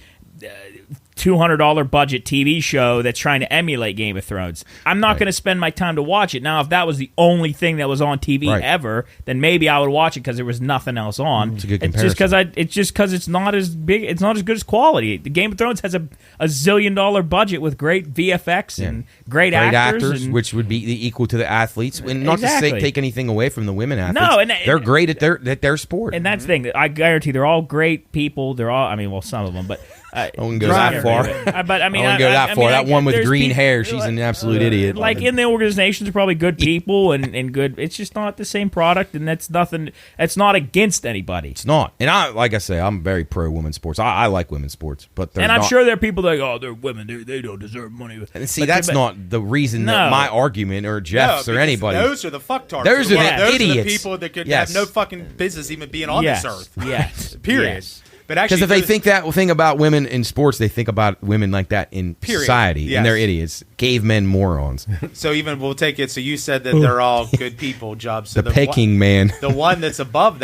Speaker 2: $200 budget TV show that's trying to emulate Game of Thrones. I'm not going to spend my time to watch it. Now, if that was the only thing that was on TV ever, then maybe I would watch it because there was nothing else on.
Speaker 1: It's a good
Speaker 2: It's
Speaker 1: comparison.
Speaker 2: just because it's not as big. It's not as good as quality. The Game of Thrones has a $1 zillion budget with great VFX and great actors, and,
Speaker 1: which would be equal to the athletes. And not to
Speaker 2: Exactly.
Speaker 1: take anything away from the women athletes.
Speaker 2: No, and
Speaker 1: they're great at their sport.
Speaker 2: and that's the thing. I guarantee they're all great people. They're all. I mean, well, some of them, but.
Speaker 1: I wouldn't go that far.
Speaker 2: But I mean,
Speaker 1: I wouldn't go that far. That one with
Speaker 2: there's
Speaker 1: green
Speaker 2: people-
Speaker 1: hair, she's an absolute idiot.
Speaker 2: Like in the organizations, are probably good people and good. It's just not the same product, and that's nothing. It's not against anybody.
Speaker 1: It's not. And like I say, I'm very pro women's sports. I like women's sports, but
Speaker 2: And I'm
Speaker 1: not.
Speaker 2: sure there are people that go, "Oh, they're women. They don't deserve money."
Speaker 1: And see,
Speaker 2: But-
Speaker 1: that's
Speaker 2: but-
Speaker 1: not the reason that
Speaker 2: No.
Speaker 1: my argument or Jeff's or
Speaker 4: because
Speaker 1: anybody.
Speaker 4: Those are the fucktards.
Speaker 1: Those are the
Speaker 4: Those are the
Speaker 1: idiots.
Speaker 4: people that could
Speaker 1: Yes.
Speaker 4: have no fucking business even being on
Speaker 2: Yes,
Speaker 4: this earth.
Speaker 2: yes,
Speaker 4: Period.
Speaker 2: yes.
Speaker 4: But actually,
Speaker 1: Because if they think that thing about women in sports, they think about women like that in
Speaker 4: Period.
Speaker 1: society,
Speaker 4: Yes.
Speaker 1: and they're idiots, cavemen, morons.
Speaker 4: so even we'll take it. So you said that they're all good people, Jobs. So
Speaker 1: The Peking man,
Speaker 4: The one that's above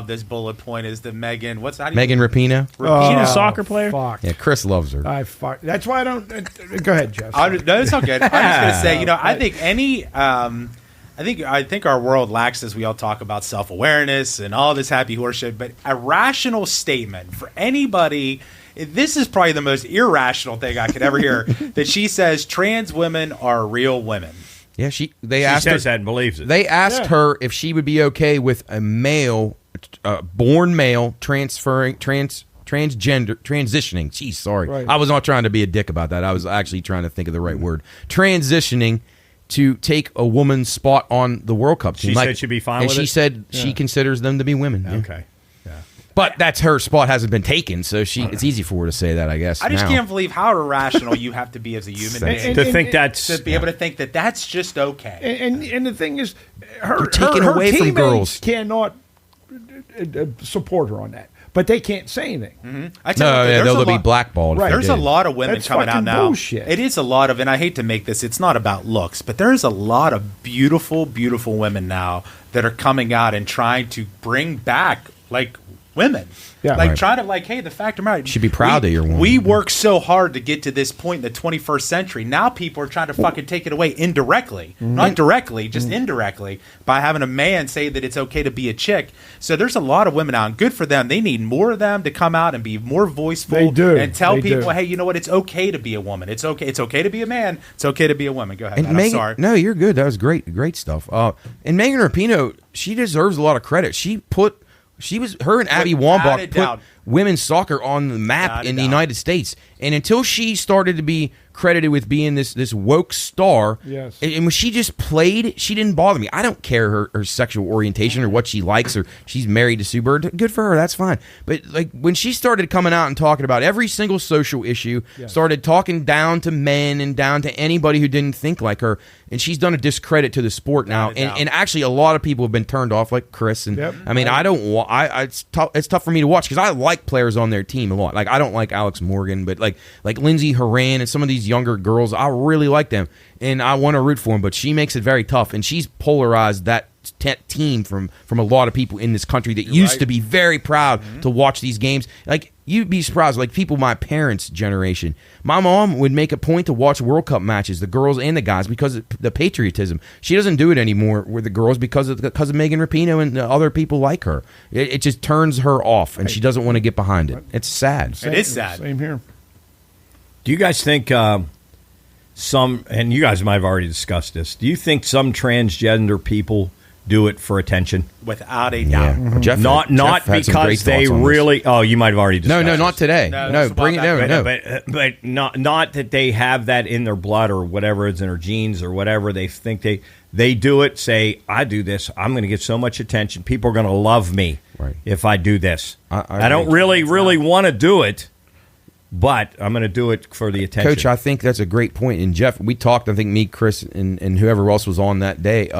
Speaker 4: this bullet point is the Megan. What's that?
Speaker 1: Megan Rapinoe.
Speaker 2: She the soccer player?
Speaker 6: Fuck.
Speaker 1: Yeah, Chris loves her.
Speaker 6: That's why I don't. Go ahead, Jeff.
Speaker 4: No, it's all good. I'm just gonna say, I think I think our world lacks this. We all talk about self-awareness and all this happy horse shit, but a rational statement for anybody. This is probably the most irrational thing I could ever hear. That she says trans women are real women.
Speaker 1: Yeah, they
Speaker 3: She
Speaker 1: asked
Speaker 3: says
Speaker 1: her.
Speaker 3: that and believes it.
Speaker 1: They asked her if she would be okay with a male, born male, transitioning. Jeez, sorry.
Speaker 6: Right.
Speaker 1: I was not trying to be a dick about that. I was actually trying to think of the right word. Transitioning to take a woman's spot on the World Cup team.
Speaker 3: She said she'd be fine
Speaker 1: and
Speaker 3: with
Speaker 1: she
Speaker 3: it?
Speaker 1: said she considers them to be women. Yeah.
Speaker 3: Okay. Yeah.
Speaker 1: But that's her spot hasn't been taken, so it's easy for her to say that, I guess.
Speaker 4: I just
Speaker 1: now.
Speaker 4: can't believe how irrational you have to be as a human being
Speaker 3: To think that's
Speaker 4: to be able to think that that's just okay.
Speaker 6: And the thing is, her
Speaker 1: taken
Speaker 6: her
Speaker 1: away from
Speaker 6: teammates
Speaker 1: girls.
Speaker 6: cannot support her on that, but they can't say anything.
Speaker 4: I tell you what, there's
Speaker 1: they'll
Speaker 4: a
Speaker 1: be
Speaker 4: lot-
Speaker 1: blackballed. if
Speaker 6: Right.
Speaker 1: they
Speaker 4: There's
Speaker 1: did.
Speaker 4: a lot of women
Speaker 6: That's
Speaker 4: coming out
Speaker 6: fucking
Speaker 4: now.
Speaker 6: bullshit.
Speaker 4: It is a lot of, and I hate to make this, it's not about looks, but there's a lot of beautiful, beautiful women now that are coming out and trying to bring back like women.
Speaker 6: Yeah.
Speaker 4: Like
Speaker 1: Right.
Speaker 4: trying to like, hey, the fact of the matter,
Speaker 1: You should be proud that you're one.
Speaker 4: We worked so hard to get to this point in the 21st century. Now people are trying to fucking take it away indirectly, not directly, just indirectly by having a man say that it's okay to be a chick. So there's a lot of women out, and good for them. They need more of them to come out and be more voiceful.
Speaker 6: They do.
Speaker 4: And tell
Speaker 6: They
Speaker 4: people,
Speaker 6: do.
Speaker 4: hey, you know what? It's okay to be a woman. It's okay. It's okay to be a man. It's okay to be a woman. Go ahead,
Speaker 1: And
Speaker 4: man.
Speaker 1: Megan,
Speaker 4: I'm sorry.
Speaker 1: No, you're good. That was great stuff. And Megan Rapinoe, she deserves a lot of credit. Her and Abby
Speaker 4: Without a
Speaker 1: Wambach put
Speaker 4: doubt.
Speaker 1: women's soccer on the map
Speaker 4: Without a
Speaker 1: in the
Speaker 4: doubt.
Speaker 1: United States. And until she started to be credited with being this woke star.
Speaker 6: Yes.
Speaker 1: And when she just played, she didn't bother me. I don't care her sexual orientation or what she likes, or she's married to Sue Bird. Good for her. That's fine. But like when she started coming out and talking about every single social issue, started talking down to men and down to anybody who didn't think like her, and she's done a discredit to the sport now. And actually, a lot of people have been turned off, like Chris. And I mean, it's tough for me to watch because I like players on their team a lot. Like I don't like Alex Morgan, but like Lindsey Horan and some of these younger girls, I really like them, and I want to root for them. But she makes it very tough, and she's polarized that team from a lot of people in this country that used to be very proud to watch these games. Like you'd be surprised, like people my parents' generation. My mom would make a point to watch World Cup matches, the girls and the guys, because of the patriotism. She doesn't do it anymore with the girls because of Megan Rapinoe and the other people like her. It just turns her off, and she doesn't want to get behind it. It's sad.
Speaker 4: It is sad.
Speaker 6: Same here.
Speaker 3: Do you guys think some, and you guys might have already discussed this, do you think some transgender people do it for attention?
Speaker 4: Without a doubt.
Speaker 1: Yeah.
Speaker 3: Jeff not because they really. Oh, you might have already discussed.
Speaker 1: No, not today. No, bring it down.
Speaker 3: No, but not that they have that in their blood or whatever is in their genes or whatever. They think they do it. Say, I do this. I'm going to get so much attention. People are going to love me if I do this. I don't really want to do it, but I'm going to do it for the attention.
Speaker 1: Coach, I think that's a great point. And Jeff, we talked. I think me, Chris, and whoever else was on that day.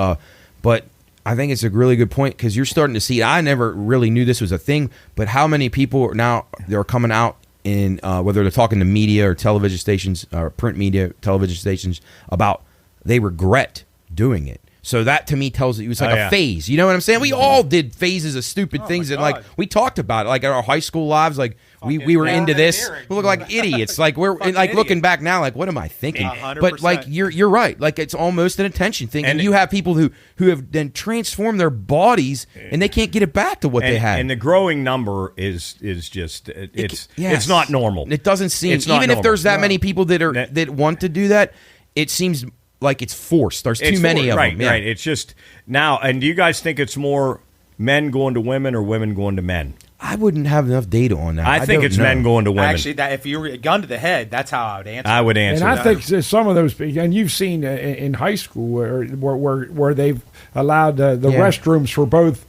Speaker 1: But I think it's a really good point because you're starting to see. I never really knew this was a thing, but how many people now they're coming out in whether they're talking to media or television stations or print media, television stations about they regret doing it. So that to me tells you it's like a phase. You know what I'm saying? We all did phases of stupid things, and like we talked about it, like in our high school lives, like we were into this. We look like idiots. Like we're like looking back now, like what am I thinking?
Speaker 4: 100%.
Speaker 1: But like you're right. Like it's almost an attention thing, and you have people who have then transformed their bodies, and they can't get it back to what they had.
Speaker 3: And the growing number is just it's not normal.
Speaker 1: It doesn't seem even if there's that many people that want to do that, it seems like it's forced. There's too many of them.
Speaker 3: Right. It's just now. And do you guys think it's more men going to women or women going to men?
Speaker 1: I wouldn't have enough data on that.
Speaker 3: I think it's men going to women.
Speaker 4: Actually, that if you were a gun to the head, that's how I would answer.
Speaker 3: I would answer.
Speaker 6: And I think some of those, and you've seen in high school where they've allowed the restrooms for both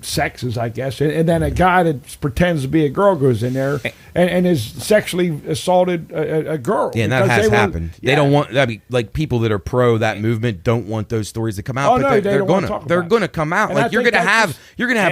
Speaker 6: sexes, I guess, and then a guy that pretends to be a girl goes in there and is sexually assaulted a girl.
Speaker 1: Yeah, and that has happened. They don't want that. Like people that are pro that movement don't want those stories to come out. But they're going to come out. Like you're going to have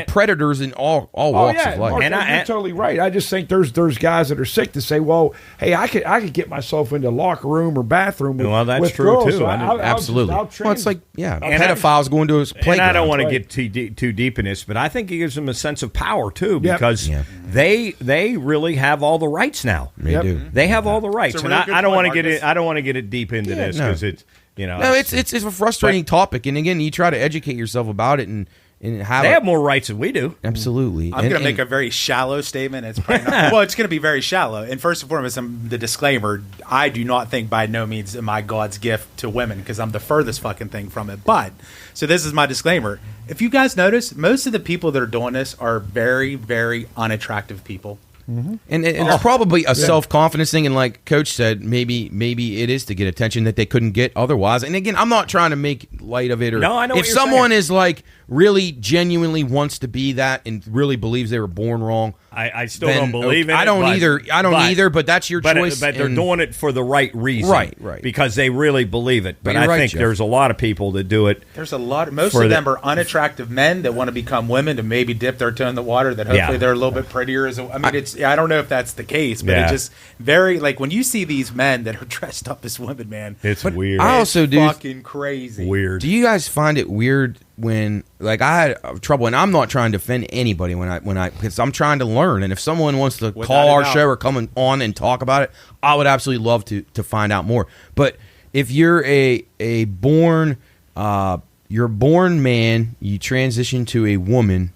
Speaker 1: predators in all walks of life.
Speaker 6: Mark, you're totally right. I just think there's guys that are sick to say, well, hey, I could get myself into a locker room or bathroom with
Speaker 3: true
Speaker 6: girls,
Speaker 3: too.
Speaker 6: So
Speaker 1: absolutely. Well, it's like pedophiles going to his playground.
Speaker 3: And I don't want to get too deep in this, but I think it gives them a sense of power too, because they really have all the rights now.
Speaker 1: They do.
Speaker 3: They have all the rights, and I don't want to get it. I don't want to get it deep into this because it's
Speaker 1: it's a frustrating topic, and again, you try to educate yourself about it and have.
Speaker 3: They have more rights than we do.
Speaker 1: Absolutely.
Speaker 4: I'm going to make a very shallow statement. It's probably not, well, it's going to be very shallow. And first and foremost, the disclaimer: I do not think by no means am I God's gift to women because I'm the furthest fucking thing from it. But so this is my disclaimer. If you guys notice, most of the people that are doing this are very, very unattractive people.
Speaker 1: Mm-hmm. And there's probably a self-confidence thing, and like Coach said, maybe it is to get attention that they couldn't get otherwise. And again, I'm not trying to make light of it.
Speaker 3: No, I know.
Speaker 1: If someone is like really genuinely wants to be that and really believes they were born wrong,
Speaker 3: I still don't believe in it.
Speaker 1: I don't either. But that's your choice.
Speaker 3: But they're doing it for the right reason,
Speaker 1: right?
Speaker 3: Because they really believe it. But I think there's a lot of people that do it.
Speaker 4: There's a lot. Most of them are unattractive men that want to become women to maybe dip their toe in the water. That hopefully they're a little bit prettier. I don't know if that's the case, but it's just very like when you see these men that are dressed up as women, man.
Speaker 3: It's weird.
Speaker 1: I also do
Speaker 4: fucking crazy.
Speaker 3: Weird.
Speaker 1: Do you guys find it weird when like I had trouble, and I'm not trying to offend anybody when I because I'm trying to learn, and if someone wants to call our show or come on and talk about it, I would absolutely love to find out more. But if you're a born man, you transition to a woman,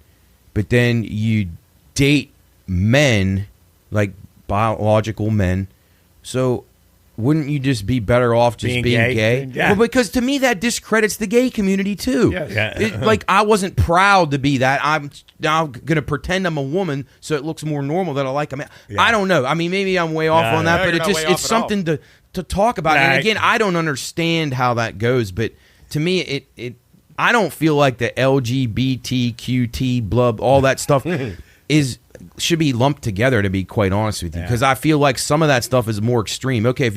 Speaker 1: but then you date men, like biological men, so wouldn't you just be better off just being gay?
Speaker 3: Yeah.
Speaker 1: Well, because to me that discredits the gay community too.
Speaker 6: Yes.
Speaker 1: Like I wasn't proud to be that. I'm now going to pretend I'm a woman so it looks more normal that I like. I mean, I don't know. I mean, maybe I'm way off on that, but it's something to to talk about it. And again, I don't understand how that goes, but to me, I don't feel like the LGBTQT blub, all that stuff should be lumped together, to be quite honest with you, because I feel like some of that stuff is more extreme. Okay, if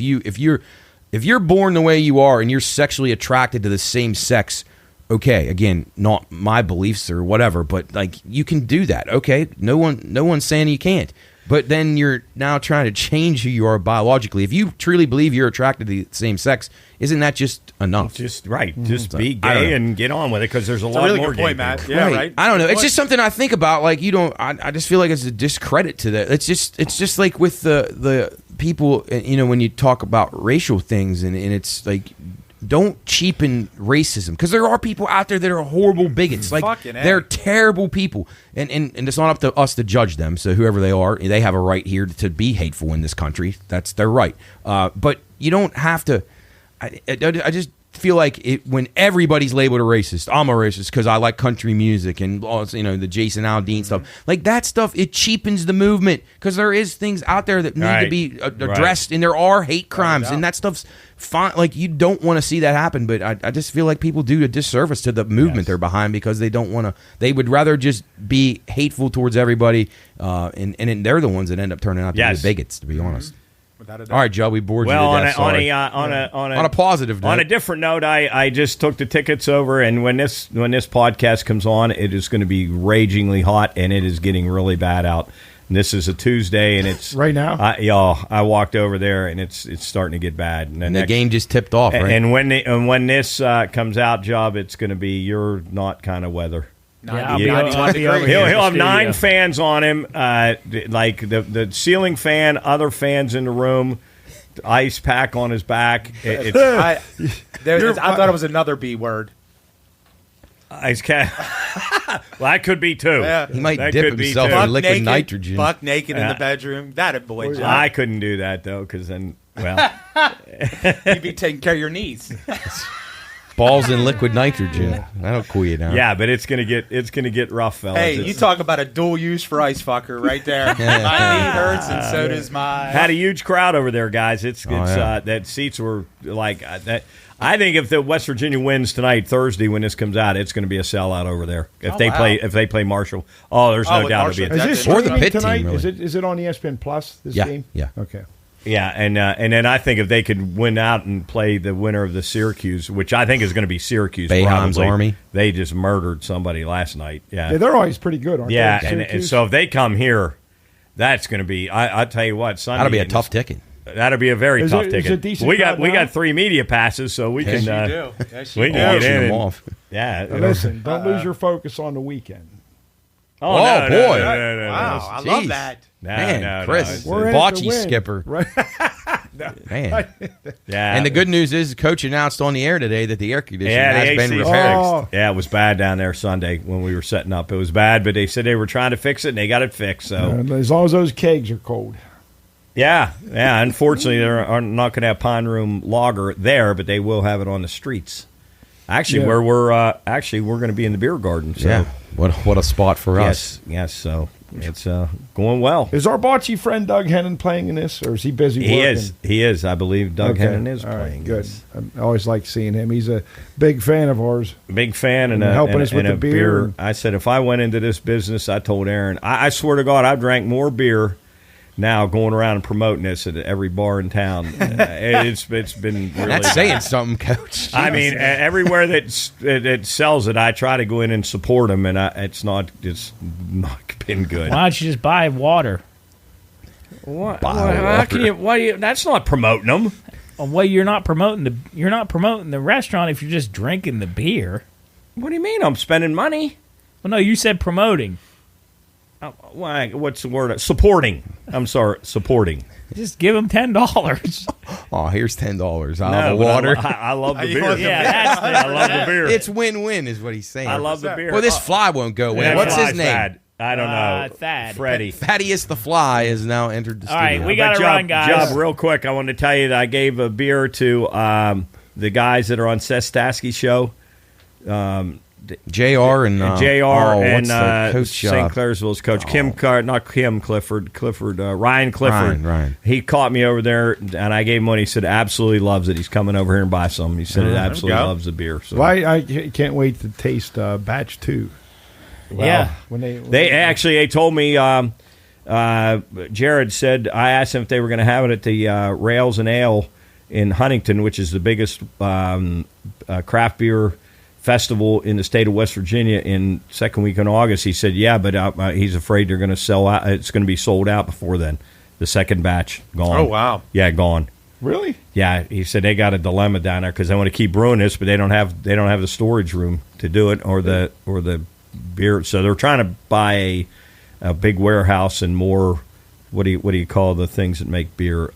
Speaker 1: you're born the way you are and you're sexually attracted to the same sex, okay, again, not my beliefs or whatever, but like you can do that. Okay, no one's saying you can't. But then you're now trying to change who you are biologically. If you truly believe you're attracted to the same sex, isn't that just enough?
Speaker 3: Just be gay and get on with it, because there's a lot
Speaker 4: really
Speaker 3: more
Speaker 4: good
Speaker 3: gay
Speaker 4: point, Matt.
Speaker 3: people.
Speaker 4: Yeah, right.
Speaker 1: I don't know. It's just something I think about. Like I just feel like it's a discredit to that. It's just like with the people. When you talk about racial things, and it's like, don't cheapen racism, because there are people out there that are horrible bigots. Like they're terrible people, and it's not up to us to judge them. So whoever they are, they have a right here to be hateful in this country. That's their right. But you don't have to. I just feel like when everybody's labeled a racist, I'm a racist because I like country music and the Jason Aldean stuff. Like that stuff, it cheapens the movement, because there is things out there that need to be addressed, and there are hate crimes, and that stuff's fine. Like you don't want to see that happen, but I just feel like people do a disservice to the movement they're behind, because they don't want to. They would rather just be hateful towards everybody, and they're the ones that end up turning out to be bigots, to be honest. All right, Joe, we bored you to death.
Speaker 3: On
Speaker 1: a positive note.
Speaker 3: On a different note, I just took the tickets over, and when this podcast comes on, it is going to be ragingly hot, and it is getting really bad out. And this is a Tuesday, and it's
Speaker 6: right now.
Speaker 3: I walked over there, and it's starting to get bad.
Speaker 1: And the game just tipped off, right?
Speaker 3: And when this comes out, Job, it's going to be your not kind of weather.
Speaker 2: Yeah,
Speaker 3: he'll have 9 fans on him, like the ceiling fan, other fans in the room, the ice pack on his back.
Speaker 4: I thought it was another B word.
Speaker 3: Ice pack. Well, that could be too.
Speaker 4: Yeah.
Speaker 1: He might dip himself in liquid nitrogen.
Speaker 4: Buck naked in the bedroom. That'd boy. Job.
Speaker 3: I couldn't do that though, because then,
Speaker 4: you'd be taking care of your knees.
Speaker 1: Balls in liquid nitrogen. That'll cool you down.
Speaker 3: Yeah, but it's gonna get rough, fellas.
Speaker 4: Hey, you talk about a dual use for ice fucker right there. My knee hurts, and so does my.
Speaker 3: Had a huge crowd over there, guys. That seats were like that. I think if the West Virginia wins tonight, Thursday, when this comes out, it's going to be a sellout over there. If they play Marshall, there's no doubt it'll be.
Speaker 6: Is this
Speaker 1: or the pit
Speaker 6: tonight?
Speaker 1: team? Really.
Speaker 6: Is it on ESPN Plus? This game?
Speaker 1: Yeah.
Speaker 6: Okay.
Speaker 3: Yeah, and then I think if they could win out and play the winner of the Syracuse, which I think is going to be Syracuse,
Speaker 1: Boeheim's Army.
Speaker 3: They just murdered somebody last night. Yeah,
Speaker 6: they're always pretty good, aren't they?
Speaker 3: Yeah, and so if they come here, that's going to be. I'll tell you what, Sunday.
Speaker 1: That'll be a tough ticket.
Speaker 3: That'll be a very tough ticket. We got 3 media passes, so we can.
Speaker 4: Yes,
Speaker 3: we can get in.
Speaker 1: Off.
Speaker 3: Yeah.
Speaker 6: Listen, don't lose your focus on the weekend.
Speaker 1: Oh, boy!
Speaker 4: No, wow, I love that.
Speaker 1: Man, Chris,
Speaker 6: we're
Speaker 1: bocce skipper.
Speaker 6: Right.
Speaker 1: Man.
Speaker 3: Yeah.
Speaker 1: And the good news is, the coach announced on the air today that the air conditioning has been
Speaker 3: AC
Speaker 1: repaired.
Speaker 3: fixed. Yeah, it was bad down there Sunday when we were setting up. It was bad, but they said they were trying to fix it, and they got it fixed. So
Speaker 6: as long as those kegs are cold.
Speaker 3: Yeah. Unfortunately, they're not going to have Pine Room Lager there, but they will have it on the streets. Actually, where we're going to be in the beer garden. So.
Speaker 1: Yeah, what a spot for us.
Speaker 3: Yes. So it's going well.
Speaker 6: Is our bocce friend Doug Hennon playing in this, or is he busy working?
Speaker 3: He is. I believe Doug Hennon is
Speaker 6: All
Speaker 3: playing.
Speaker 6: Right, good.
Speaker 3: Yes.
Speaker 6: I always like seeing him. He's a big fan of ours.
Speaker 3: Big fan and
Speaker 6: helping us with the beer.
Speaker 3: I said if I went into this business, I told Aaron, I swear to God, I've drank more beer now going around and promoting this at every bar in town. It's been really
Speaker 1: That's saying something, Coach.
Speaker 3: I mean, everywhere that sells it, I try to go in and support them, and it's not been good.
Speaker 2: Why don't you just buy water?
Speaker 3: What? How can you? That's not promoting them.
Speaker 2: Well, you're not promoting the restaurant if you're just drinking the beer.
Speaker 3: What do you mean? I'm spending money.
Speaker 2: Well, no, you said promoting.
Speaker 3: What's the word? Supporting. I'm sorry, supporting.
Speaker 2: Just give them $10.
Speaker 1: Oh, here's $10. I'll have the water.
Speaker 3: I love the beer.
Speaker 2: I
Speaker 3: love the beer.
Speaker 1: It's win-win, is what he's saying.
Speaker 3: I love the beer.
Speaker 1: Well, this fly won't go away.
Speaker 3: Yeah,
Speaker 1: What's his name?
Speaker 3: Thad. I don't know.
Speaker 2: Thad.
Speaker 3: Freddie.
Speaker 1: Thaddeus the Fly has now entered the studio.
Speaker 2: All right, we got to run, guys.
Speaker 3: Job, real quick, I want to tell you that I gave a beer to the guys that are on Seth Stasky's show.
Speaker 1: JR and coach,
Speaker 3: St. Clairsville's coach Ryan Clifford.
Speaker 1: Ryan.
Speaker 3: He caught me over there, and I gave him one. He said absolutely loves it. He's coming over here and buy some. He said it absolutely loves the beer. So.
Speaker 6: Well, I can't wait to taste batch 2.
Speaker 3: Well, yeah, when they told me. Jared said I asked him if they were going to have it at the Rails and Ale in Huntington, which is the biggest craft beer festival in the state of West Virginia in second week in August. He said, yeah, but he's afraid they're going to sell out. It's going to be sold out before then. The second batch gone.
Speaker 4: Oh, wow.
Speaker 3: Yeah, gone.
Speaker 6: Really?
Speaker 3: Yeah, he said they got a dilemma down there because they want to keep brewing this, but they don't have the storage room to do it or the beer. So they're trying to buy a big warehouse and more. What do you call the things that make beer?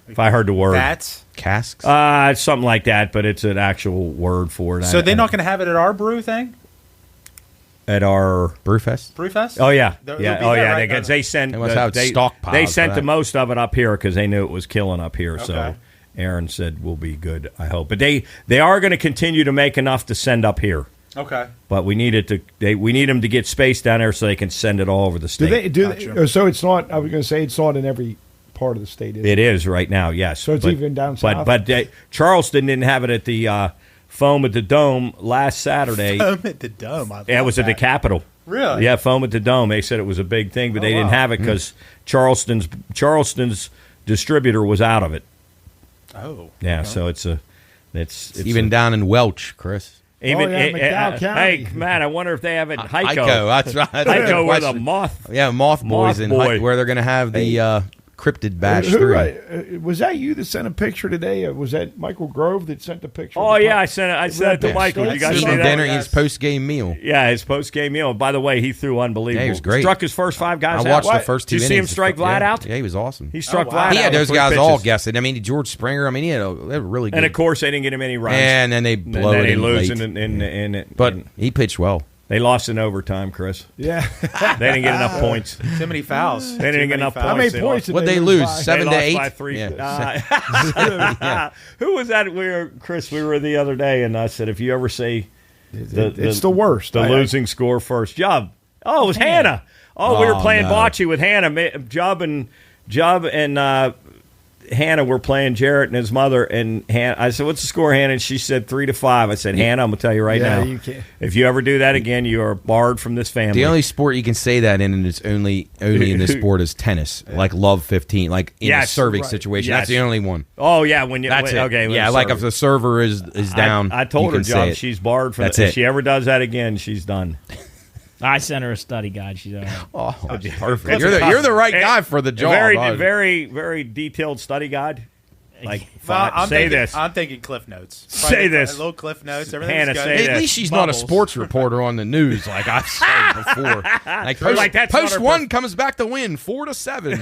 Speaker 3: If I heard the word,
Speaker 4: vats,
Speaker 1: casks,
Speaker 3: it's something like that, but it's an actual word for it.
Speaker 4: So they're not going to have it at our brew thing?
Speaker 3: At our
Speaker 1: Brewfest?
Speaker 3: Oh yeah,
Speaker 4: Right?
Speaker 3: Because they sent
Speaker 1: stockpiles.
Speaker 3: They sent the most of it up here because they knew it was killing up here. Okay. So Aaron said we'll be good. I hope, but they are going to continue to make enough to send up here.
Speaker 4: Okay,
Speaker 3: but we need them to get space down there so they can send it all over the state.
Speaker 6: So it's not. I was going to say it's not in every part of the state.
Speaker 3: It is right now. Yes,
Speaker 6: so it's even down south.
Speaker 3: But Charleston didn't have it at the Foam at the Dome last Saturday.
Speaker 4: Foam at the Dome.
Speaker 3: It was at the Capitol.
Speaker 4: Really?
Speaker 3: Yeah, Foam at the Dome. They said it was a big thing, but they didn't have it because Charleston's distributor was out of it.
Speaker 4: Oh.
Speaker 3: Yeah. So it's
Speaker 1: even down in Welch, Chris.
Speaker 6: McDowell County.
Speaker 3: Hey, man, I wonder if they have it in Hico.
Speaker 1: That's right.
Speaker 3: Hico where the moth.
Speaker 1: Yeah, moth boys where they're going to have the cryptid batch 3.
Speaker 6: Was that you that sent a picture today? Was that Michael Grove that sent the picture?
Speaker 3: Oh yeah, I sent it to Michael. You guys see that?
Speaker 1: Dinner, his post game meal.
Speaker 3: Yeah, his post game meal. By the way, he threw unbelievable.
Speaker 1: Yeah, he was great.
Speaker 3: Struck his first 5 guys out.
Speaker 1: I watched the first 2
Speaker 3: innings. Did you see him strike Vlad out?
Speaker 1: Yeah, he was awesome.
Speaker 3: He struck Vlad out.
Speaker 1: He had those guys
Speaker 3: pitches.
Speaker 1: all guessing. I mean, George Springer. I mean, he had a really good.
Speaker 3: And of course, they didn't get him any runs.
Speaker 1: And then they blow it in late. But he pitched well.
Speaker 3: They lost in overtime, Chris.
Speaker 6: Yeah.
Speaker 3: They didn't get enough points.
Speaker 4: Too many fouls.
Speaker 3: They didn't get enough points.
Speaker 6: How many points did
Speaker 1: they lose? 7 to 8?
Speaker 3: By 3.
Speaker 1: Yeah.
Speaker 3: Who was that? Chris, we were the other day, and I said, if you ever see
Speaker 6: it's the worst.
Speaker 3: The losing score first. Job. Oh, it was Hannah. We were playing bocce with Hannah. Job and Hannah were playing Jarrett and his mother, and I said, "What's the score, Hannah?" And she said 3-5. I said, "Hannah, I'm gonna tell you right now. If you ever do that again, you are barred from this family."
Speaker 1: The only sport you can say that in, and it's only in this sport, is tennis. Like love 15, like in a serving situation. That's the only one.
Speaker 3: Oh yeah, when you
Speaker 1: that's it.
Speaker 3: Okay,
Speaker 1: yeah, like if the server is down.
Speaker 3: I told her, John, she's barred from. If she ever does that again, she's done.
Speaker 2: I sent her a study guide. She's
Speaker 1: perfect. You're the right guy for the job.
Speaker 3: Very, very detailed study guide. Like,
Speaker 4: I'm
Speaker 3: I'm
Speaker 4: thinking Cliff Notes.
Speaker 3: Say this.
Speaker 4: Little Cliff Notes.
Speaker 3: Hannah,
Speaker 4: good.
Speaker 3: say
Speaker 1: At least she's not a sports reporter on the news, like I've said before. Post 1 comes back to win 4-7.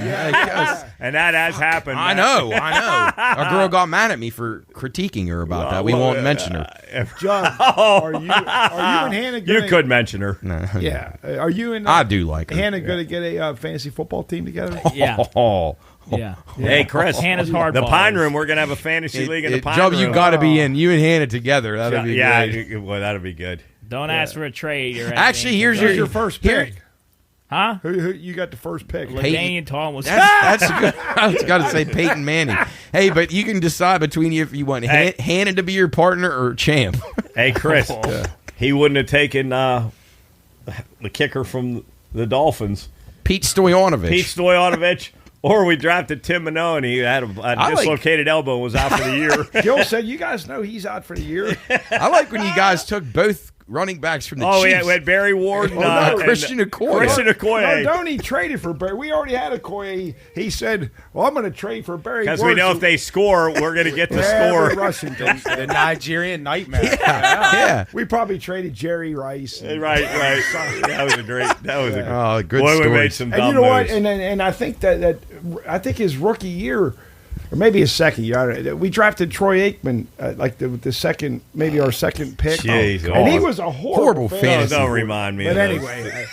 Speaker 3: And that has happened.
Speaker 1: I know. Our girl got mad at me for critiquing her about that. We won't mention her.
Speaker 6: John, are you and Hannah?
Speaker 3: You could mention her.
Speaker 1: No.
Speaker 6: Yeah. Are you and
Speaker 1: I do like her.
Speaker 6: Hannah going to get a fantasy football team together?
Speaker 2: Yeah. Yeah.
Speaker 3: Hey, Chris.
Speaker 2: Hannah's hard.
Speaker 3: The Pine Room. We're gonna have a fantasy league in the Pine Room.
Speaker 1: You got to be in. You and Hannah together. That'd be
Speaker 3: great. Well, that'd be good.
Speaker 2: Don't ask for a trade. Or
Speaker 1: actually, here's your
Speaker 6: first pick.
Speaker 2: Huh?
Speaker 6: Who you got the first pick?
Speaker 2: LaDainian Thomas.
Speaker 1: That's good. I was got to say Peyton Manning. Hey, but you can decide between you if you want Hannah to be your partner or Champ.
Speaker 3: Hey, Chris. He wouldn't have taken the kicker from the Dolphins,
Speaker 1: Pete Stoyanovich.
Speaker 3: Or we drafted Tim Minow, and he had a dislocated elbow and was out for the year.
Speaker 6: Gil said, you guys know he's out for the year.
Speaker 1: I like when you guys took both running backs from the Chiefs.
Speaker 3: We had Barry Ward and
Speaker 1: Christian Okoye.
Speaker 6: No, Donnie traded for Barry. We already had Okoye. He said, well, I'm going to trade for Barry Ward.
Speaker 3: Because we know if they score, we're going to get the score.
Speaker 4: The Nigerian nightmare.
Speaker 1: Yeah.
Speaker 6: We probably traded Jerry Rice.
Speaker 3: Right. That was a great.
Speaker 1: Good
Speaker 3: boy,
Speaker 1: story.
Speaker 3: We made some dumb
Speaker 6: and you know
Speaker 3: moves.
Speaker 6: what? And I think that I think his rookie year, or maybe his second year, we drafted Troy Aikman the second, maybe our second pick.
Speaker 3: Jeez,
Speaker 6: and he was a horrible
Speaker 1: fantasy.
Speaker 3: Don't remind me.
Speaker 6: But anyway,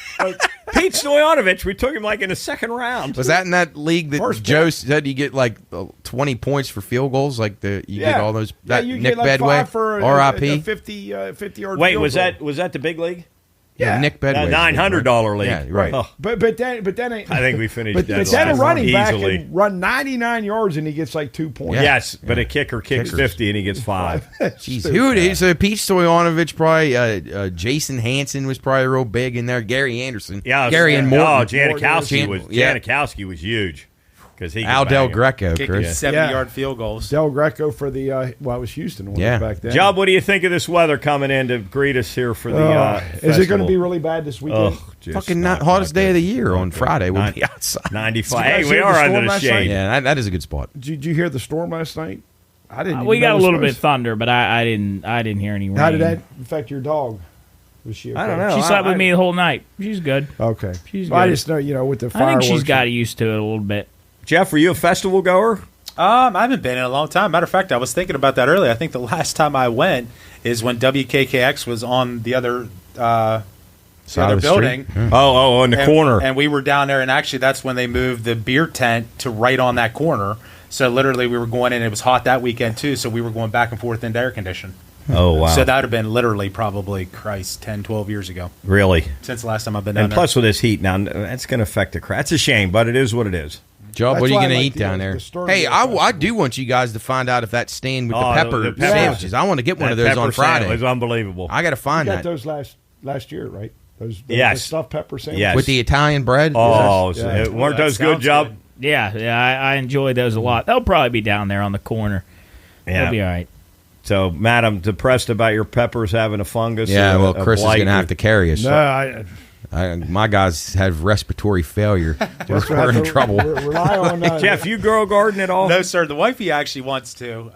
Speaker 3: Pete Stoyanovich, we took him like in the second round.
Speaker 1: Was that in that league that Joe said you get like 20 points for field goals? Like you get all those.
Speaker 6: You
Speaker 1: Nick
Speaker 6: get like
Speaker 1: Bedway,
Speaker 6: 5 for
Speaker 1: R.I.P.
Speaker 6: 50-yard.
Speaker 3: Wait,
Speaker 6: field
Speaker 3: was
Speaker 6: goal.
Speaker 3: that the big league?
Speaker 1: Yeah, Nick Bedway.
Speaker 3: $900 league.
Speaker 1: Yeah, right.
Speaker 3: Oh,
Speaker 6: But then
Speaker 3: I think we finished.
Speaker 6: But
Speaker 3: that
Speaker 6: then a
Speaker 3: last
Speaker 6: running back
Speaker 3: easily.
Speaker 6: can run 99 yards and he gets like 2 points.
Speaker 1: Yeah.
Speaker 3: Yes, but a kicker kicks 50 and he gets 5.
Speaker 1: Jeez, who it is? So Pete Stoyanovich, probably. Jason Hansen was probably real big in there. Gary Anderson.
Speaker 3: Yeah,
Speaker 1: Gary and Morton.
Speaker 3: Oh, Janikowski
Speaker 1: Morton.
Speaker 3: was huge because he.
Speaker 1: Al Del Greco,
Speaker 4: Kicking
Speaker 1: Chris.
Speaker 4: 70-yard field goals.
Speaker 6: Del Greco for the it was Houston one back then.
Speaker 3: Job, what do you think of this weather coming in to greet us here for the
Speaker 6: is it going to be really bad this weekend?
Speaker 1: Fucking not hottest day of the year on Friday. We'll be outside.
Speaker 3: 95.
Speaker 6: Did you
Speaker 3: Hey,
Speaker 6: guys
Speaker 3: we
Speaker 6: hear
Speaker 3: are
Speaker 6: the
Speaker 3: under
Speaker 6: storm
Speaker 3: the
Speaker 6: last
Speaker 3: shade.
Speaker 6: night?
Speaker 1: Yeah, that is a good spot.
Speaker 6: Did you hear the storm last night? I didn't.
Speaker 2: We
Speaker 6: even
Speaker 2: got
Speaker 6: know
Speaker 2: a
Speaker 6: it
Speaker 2: little
Speaker 6: was
Speaker 2: bit of thunder, but I didn't hear any rain.
Speaker 6: How did that affect your dog? Was she? Okay?
Speaker 3: I don't know.
Speaker 2: She slept with me the whole night. She's good.
Speaker 6: Okay.
Speaker 2: She's
Speaker 6: Well, I
Speaker 2: good.
Speaker 6: just know, with the
Speaker 2: I think
Speaker 6: fireworks.
Speaker 2: she's got used to it a little bit.
Speaker 3: Jeff, are you a festival goer?
Speaker 4: I haven't been in a long time. Matter of fact, I was thinking about that earlier. I think the last time I went is when WKKX was on the other
Speaker 1: Side of the
Speaker 4: building.
Speaker 1: street.
Speaker 3: Oh, in the corner.
Speaker 4: And we were down there, and actually that's when they moved the beer tent to right on that corner. So literally we were going in. It was hot that weekend, too, so we were going back and forth into air condition.
Speaker 3: Oh, wow.
Speaker 4: So that would have been literally probably, 10, 12 years ago.
Speaker 3: Really?
Speaker 4: Since the last time I've been down
Speaker 3: And
Speaker 4: there.
Speaker 3: plus with this heat now, that's going to affect the crowd. It's a shame, but it is what it is.
Speaker 1: Job,
Speaker 6: That's
Speaker 1: what are you
Speaker 6: why I
Speaker 1: going to
Speaker 6: like
Speaker 1: eat
Speaker 6: the-
Speaker 1: down
Speaker 6: the
Speaker 1: there?
Speaker 6: store
Speaker 1: Hey,
Speaker 6: to go
Speaker 1: I do want you guys to find out if that stand with the pepper
Speaker 3: the pepper-
Speaker 1: sandwiches. I want to get one of those on Friday.
Speaker 3: It's unbelievable.
Speaker 1: I got to
Speaker 6: You
Speaker 1: find
Speaker 6: got
Speaker 1: that.
Speaker 6: those last year, right? Those
Speaker 3: Yes.
Speaker 6: the stuffed pepper sandwiches.
Speaker 3: Yes.
Speaker 1: With the Italian bread?
Speaker 3: Oh,
Speaker 6: Yeah.
Speaker 3: so weren't
Speaker 4: that
Speaker 3: those good,
Speaker 4: sounds
Speaker 3: Job?
Speaker 4: good.
Speaker 2: Yeah, I enjoy those a lot. They'll probably be down there on the corner.
Speaker 3: Yeah.
Speaker 2: They'll be all right.
Speaker 3: So, Matt, I'm depressed about your peppers having a fungus.
Speaker 1: Yeah,
Speaker 3: or
Speaker 1: well,
Speaker 3: a
Speaker 1: Chris is
Speaker 3: blight
Speaker 1: going to
Speaker 3: or-
Speaker 1: have to carry us.
Speaker 6: No,
Speaker 1: My guys have respiratory failure. We're
Speaker 6: have
Speaker 1: in
Speaker 6: to
Speaker 1: trouble.
Speaker 6: Rely on
Speaker 3: Jeff, you grow a garden at all?
Speaker 4: No, sir. The wifey actually wants to.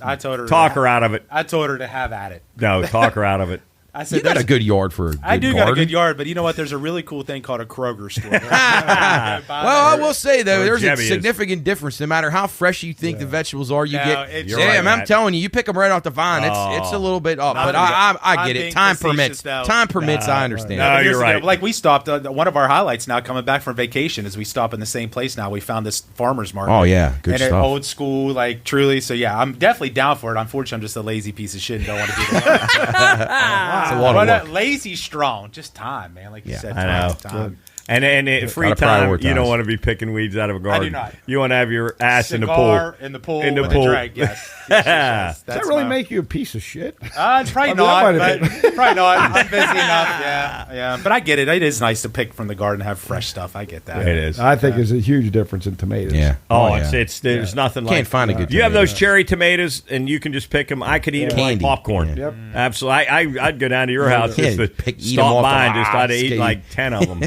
Speaker 4: I told her
Speaker 3: Talk her out of it.
Speaker 4: I told her to have at it.
Speaker 3: No, talk her out of it.
Speaker 4: I said,
Speaker 1: You got a
Speaker 4: "There's-
Speaker 1: good yard for a good
Speaker 4: I do
Speaker 1: garden.
Speaker 4: got a good yard, but you know what? There's a really cool thing called a Kroger store.
Speaker 1: Well, I will say though,
Speaker 3: Or
Speaker 1: there's a
Speaker 3: Jebby is.
Speaker 1: significant difference. No matter how fresh you think the vegetables are, you
Speaker 4: No,
Speaker 1: get.
Speaker 4: it's-
Speaker 3: You're
Speaker 1: Yeah,
Speaker 3: right,
Speaker 1: I'm
Speaker 3: Matt.
Speaker 1: telling you, you pick them right off the vine. It's a little bit up, but I
Speaker 4: I'm
Speaker 1: get it.
Speaker 4: being
Speaker 1: Time
Speaker 4: facetious,
Speaker 1: permits.
Speaker 4: though.
Speaker 1: Time permits. I understand.
Speaker 3: No,
Speaker 4: Years
Speaker 3: you're
Speaker 4: ago,
Speaker 3: right.
Speaker 4: Like we stopped. One of our highlights now coming back from vacation is we stop in the same place now. We found this farmer's market.
Speaker 1: Oh, yeah. Good
Speaker 4: and
Speaker 1: stuff.
Speaker 4: old school, like truly. So yeah, I'm definitely down for it. Unfortunately, I'm just a lazy piece of shit and don't want to do that.
Speaker 1: It's a lot
Speaker 4: But
Speaker 1: of work.
Speaker 4: lazy strong, just time, man. Like you said,
Speaker 3: I
Speaker 4: time,
Speaker 3: know.
Speaker 4: time.
Speaker 3: And free
Speaker 1: Gotta
Speaker 3: time,
Speaker 1: prioritize.
Speaker 3: you don't want to be picking weeds out of a garden.
Speaker 4: do not.
Speaker 3: You want to have your ass in the
Speaker 4: Cigar
Speaker 3: pool.
Speaker 4: in the pool,
Speaker 3: In the
Speaker 4: with
Speaker 3: pool.
Speaker 4: a drag. Yes. Yes.
Speaker 6: Does that
Speaker 4: That's
Speaker 6: really
Speaker 4: my-
Speaker 6: make you a piece of shit?
Speaker 4: Probably
Speaker 6: that
Speaker 4: not,
Speaker 6: might
Speaker 4: but
Speaker 6: have
Speaker 4: probably not. I'm busy enough. Yeah. But I get it. It is nice to pick from the garden, and have fresh stuff. I get that.
Speaker 3: It is.
Speaker 6: I think there's a huge difference in tomatoes.
Speaker 1: Yeah.
Speaker 3: Oh,
Speaker 1: yeah.
Speaker 3: it's there's nothing like
Speaker 1: Can't find a good.
Speaker 3: You have
Speaker 1: tomato.
Speaker 3: those cherry tomatoes, and you can just pick them. I could eat them like
Speaker 1: Candy.
Speaker 3: popcorn.
Speaker 6: Yep.
Speaker 3: Absolutely. I'd go down to your house
Speaker 1: Yeah,
Speaker 3: just to
Speaker 1: eat 'em
Speaker 3: stop
Speaker 1: off
Speaker 3: by
Speaker 1: the
Speaker 3: and just try to
Speaker 1: skate.
Speaker 3: eat like 10 of them.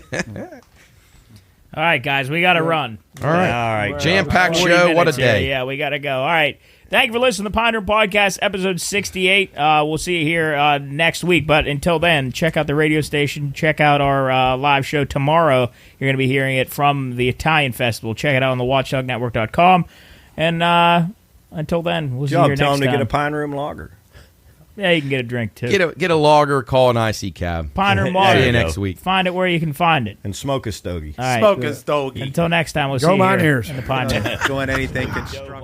Speaker 2: All right, guys, we got to run.
Speaker 1: All right.
Speaker 3: All right.
Speaker 1: Jam-packed
Speaker 2: 40
Speaker 1: show. What a
Speaker 2: minutes here.
Speaker 1: day.
Speaker 2: Yeah, we got to go. All right. Thank you for listening to the Pine Room Podcast, episode 68. We'll see you here next week. But until then, check out the radio station. Check out our live show tomorrow. You're going to be hearing it from the Italian Festival. Check it out on the watchdognetwork.com. And until then, we'll see you
Speaker 3: Job,
Speaker 2: here
Speaker 3: tell
Speaker 2: next
Speaker 3: them to
Speaker 2: time.
Speaker 3: get a Pine Room lager.
Speaker 2: Yeah, you can get a drink, too.
Speaker 1: Get a logger. Call an IC cab.
Speaker 2: Pine Room
Speaker 3: There
Speaker 2: Water.
Speaker 1: See you
Speaker 3: go.
Speaker 1: next week.
Speaker 2: Find it where you can find it.
Speaker 3: And smoke a stogie.
Speaker 2: All right.
Speaker 4: Smoke a stogie.
Speaker 2: Until next time, we'll
Speaker 6: Go
Speaker 2: see you here
Speaker 6: Mountaineers.
Speaker 2: in the Pine Room.
Speaker 4: Doing anything constructive.